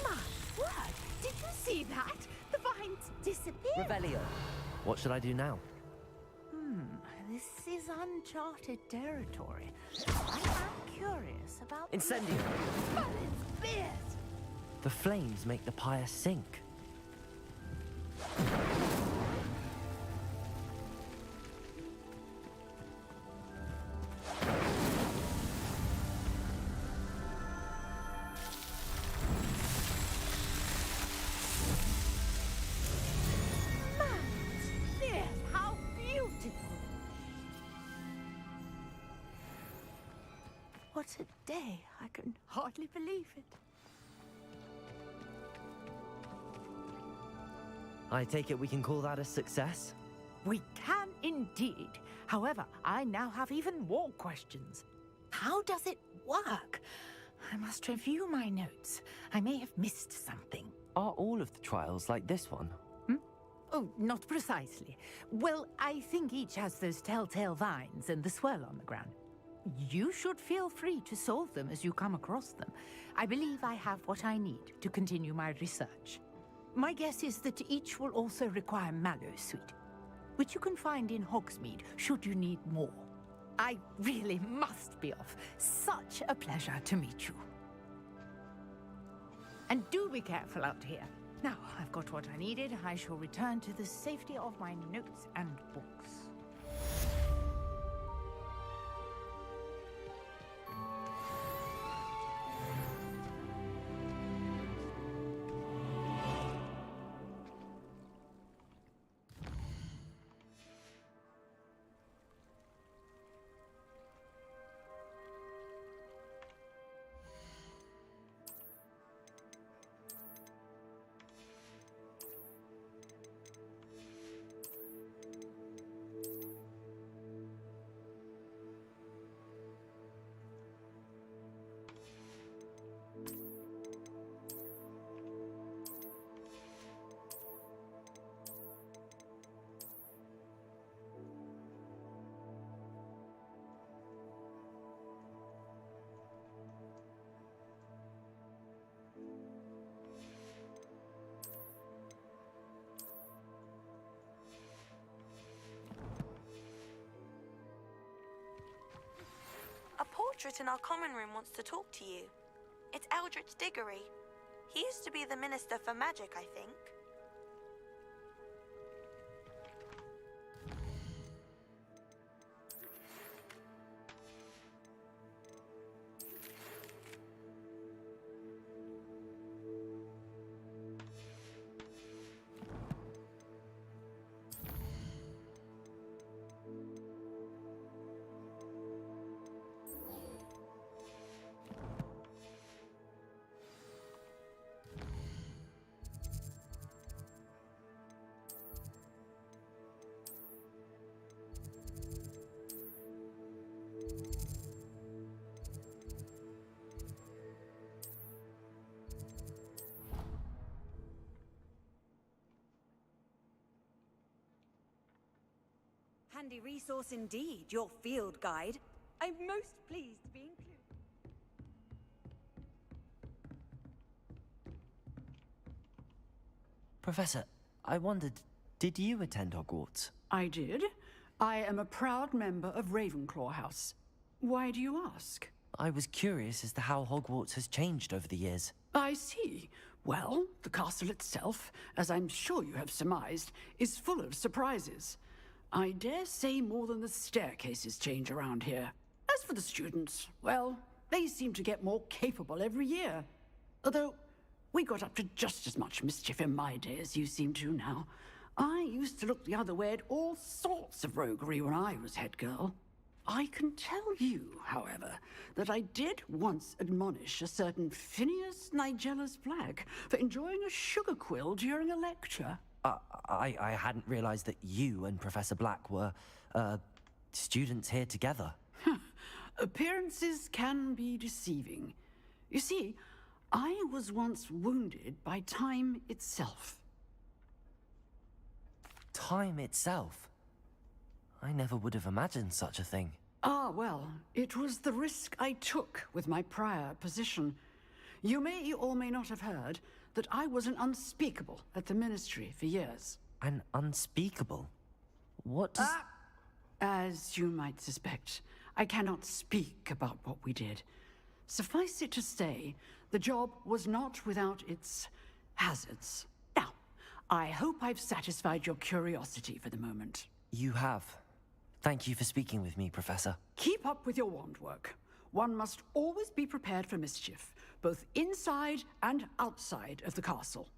My word! Did you see that? The vines disappeared. Revelio. What should I do now? This is uncharted territory. I am curious about... Incendio! But it's fierce! The flames make the pyre sink. What a day. I can hardly believe it. I take it we can call that a success? We can indeed. However, I now have even more questions. How does it work? I must review my notes. I may have missed something. Are all of the trials like this one? Oh, not precisely. Well, I think each has those telltale vines and the swirl on the ground. You should feel free to solve them as you come across them. I believe I have what I need to continue my research. My guess is that each will also require mallowsweet, which you can find in Hogsmeade should you need more. I really must be off. Such a pleasure to meet you. And do be careful out here. Now, I've got what I needed. I shall return to the safety of my notes and books. A portrait in our common room wants to talk to you. It's Eldritch Diggory. He used to be the Minister for Magic, I think. Handy resource indeed, your field guide. I'm most pleased to be included. Professor, I wondered, did you attend Hogwarts? I did. I am a proud member of Ravenclaw House. Why do you ask? I was curious as to how Hogwarts has changed over the years. I see. Well, the castle itself, as I'm sure you have surmised, is full of surprises. I dare say more than the staircases change around here. As for the students, well, they seem to get more capable every year. Although, we got up to just as much mischief in my day as you seem to now. I used to look the other way at all sorts of roguery when I was head girl. I can tell you, however, that I did once admonish a certain Phineas Nigellus Black for enjoying a sugar quill during a lecture. I hadn't realized that you and Professor Black were, students here together. Appearances can be deceiving. You see, I was once wounded by time itself. Time itself? I never would have imagined such a thing. Ah, well, it was the risk I took with my prior position. You may or may not have heard that I was an unspeakable at the Ministry for years. An unspeakable? What does... As you might suspect, I cannot speak about what we did. Suffice it to say, the job was not without its hazards. Now, I hope I've satisfied your curiosity for the moment. You have. Thank you for speaking with me, Professor. Keep up with your wand work. One must always be prepared for mischief, both inside and outside of the castle.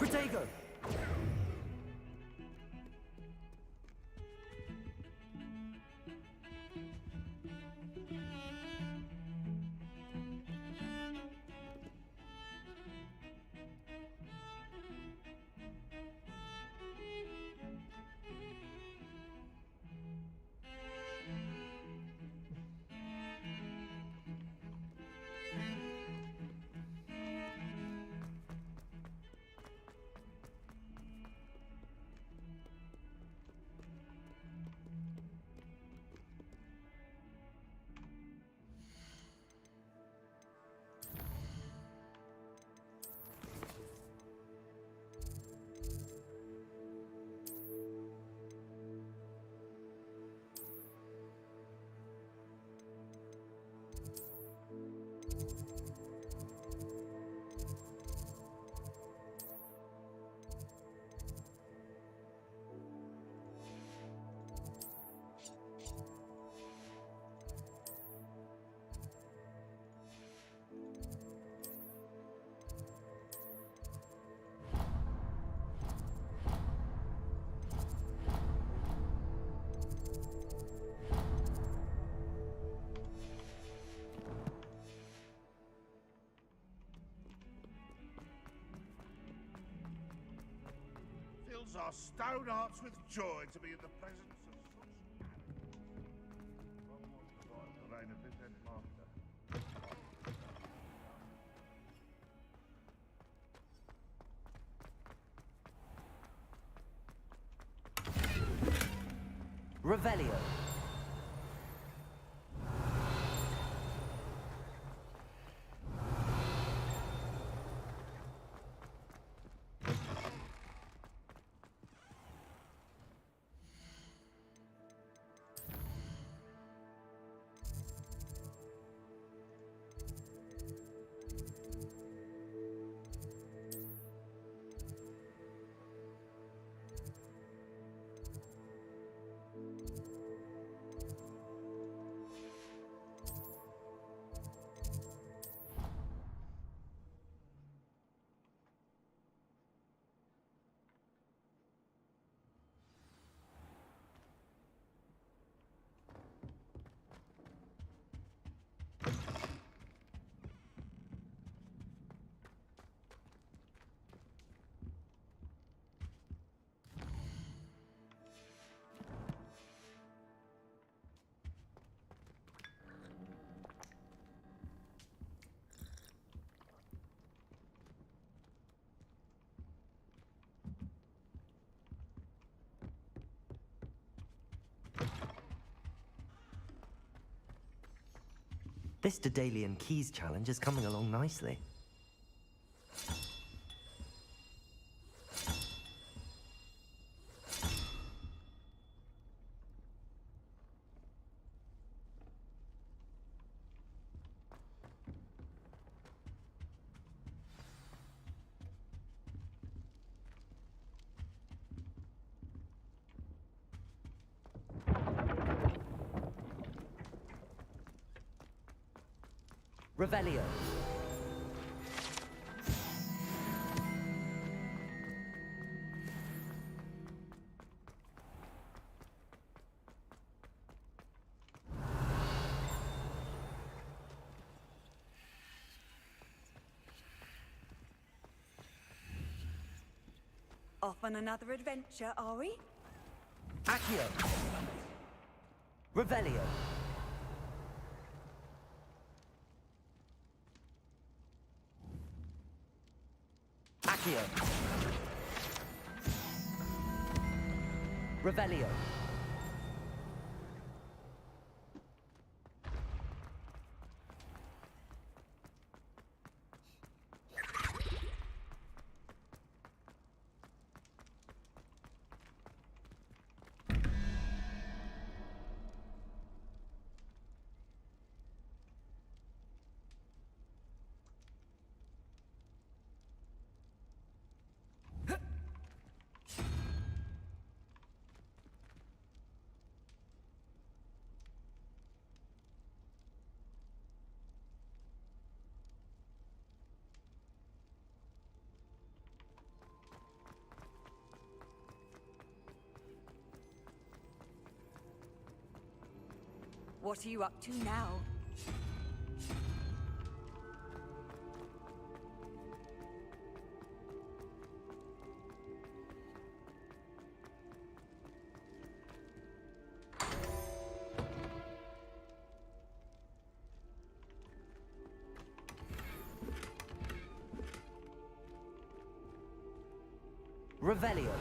Protego! Fills our stout hearts with joy to be in the presence of such... The reign of this headmaster. Revelio. This Daedalian Keys challenge is coming along nicely. Revelio. Off on another adventure, are we? Accio. Revelio. Accio. Revelio. What are you up to now? Revelio.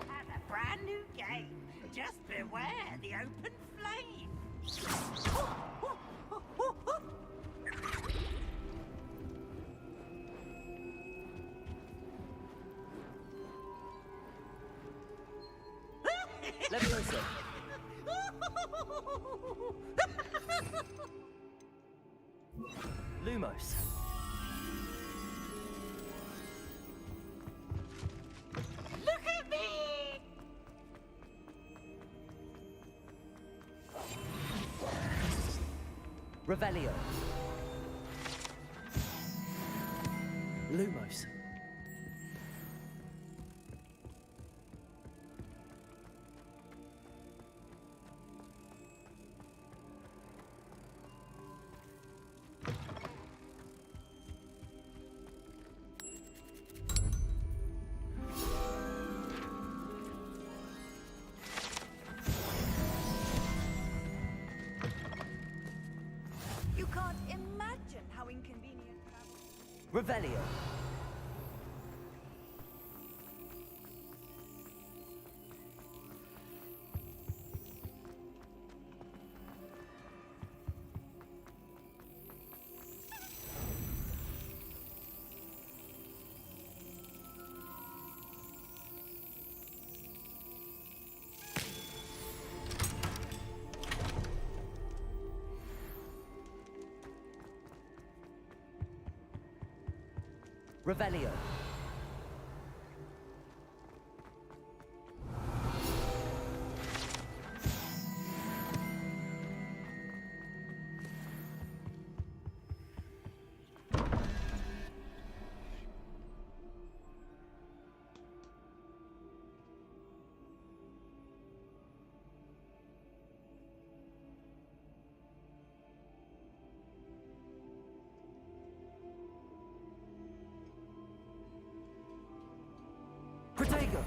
And a brand new game. Just beware the open flame. Leviosa. Lumos. Look at me! Revelio. Lumos. You can't imagine how inconvenient Revelio. Revelio. Protego.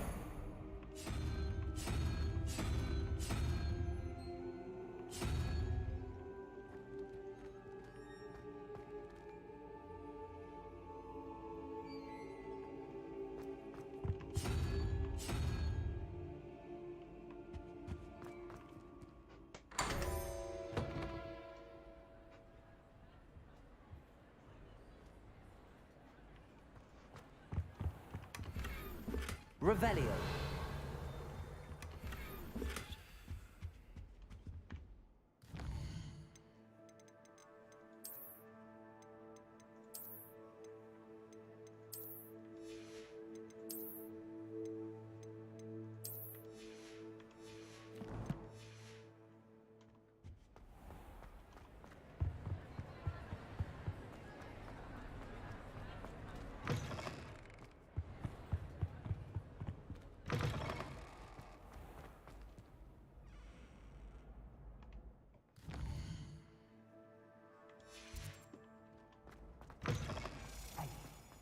Revelio.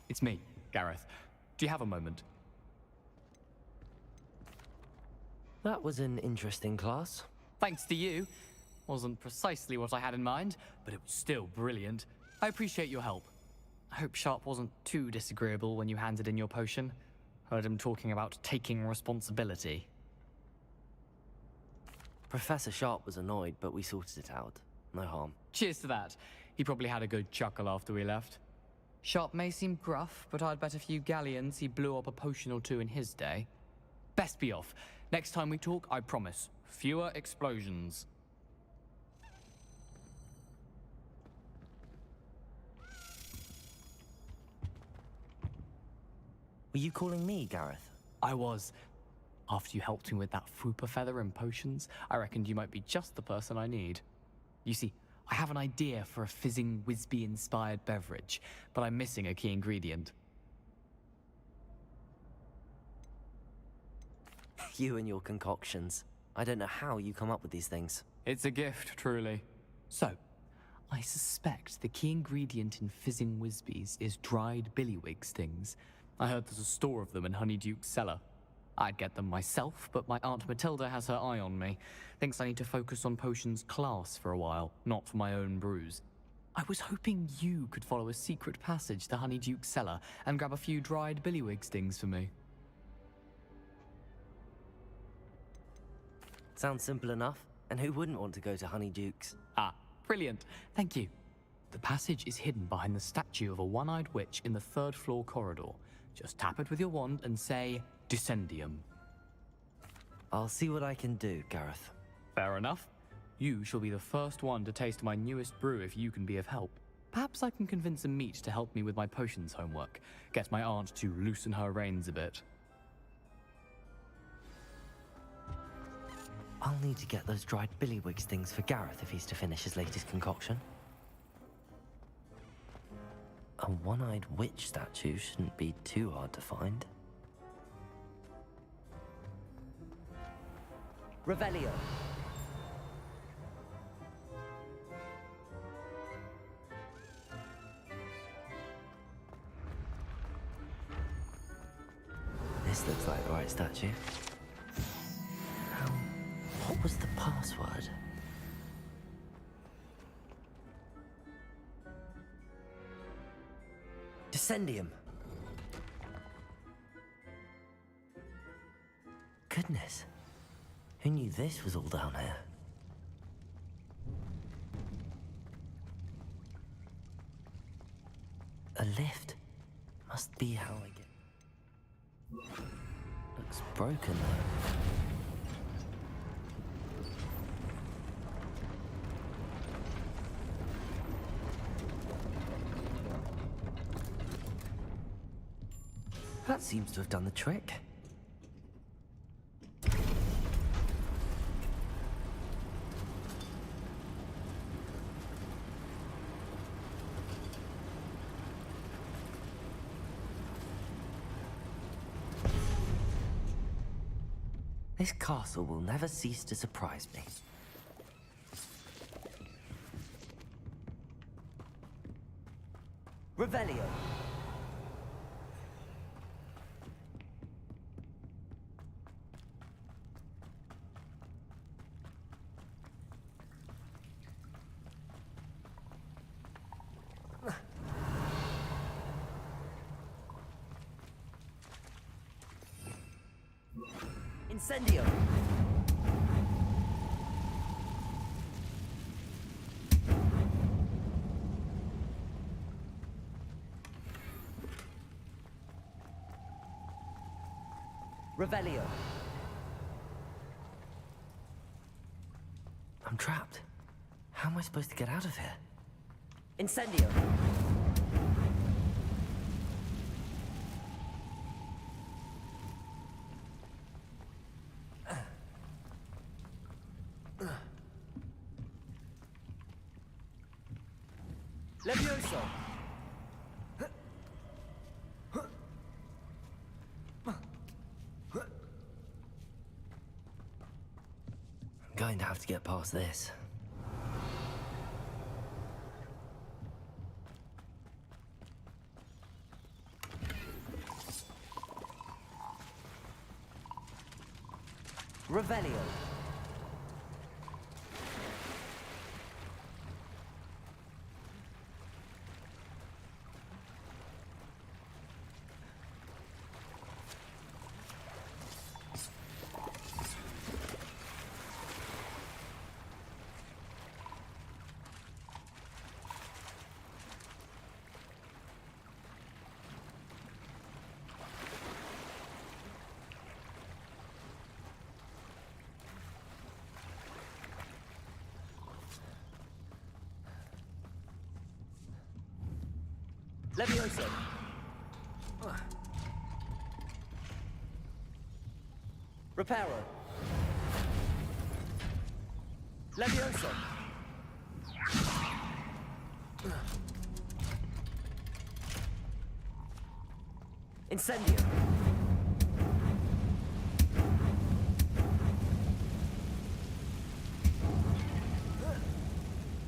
It's me, Gareth. Do you have a moment? That was an interesting class. Thanks to you. Wasn't precisely what I had in mind, but it was still brilliant. I appreciate your help. I hope Sharp wasn't too disagreeable when you handed in your potion. Heard him talking about taking responsibility. Professor Sharp was annoyed, but we sorted it out. No harm. Cheers to that. He probably had a good chuckle after we left. Sharp may seem gruff, but I'd bet a few galleons he blew up a potion or two in his day. Best be off. Next time we talk, I promise. Fewer explosions. Were you calling me, Gareth? I was. After you helped me with that Fupa feather and potions, I reckoned you might be just the person I need. You see, I have an idea for a fizzing Whizbee-inspired beverage, but I'm missing a key ingredient. You and your concoctions. I don't know how you come up with these things. It's a gift, truly. So, I suspect the key ingredient in fizzing Whizbees is dried billywig stings. I heard there's a store of them in Honeyduke's cellar. I'd get them myself, but my Aunt Matilda has her eye on me. Thinks I need to focus on potions class for a while, not for my own brews. I was hoping you could follow a secret passage to Honeyduke's cellar and grab a few dried billywig stings for me. Sounds simple enough. And who wouldn't want to go to Honeyduke's? Ah, brilliant. Thank you. The passage is hidden behind the statue of a one-eyed witch in the third-floor corridor. Just tap it with your wand and say, Descendium. I'll see what I can do, Gareth. Fair enough. You shall be the first one to taste my newest brew if you can be of help. Perhaps I can convince a meat to help me with my potions homework. Get my aunt to loosen her reins a bit. I'll need to get those dried billywig stings for Gareth if he's to finish his latest concoction. A one-eyed witch statue shouldn't be too hard to find. Revelio. This looks like the right statue. What was the password? Descendium. Goodness. Who knew this was all down here? A lift. Must be how I get... Looks broken though. That seems to have done the trick. This castle will never cease to surprise me. Revelio. Incendio. Revelio. I'm trapped. How am I supposed to get out of here? Incendio. Levioso. I'm going to have to get past this. Revelio. Levioso. Reparo. Levioso. Incendio.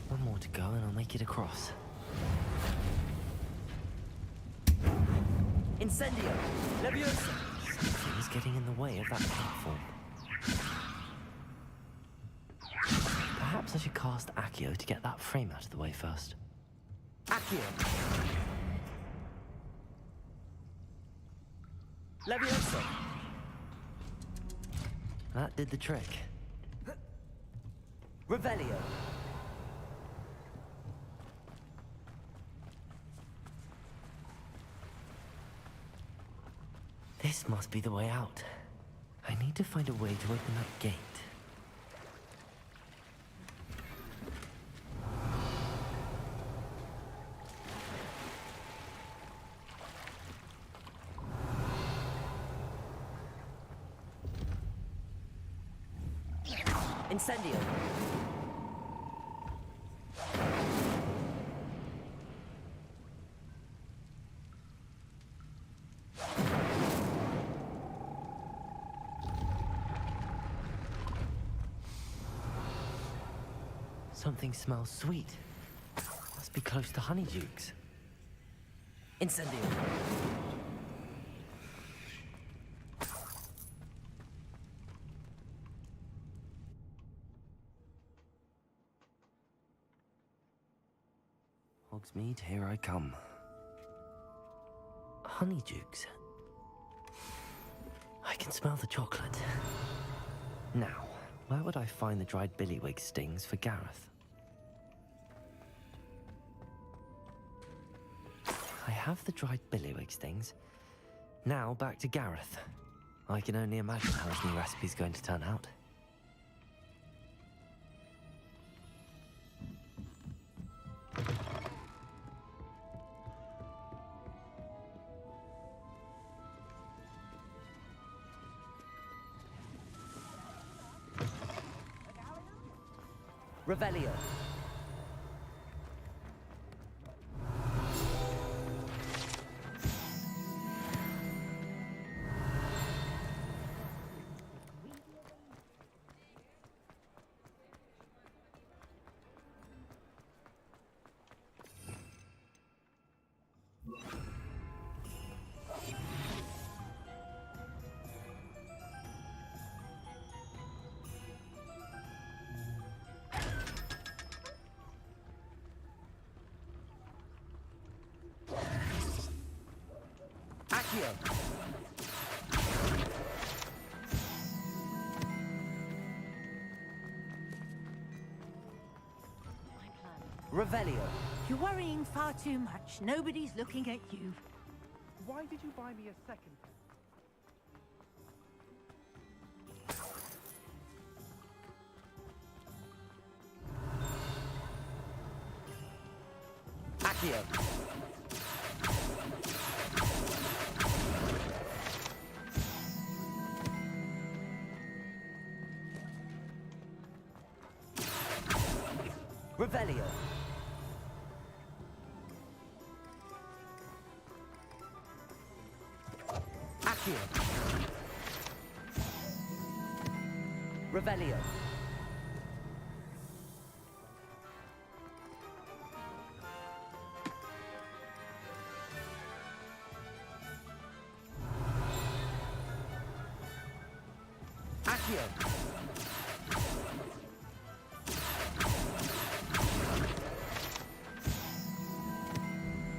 One more to go and I'll make it across. Incendio! Leviosa! Something is getting in the way of that platform. Perhaps I should cast Accio to get that frame out of the way first. Accio! Leviosa! That did the trick. Revelio! This must be the way out. I need to find a way to open that gate. Incendio! Something smells sweet. Must be close to honeydukes. Incendio! Hogsmeade, here I come. Honeydukes. I can smell the chocolate. Now, where would I find the dried billywig stings for Gareth? I have the dried billywig stings. Now back to Gareth. I can only imagine how his new recipe's going to turn out. Revelio. Revelio. You're worrying far too much. Nobody's looking at you. Why did you buy me a second? Accio. Revelio. Accio. Revelio. Accio.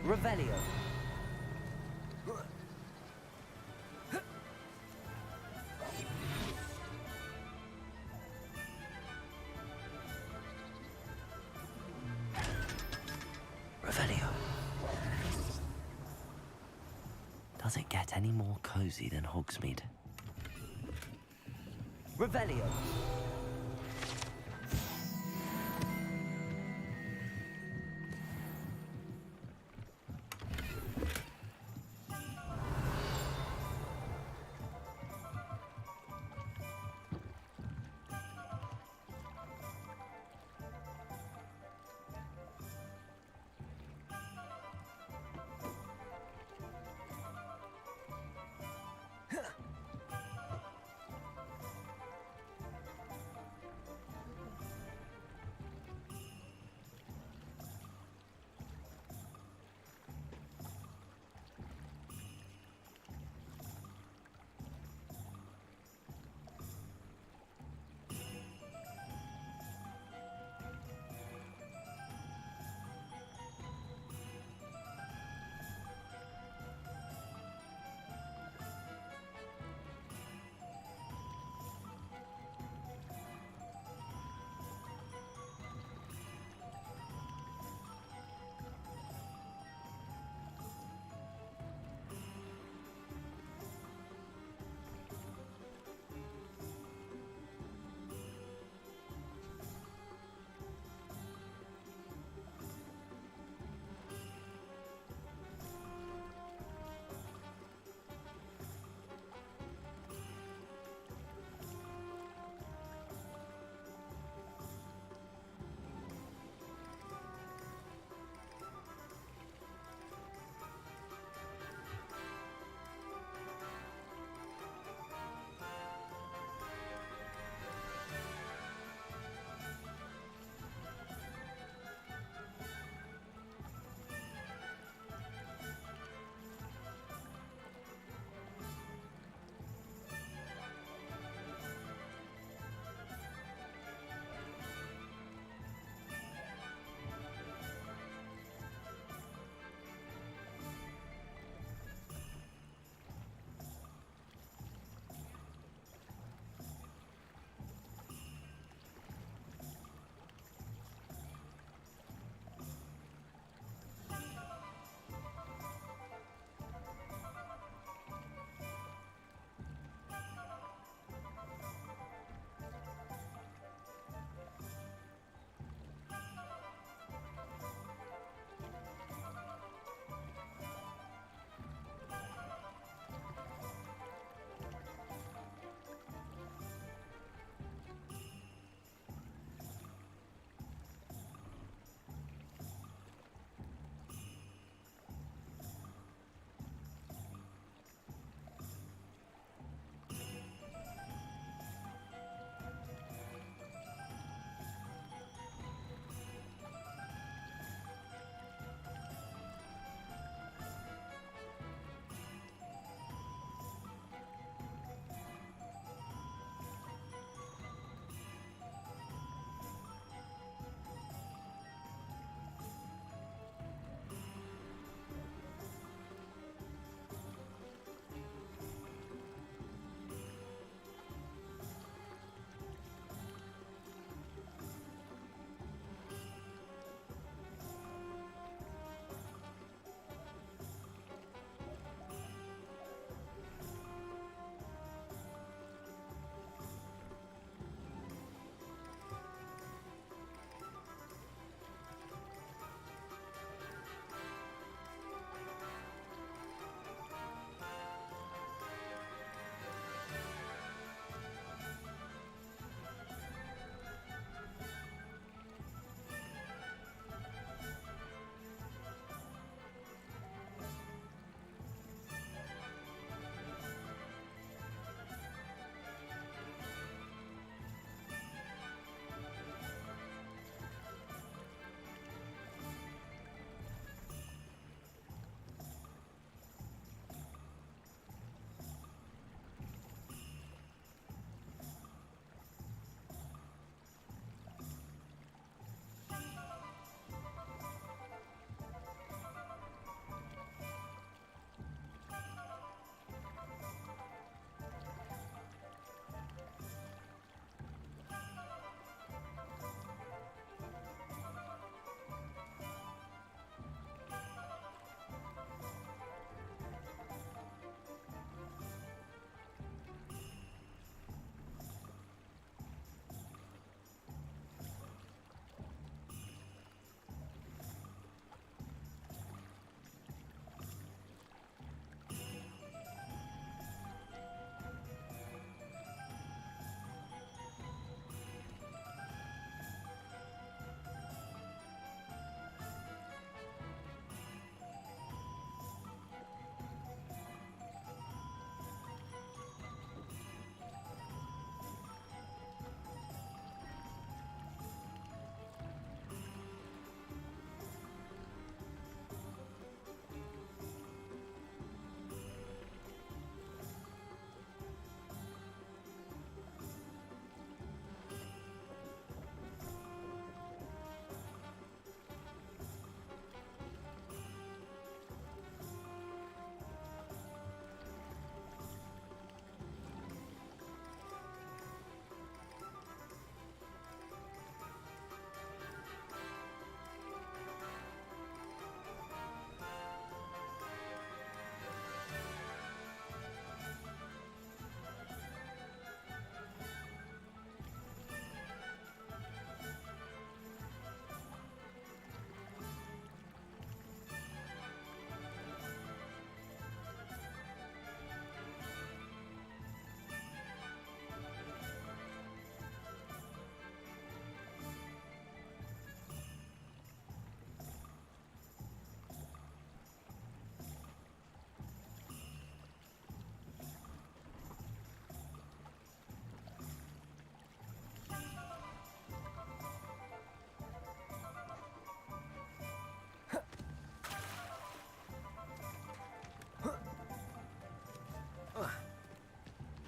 Revelio. Revelio. Does it get any more cozy than Hogsmeade? Revelio.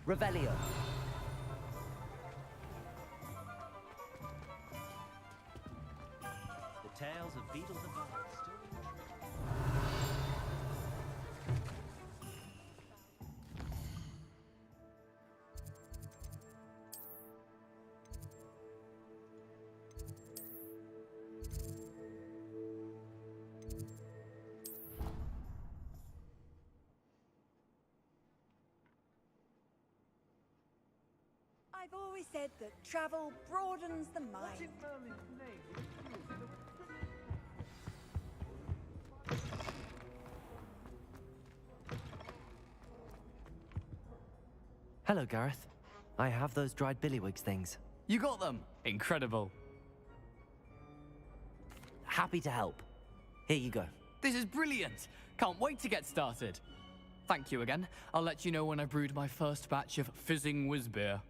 Revelio. The tales of beetles and bugs still intrigue. I've always said that travel broadens the mind. Hello, Gareth. I have those dried billywigs things. You got them! Incredible. Happy to help. Here you go. This is brilliant! Can't wait to get started. Thank you again. I'll let you know when I brewed my first batch of fizzing whiz beer.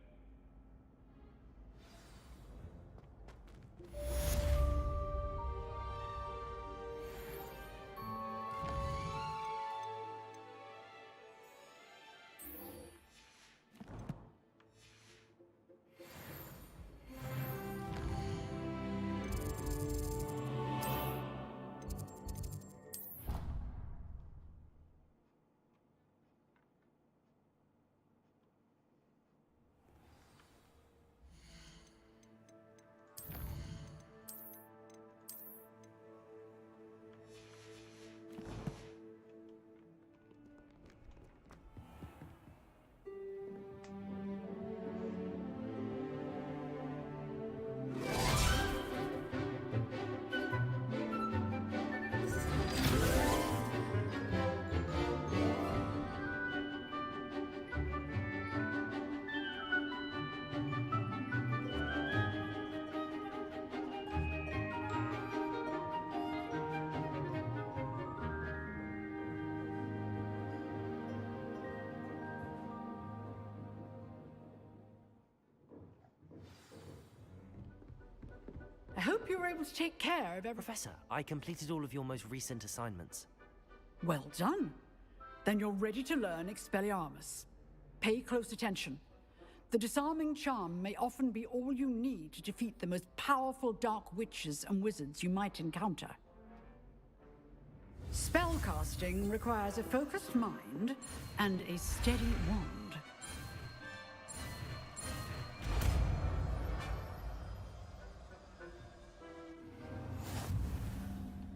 I hope you were able to take care of every... Professor, I completed all of your most recent assignments. Well done. Then you're ready to learn Expelliarmus. Pay close attention. The disarming charm may often be all you need to defeat the most powerful dark witches and wizards you might encounter. Spellcasting requires a focused mind and a steady wand.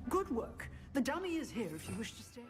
Good work. The dummy is here if you wish to stay.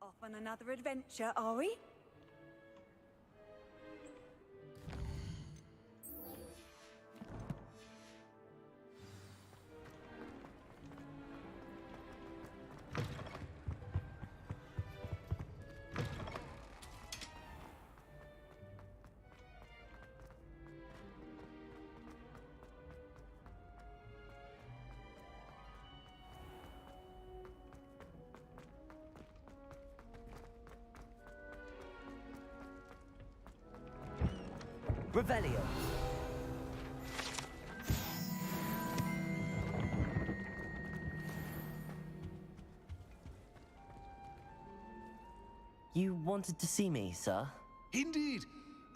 Off on another adventure, are we? Revelio. You wanted to see me, sir? Indeed.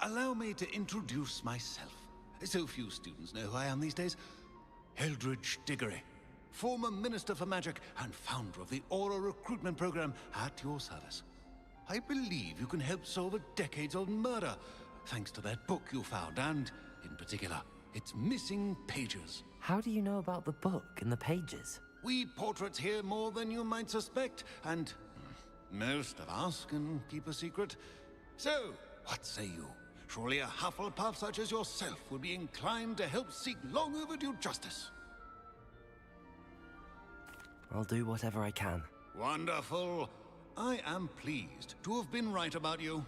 Allow me to introduce myself. So few students know who I am these days. Eldridge Diggory, former Minister for Magic and founder of the Aura recruitment program at your service. I believe you can help solve a decades-old murder, thanks to that book you found, and, in particular, its missing pages. How do you know about the book and the pages? We portraits hear more than you might suspect, and most of us can keep a secret. So, what say you? Surely a Hufflepuff such as yourself would be inclined to help seek long overdue justice. I'll do whatever I can. Wonderful. I am pleased to have been right about you.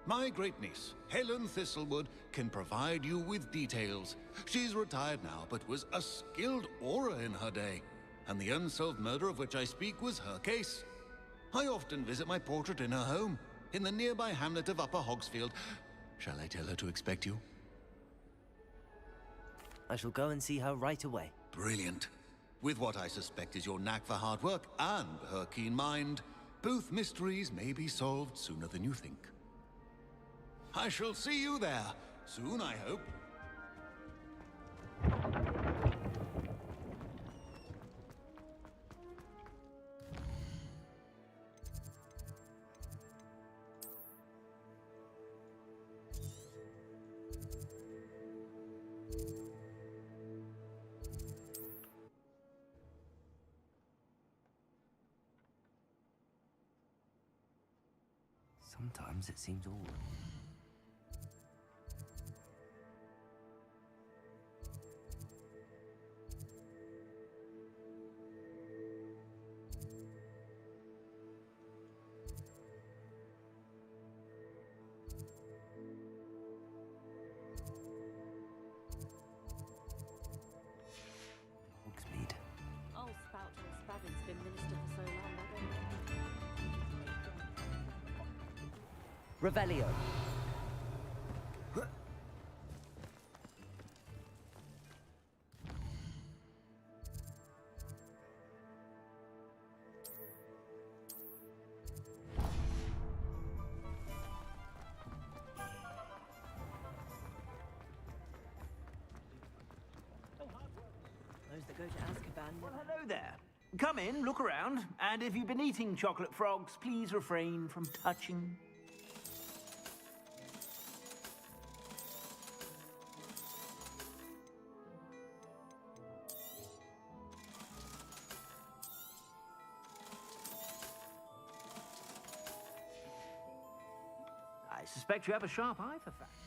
My great-niece, Helen Thistlewood, can provide you with details. She's retired now, but was a skilled aura in her day. And the unsolved murder of which I speak was her case. I often visit my portrait in her home, in the nearby hamlet of Upper Hogsfield. Shall I tell her to expect you? I shall go and see her right away. Brilliant. With what I suspect is your knack for hard work and her keen mind, both mysteries may be solved sooner than you think. I shall see you there, soon I hope. Sometimes it seems all... Hogsmeade. Old spout and Spavin's been minister for so long, I don't know. Revelio. Those that go to Azkaban. Well, hello there. Come in, look around, and if you've been eating chocolate frogs, please refrain from touching. I suspect you have a sharp eye for facts.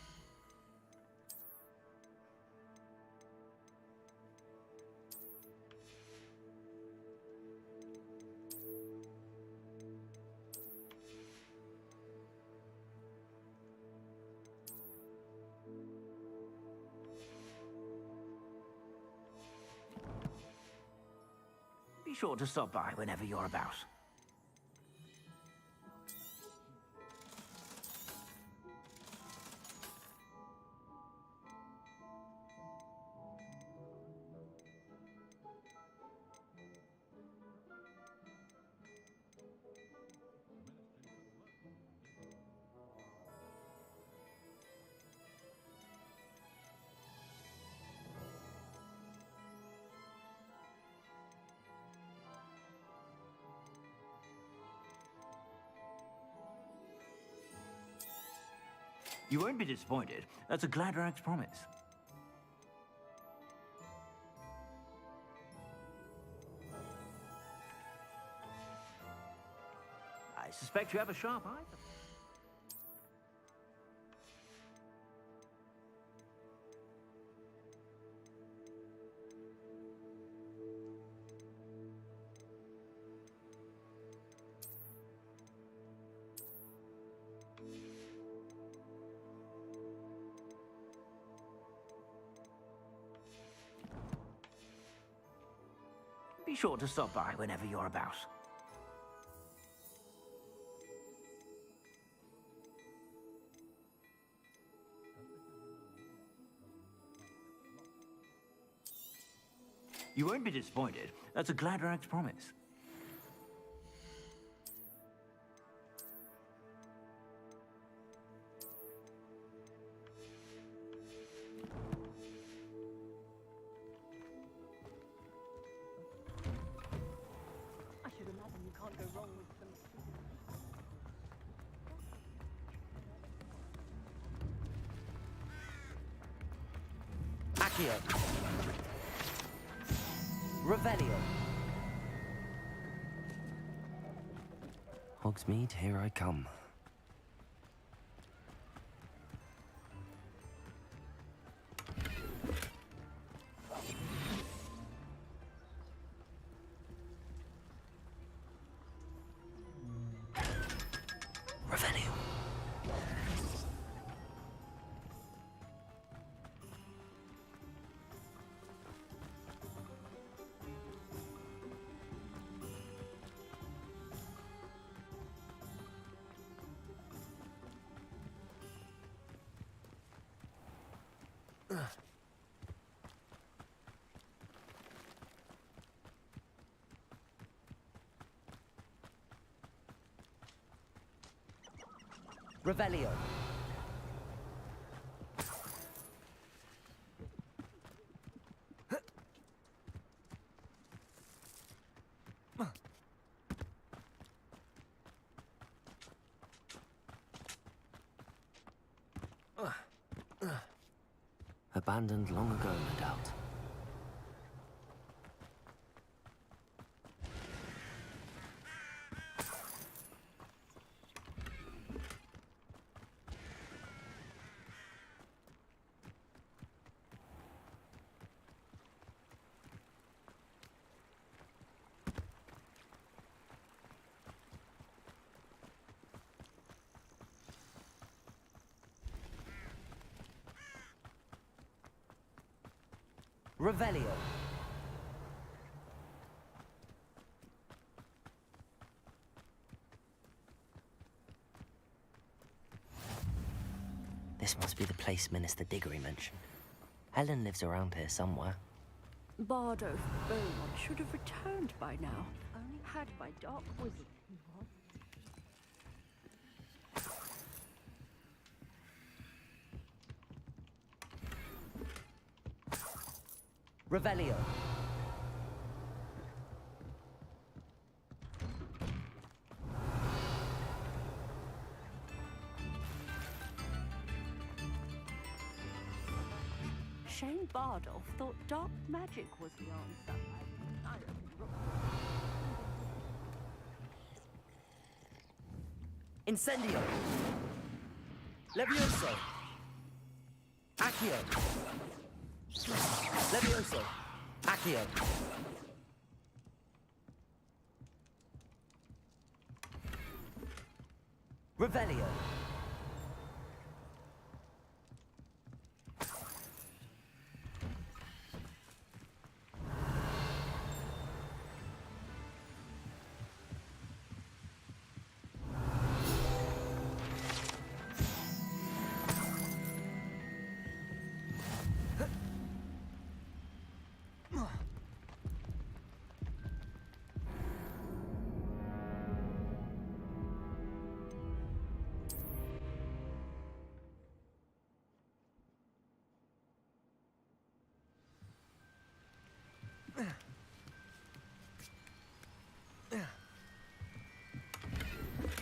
Be sure to stop by whenever you're about. You won't be disappointed. That's a Gladrag's promise. I suspect you have a sharp eye for... Be sure to stop by whenever you're about. You won't be disappointed. That's a Gladrag's promise. I should imagine you can't go wrong with them. Accio. Revelio. Hogsmeade, here I come. Revelio. Abandoned long ago, no doubt. Revelio. This must be the place Minister Diggory mentioned. Helen lives around here somewhere. Bardo Beaumont should have returned by now. Only had my dark wizard. Revelio. Shane Bardolph thought dark magic was the answer. Incendio. Levioso. Accio. Levioso. Accio. Revelio.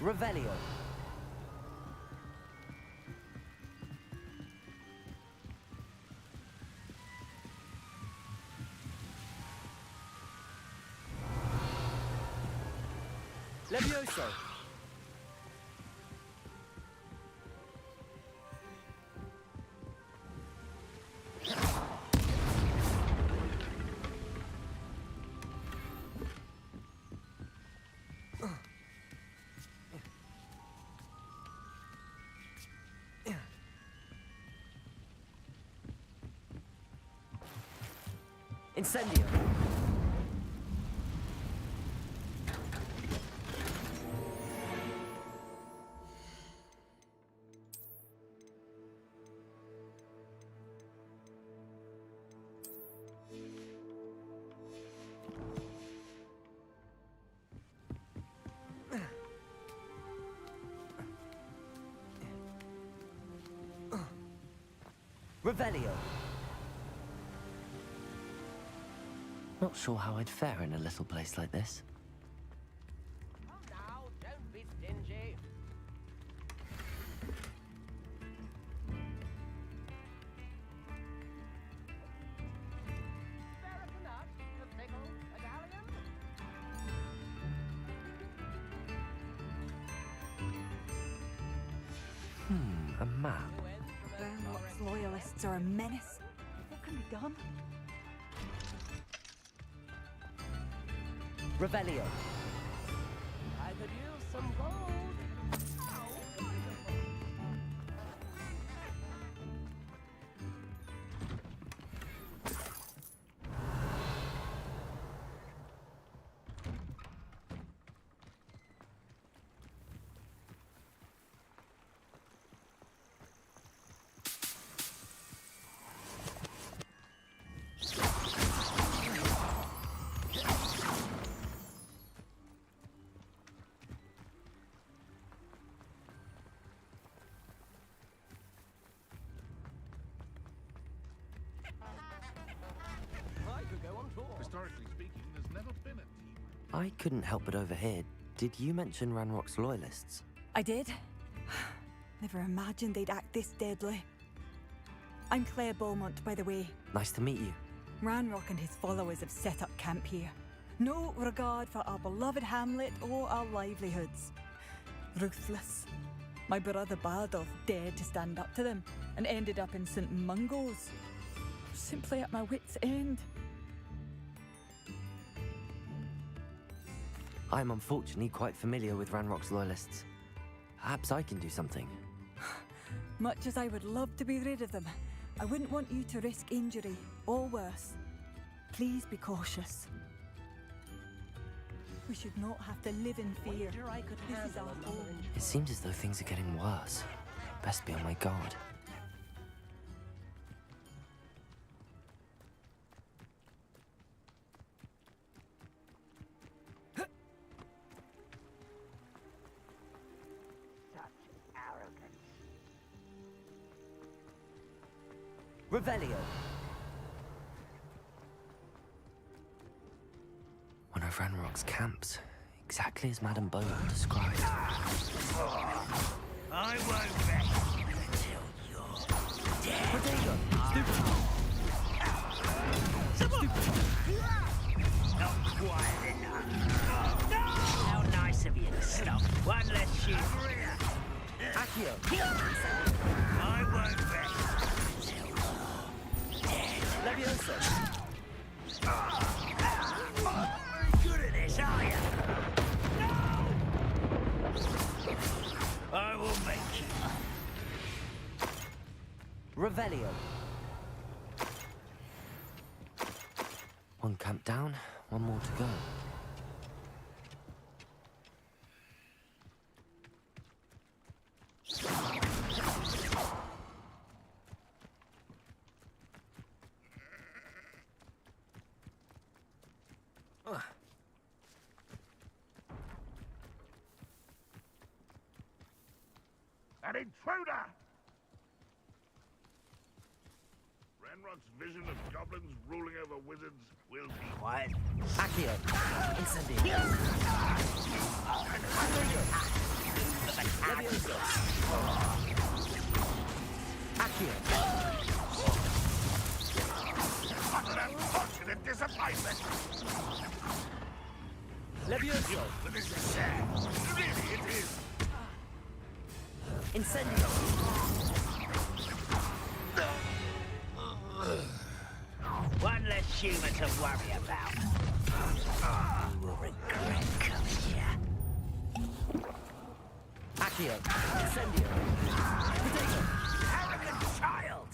Revelio. Levioso. Incendio. Revelio. Not sure how I'd fare in a little place like this. Come now, don't be stingy. Ferret a nut, a pickle, a galleon. A map. Beaumont's loyalists are a menace. What can be done? Revelio. I could use some gold. Historically speaking, there's never been a team. I couldn't help but overhear. Did you mention Ranrock's loyalists? I did. Never imagined they'd act this deadly. I'm Claire Beaumont, by the way. Nice to meet you. Ranrock and his followers have set up camp here. No regard for our beloved hamlet or our livelihoods. Ruthless. My brother Bardolph dared to stand up to them and ended up in St. Mungo's. Simply at my wit's end. I'm unfortunately quite familiar with Ranrock's loyalists. Perhaps I can do something. Much as I would love to be rid of them, I wouldn't want you to risk injury, or worse. Please be cautious. We should not have to live in fear. This is our home. It seems as though things are getting worse. Best be on my guard. Revelio. One of Ranrock's camps, exactly as Madame Beaumont described. I won't rest until you're dead. Protego! Stupid! Not quite enough. No! How nice of you to stop. One less shoot. Accio! I won't rest until you're dead. Levioso! Good at this, are you? No! I will make you. Revelio. One camp down, one more to go. An intruder! Ranrock's vision of goblins ruling over wizards will be Quiet. Accio. Incendio. Levioso. Accio. What an unfortunate disappointment! Levioso. But this is sad. Really, it is. Incendio. One less human to worry about. You will regret coming here. Accio. Incendio. Protego. Arrogant child!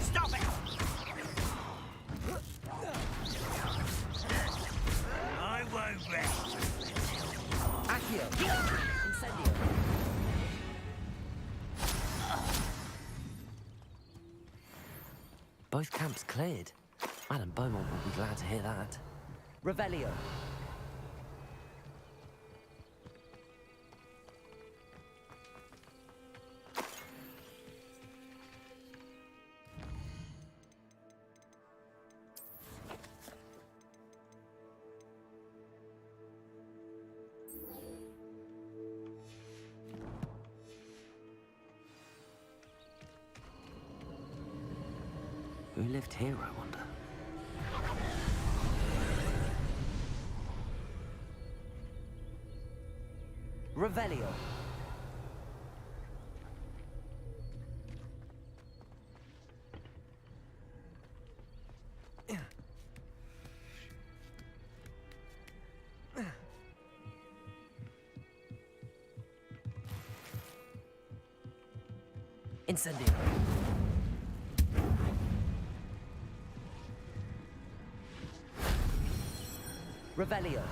Stop it! I won't rest. Accio. Incendio. Both camps cleared. Madame Beaumont will be glad to hear that. Revelio. Who lived here, I wonder? Revelio. Incendio. Revelio.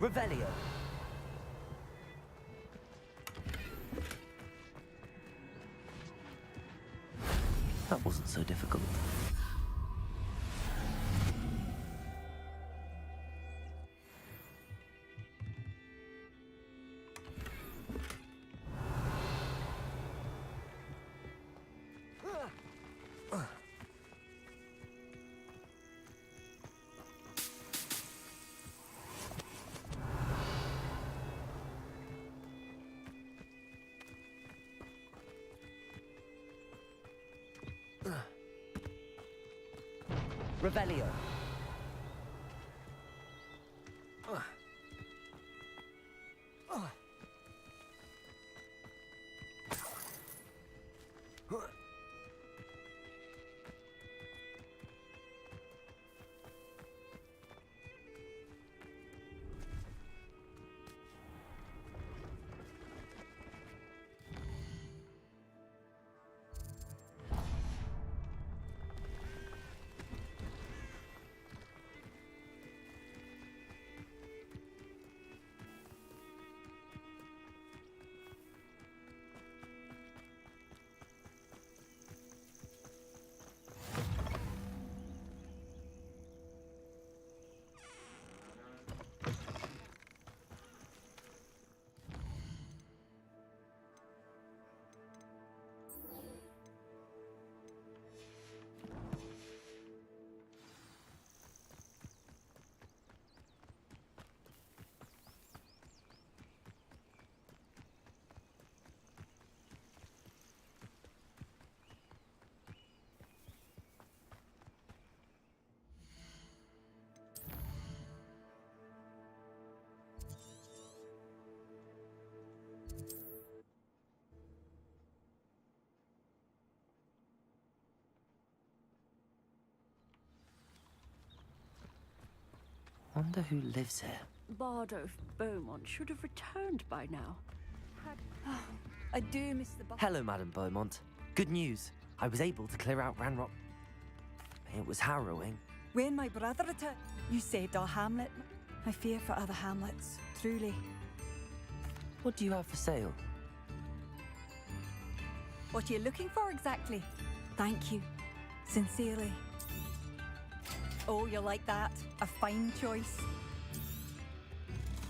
Revelio. wasn't so difficult. Revelio. Wonder who lives here. Bardolph Beaumont should have returned by now. I do miss the... Hello, Madame Beaumont. Good news. I was able to clear out Ranrock. It was harrowing. When my brother returned, you saved our hamlet. I fear for other hamlets, truly. What do you have for sale? What are you looking for exactly? Thank you. Sincerely. Oh, you like that? A fine choice.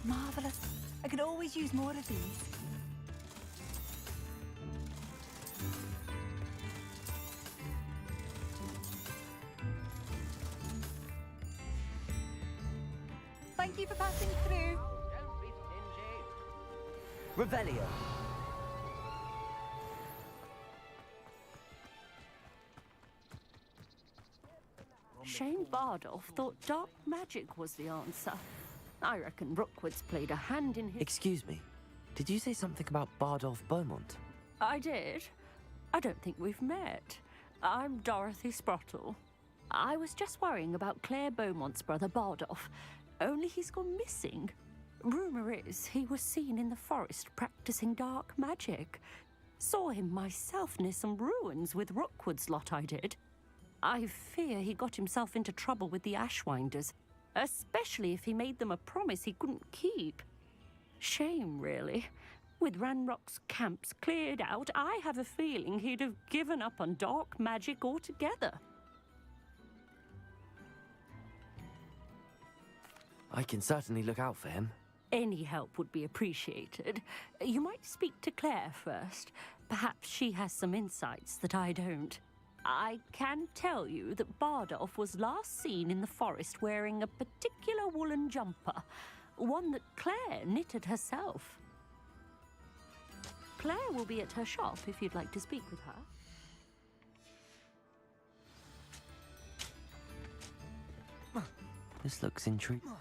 Marvellous. I could always use more of these. Thank you for passing through. Don't be stingy. Revelio. Shane Bardolph thought dark magic was the answer. I reckon Rookwood's played a hand in his... Excuse me. Did you say something about Bardolph Beaumont? I did. I don't think we've met. I'm Dorothy Sprottle. I was just worrying about Claire Beaumont's brother Bardolph. Only he's gone missing. Rumour is he was seen in the forest practicing dark magic. Saw him myself near some ruins with Rookwood's lot I did. I fear he got himself into trouble with the Ashwinders, especially if he made them a promise he couldn't keep. Shame, really. With Ranrock's camps cleared out, I have a feeling he'd have given up on dark magic altogether. I can certainly look out for him. Any help would be appreciated. You might speak to Claire first. Perhaps she has some insights that I don't. I can tell you that Bardolph was last seen in the forest wearing a particular woolen jumper, one that Claire knitted herself. Claire will be at her shop if you'd like to speak with her. This looks intriguing.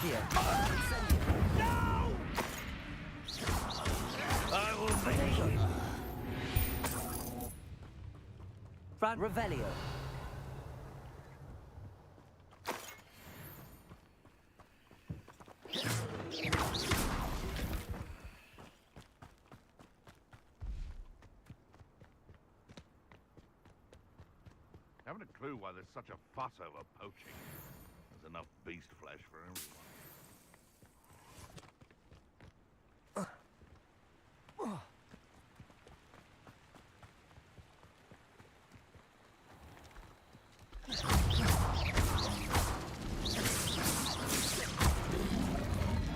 Accio. No! I will make you. Front Revelio. Haven't a clue why there's such a fuss over poaching. There's enough beast flesh for everyone.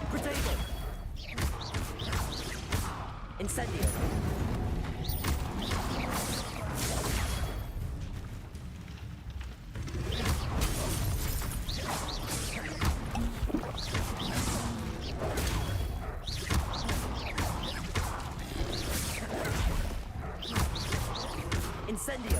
Potato. Incendio. Incendio.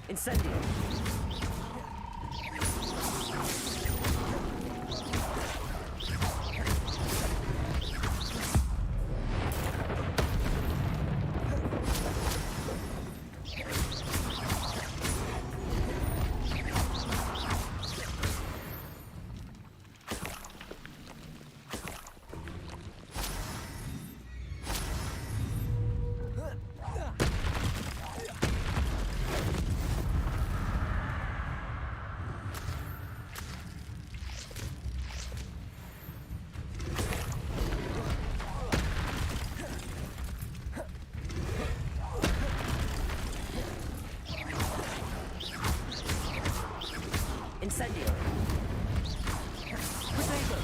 Incendio. Incendio. Potato.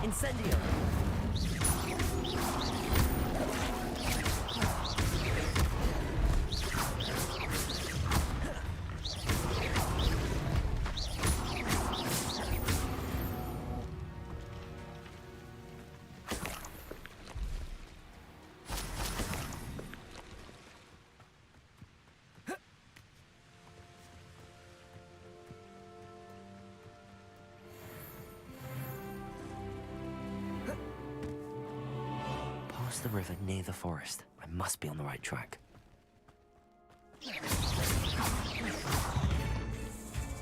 Incendio. The river near the forest. I must be on the right track.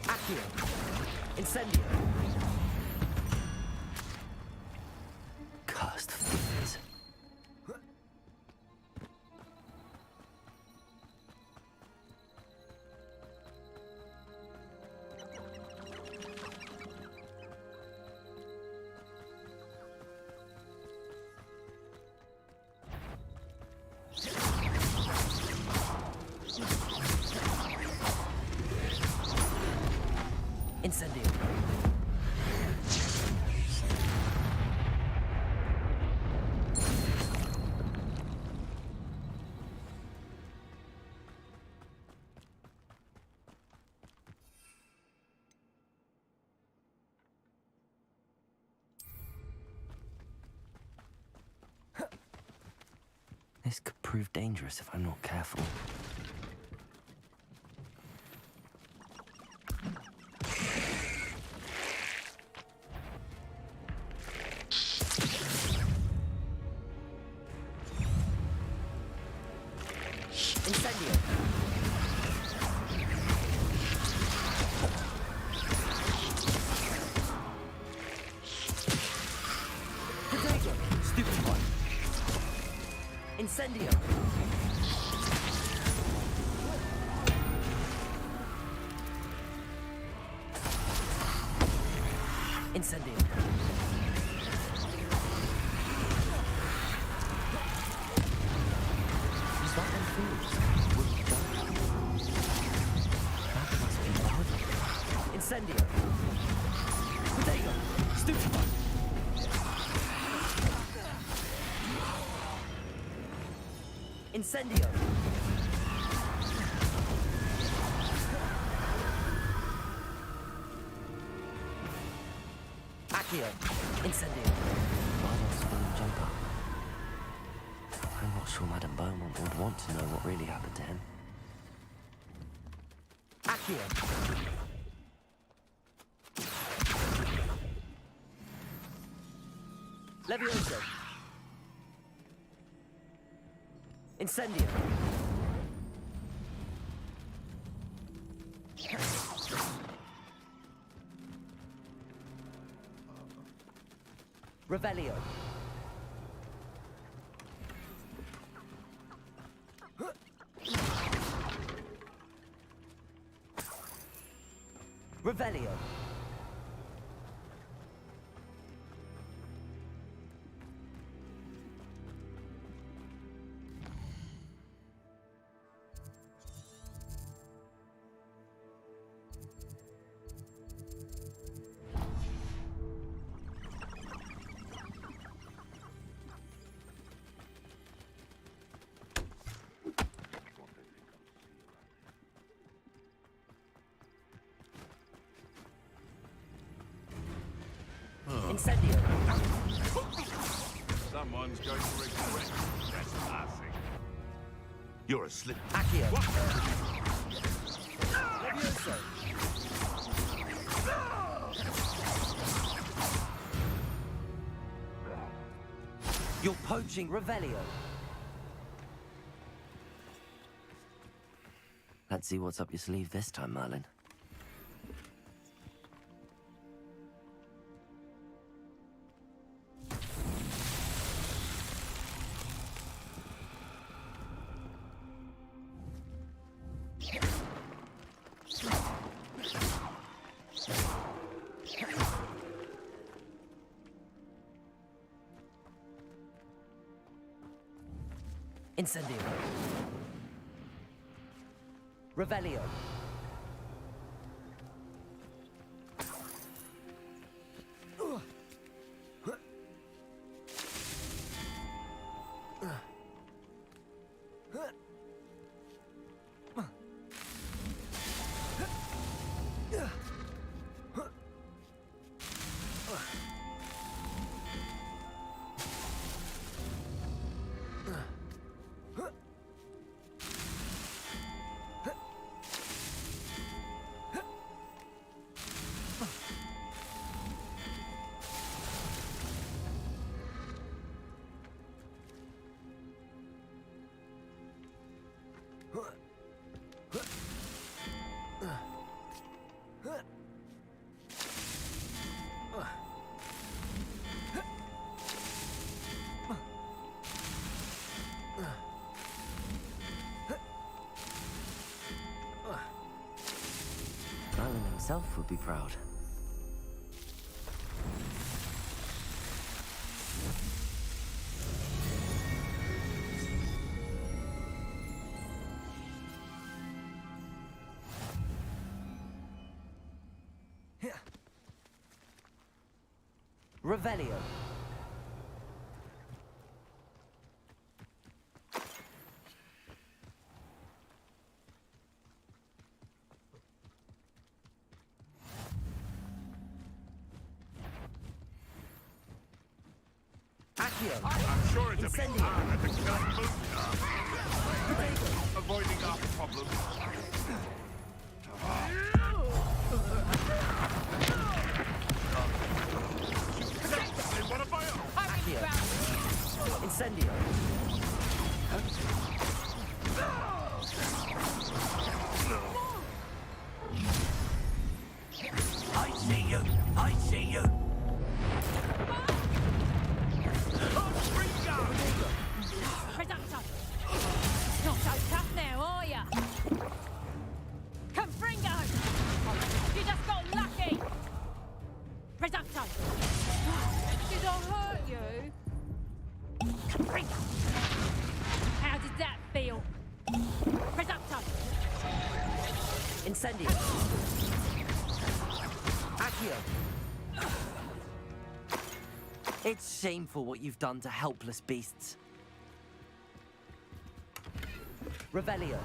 Accio. Incendio. Cursed fiends. Incendio. This could prove dangerous if I'm not careful. Incendio. Potato. Stupid one. Incendio. Incendio. Is that them fools? Would you die? That must be blood. Incendio. Potato. Stupid one. Incendio. Accio. Incendio. Bardolph's full of jumper. I'm not sure Madame Beaumont would want to know what really happened to him. Accio. Levioso. Incendio. Revelio. Revelio. Incendio. Someone's going to regret trespassing. You're asleep. Accio. Levioso. You're poaching Revelio. Let's see what's up your sleeve this time, Merlin. Incendio. Revelio. Merlin himself would be proud. Revelio. Accio. I'm sure it's a bit Incendio. harder to cut boot. Incendio. Accio. It's shameful what you've done to helpless beasts. Revelio.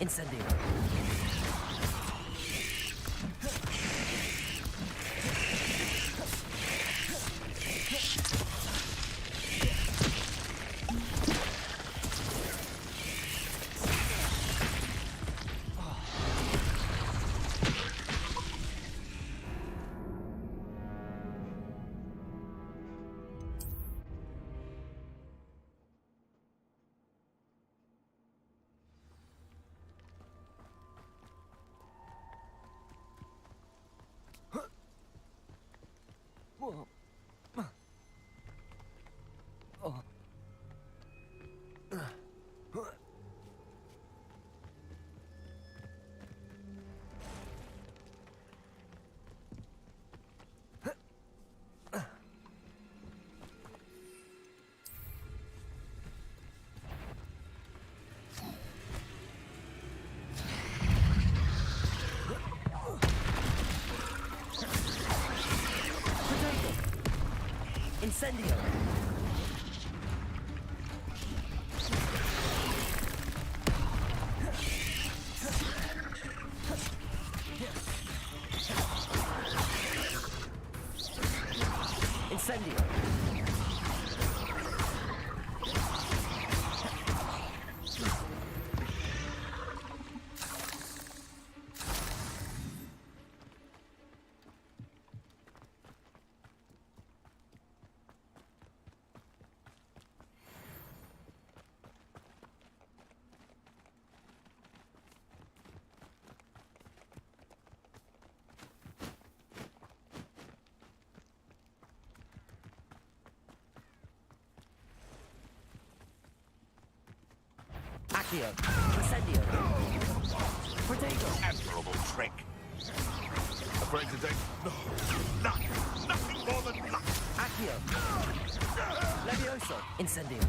Incendio. Incendio. Incendio. Accio. Incendio. Protego. Admirable trick. Afraid to take... No, nothing more than luck. Accio. Levioso. Incendio.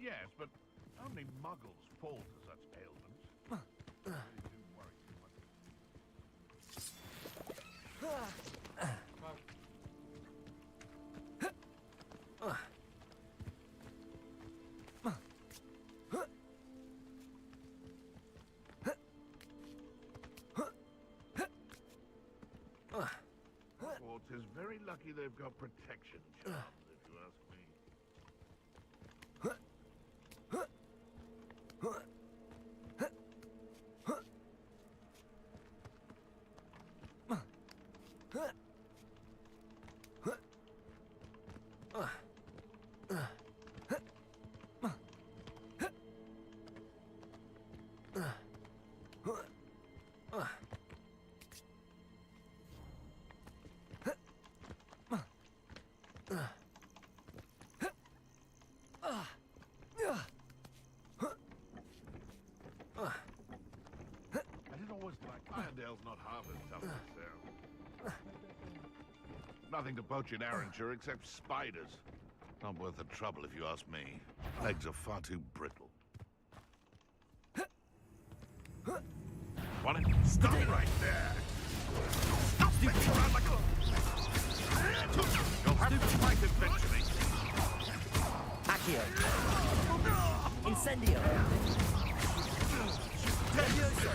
Yes, but only muggles fall to such ailments. Don't worry too much. Hogwarts is very lucky they've got protection charms, if you ask me. Nothing to poach in Arranger except spiders. Not worth the trouble if you ask me. Legs are far too brittle. Want it? Stop right there! Stop thinking around like a... You'll have to fight eventually. Accio. Incendio. Levioso.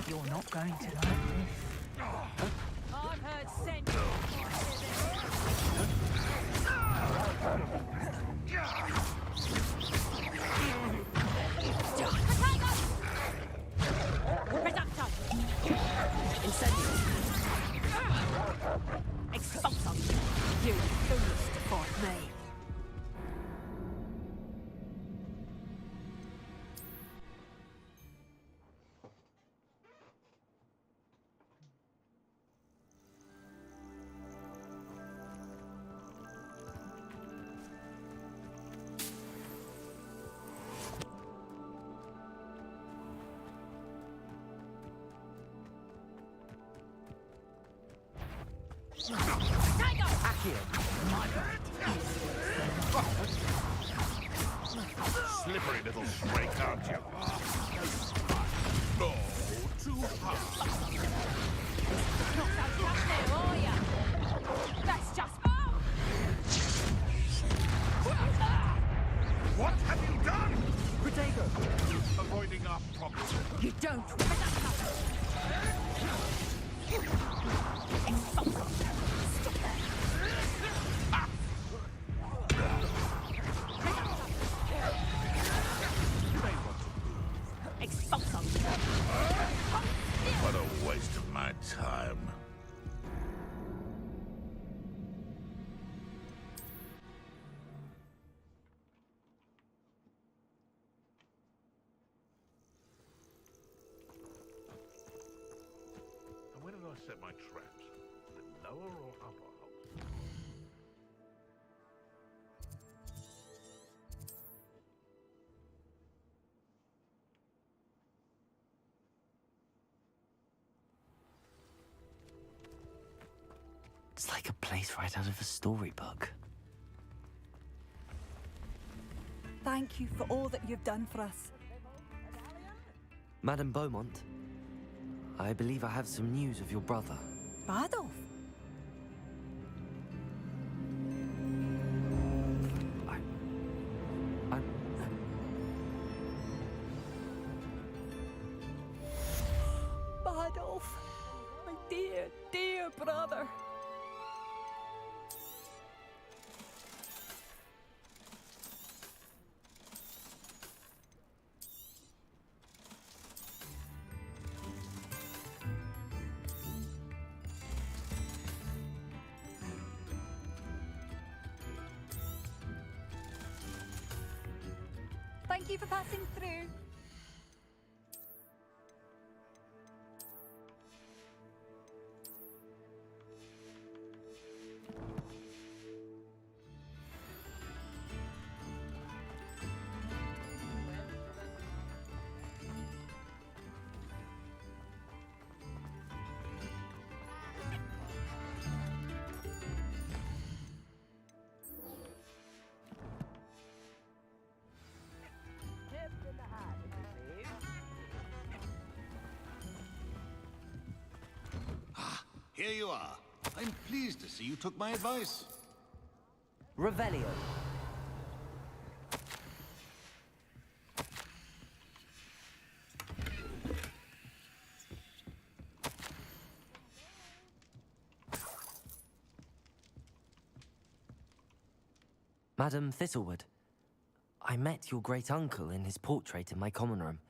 You're not going to like this. I've heard send you. Incendio. Expulso. You foolish to fight me. Slippery little snake, aren't you? No, too hard. Not so tough now, are ya? That's just... What have you done? Protego. Avoiding our problem. You don't. What a waste of my time. And where did I set my traps? The lower or upper holes? It's like a place right out of a storybook. Thank you for all that you've done for us. Madame Beaumont, I believe I have some news of your brother. Adolf? Adolf, my dear, dear brother. Thank you for passing through. Here you are. I'm pleased to see you took my advice. Revelio. Madam Thistlewood, I met your great-uncle in his portrait in my common room.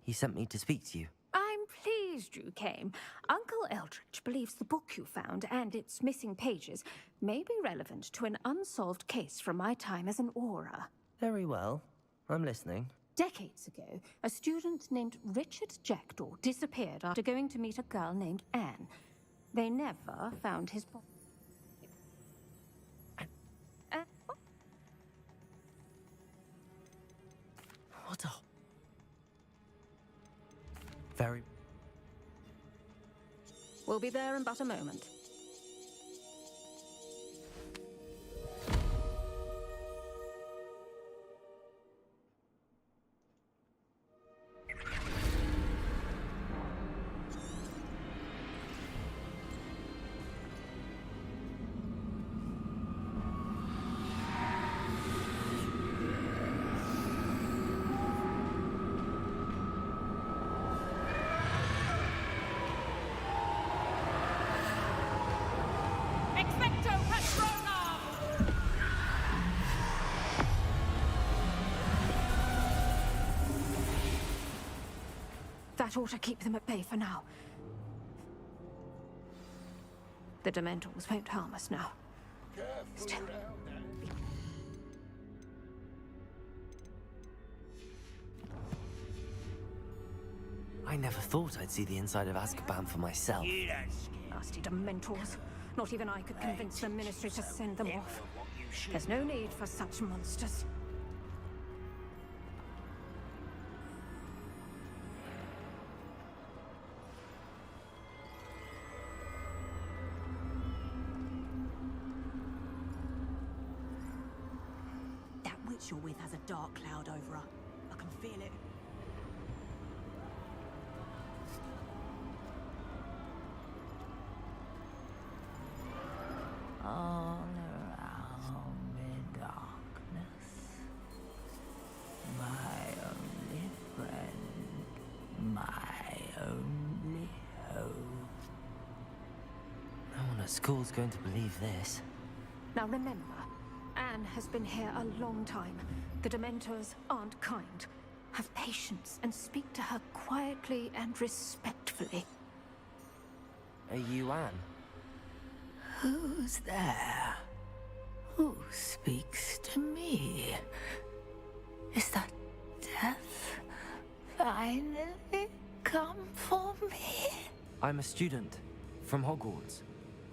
He sent me to speak to you. I'm pleased you came. Uncle Eldridge believes the book you found and its missing pages may be relevant to an unsolved case from my time as an aura. Very well. I'm listening. Decades ago, a student named Richard Jackdaw disappeared after going to meet a girl named Anne. They never found his body. What a... Very... We'll be there in but a moment. That ought to keep them at bay for now. The Dementors won't harm us now. Still. I never thought I'd see the inside of Azkaban for myself. Nasty Dementors. Not even I could convince the Ministry to send them off. There's no need for such monsters. You're with has a dark cloud over her. I can feel it. All around me darkness, my only friend, my only hope. No one at school's going to believe this. Now remember, Anne has been here a long time. The Dementors aren't kind. Have patience and speak to her quietly and respectfully. Are you Anne? Who's there? Who speaks to me? Is that death finally come for me? I'm a student from Hogwarts.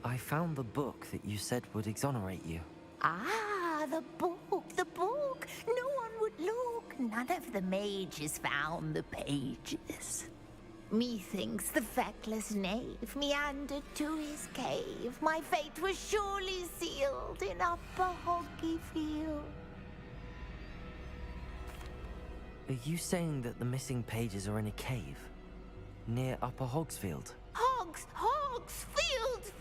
I found the book that you said would exonerate you. Ah, the book, the book. No one would look. None of the mages found the pages. Methinks the feckless knave meandered to his cave. My fate was surely sealed in Upper Hoggyfield. Are you saying that the missing pages are in a cave? Near Upper Hogsfield? Hogsfield,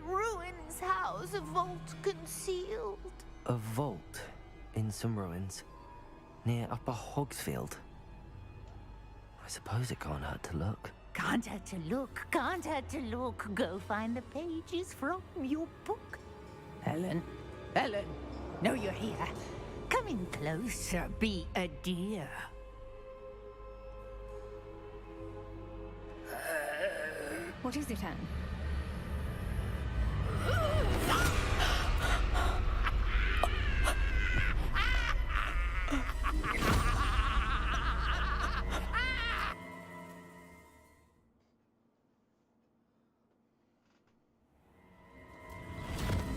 ruins house, a vault concealed. A vault in some ruins near Upper Hogsfield. I suppose it can't hurt to look. Can't hurt to look, can't hurt to look. Go find the pages from your book. Helen, know you're here. Come in closer, be a dear. What is it, Anne?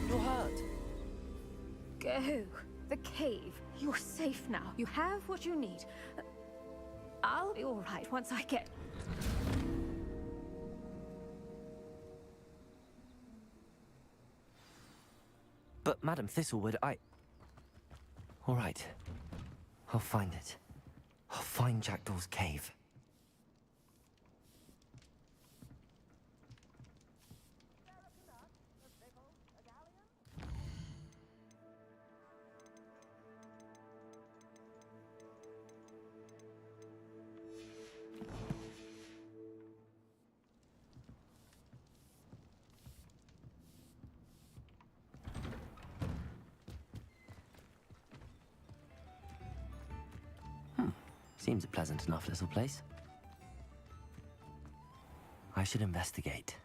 You're hurt. Go. The cave. You're safe now. You have what you need. I'll be all right once I get... But Madam Thistlewood, all right. I'll find it. I'll find Jackdaw's cave. Seems a pleasant enough little place. I should investigate.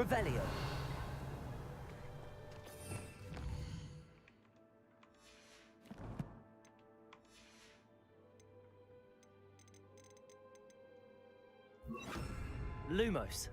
Revelio. Lumos.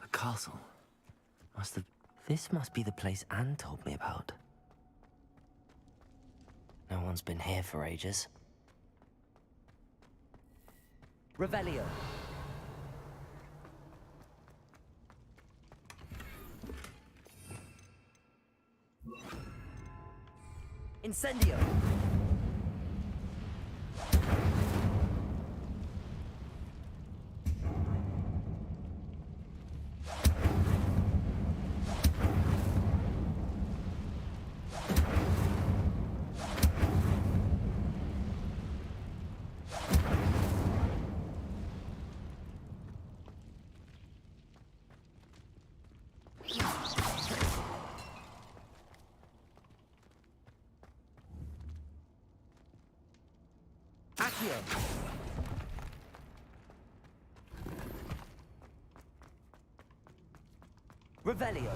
A castle. This must be the place Anne told me about. No one's been here for ages. Revelio. Incendio. Revelio.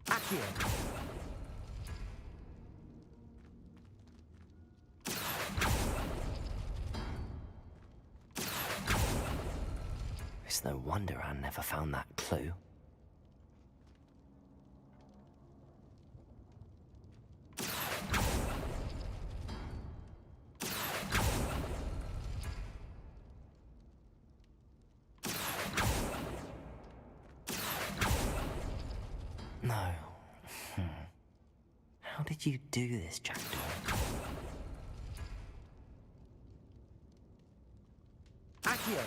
Accio. It's no wonder Anne never found that clue. No. How did you do this, Jackdaw? Accio.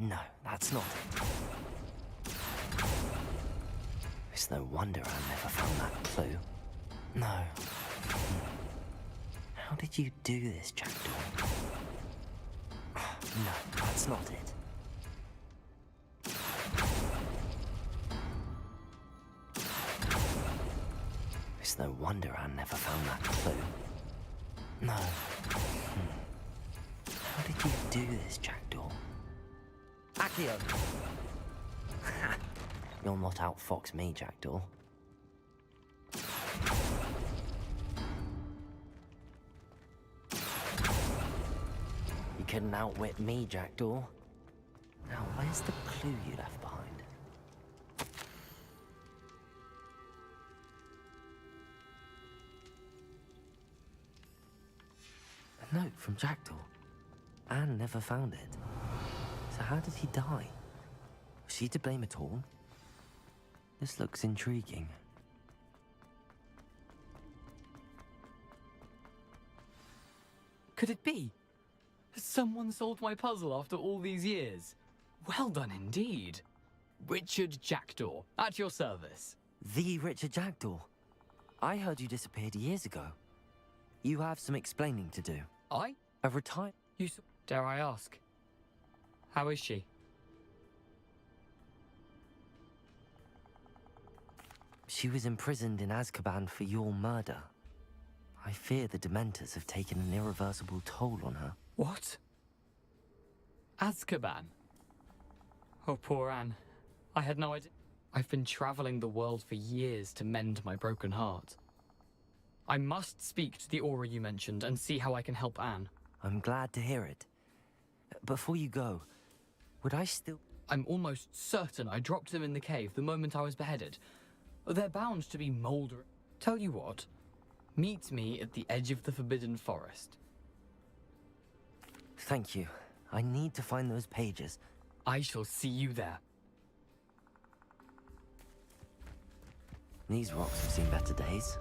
No, that's not it. It's no wonder I never found that clue. No. How did you do this, Jackdaw? No, that's not it. It's no wonder I never found that clue. No. How did you do this, Jackdaw? Accio. You'll not outfox me, Jackdaw. You couldn't outwit me, Jackdaw. Now, where's the clue you left behind? A note from Jackdaw. Anne never found it. So how did he die? Was she to blame at all? This looks intriguing. Could it be? Someone solved my puzzle after all these years. Well done indeed. Richard Jackdaw, at your service. The Richard Jackdaw? I heard you disappeared years ago. You have some explaining to do. I? A retire... Dare I ask? How is she? She was imprisoned in Azkaban for your murder. I fear the Dementors have taken an irreversible toll on her. What? Azkaban? Oh, poor Anne. I had no idea. I've been traveling the world for years to mend my broken heart. I must speak to the aura you mentioned and see how I can help Anne. I'm glad to hear it. Before you go, would I still... I'm almost certain I dropped them in the cave the moment I was beheaded. They're bound to be moldering. Tell you what, Meet me at the edge of the Forbidden Forest. Thank you. I need to find those pages. I shall see you there. These rocks have seen better days.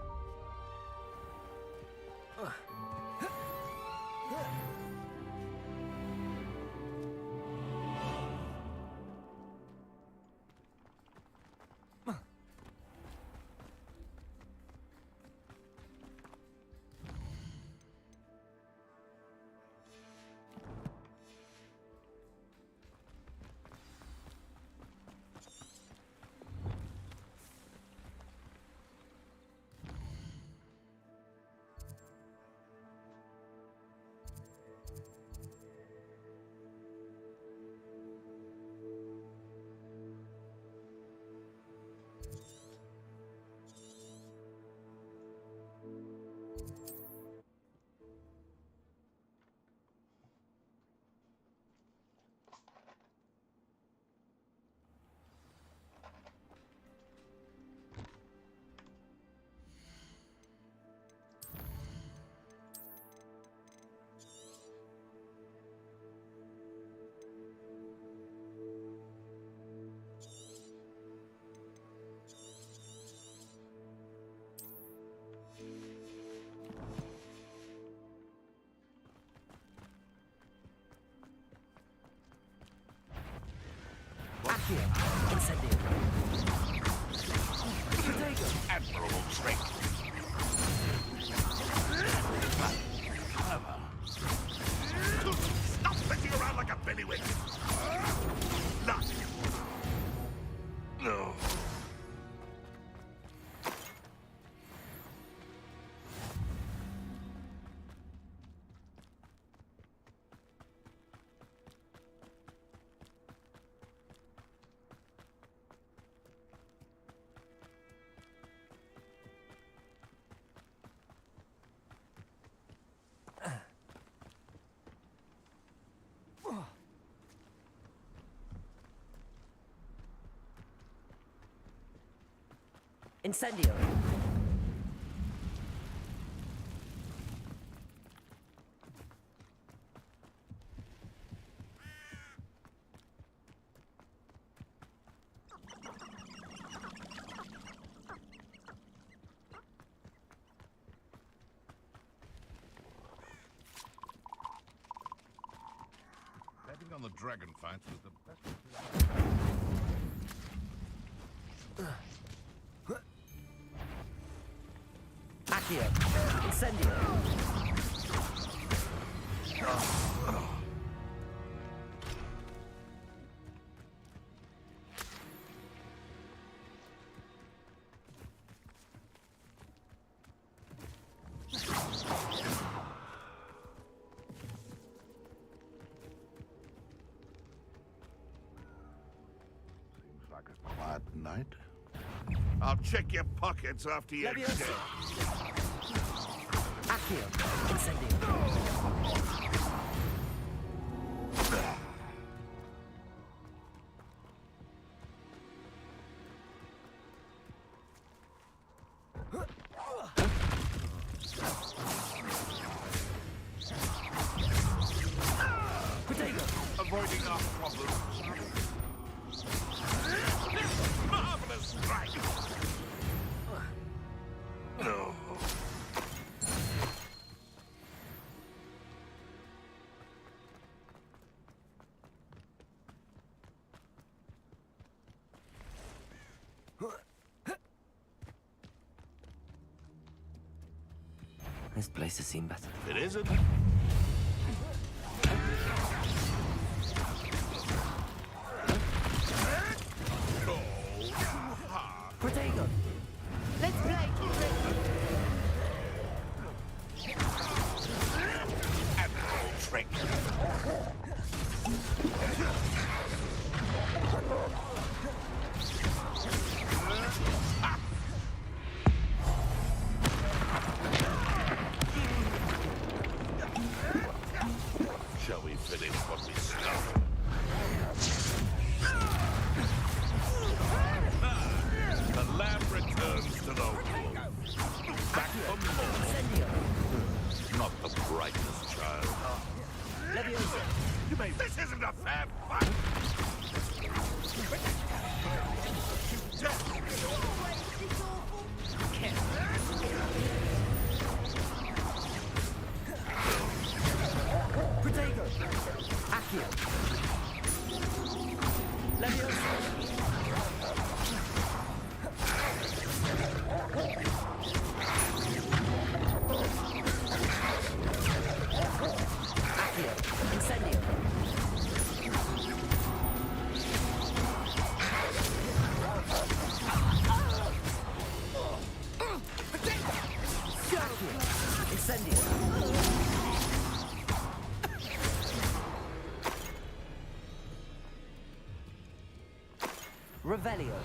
Accio. Incendio. Admirable strength. Stop fetching around like a bellywig. Luck. No. Incendio. Betting on the dragon fight was the best. Accio. Incendio. Seems like a quiet night. I'll check your pockets after you're dead. Accio. Incendio. Avoiding our problems. Marvelous strike. No. This place has seen better. It isn't. Protego. Let's play. Admirable trick. Revelio.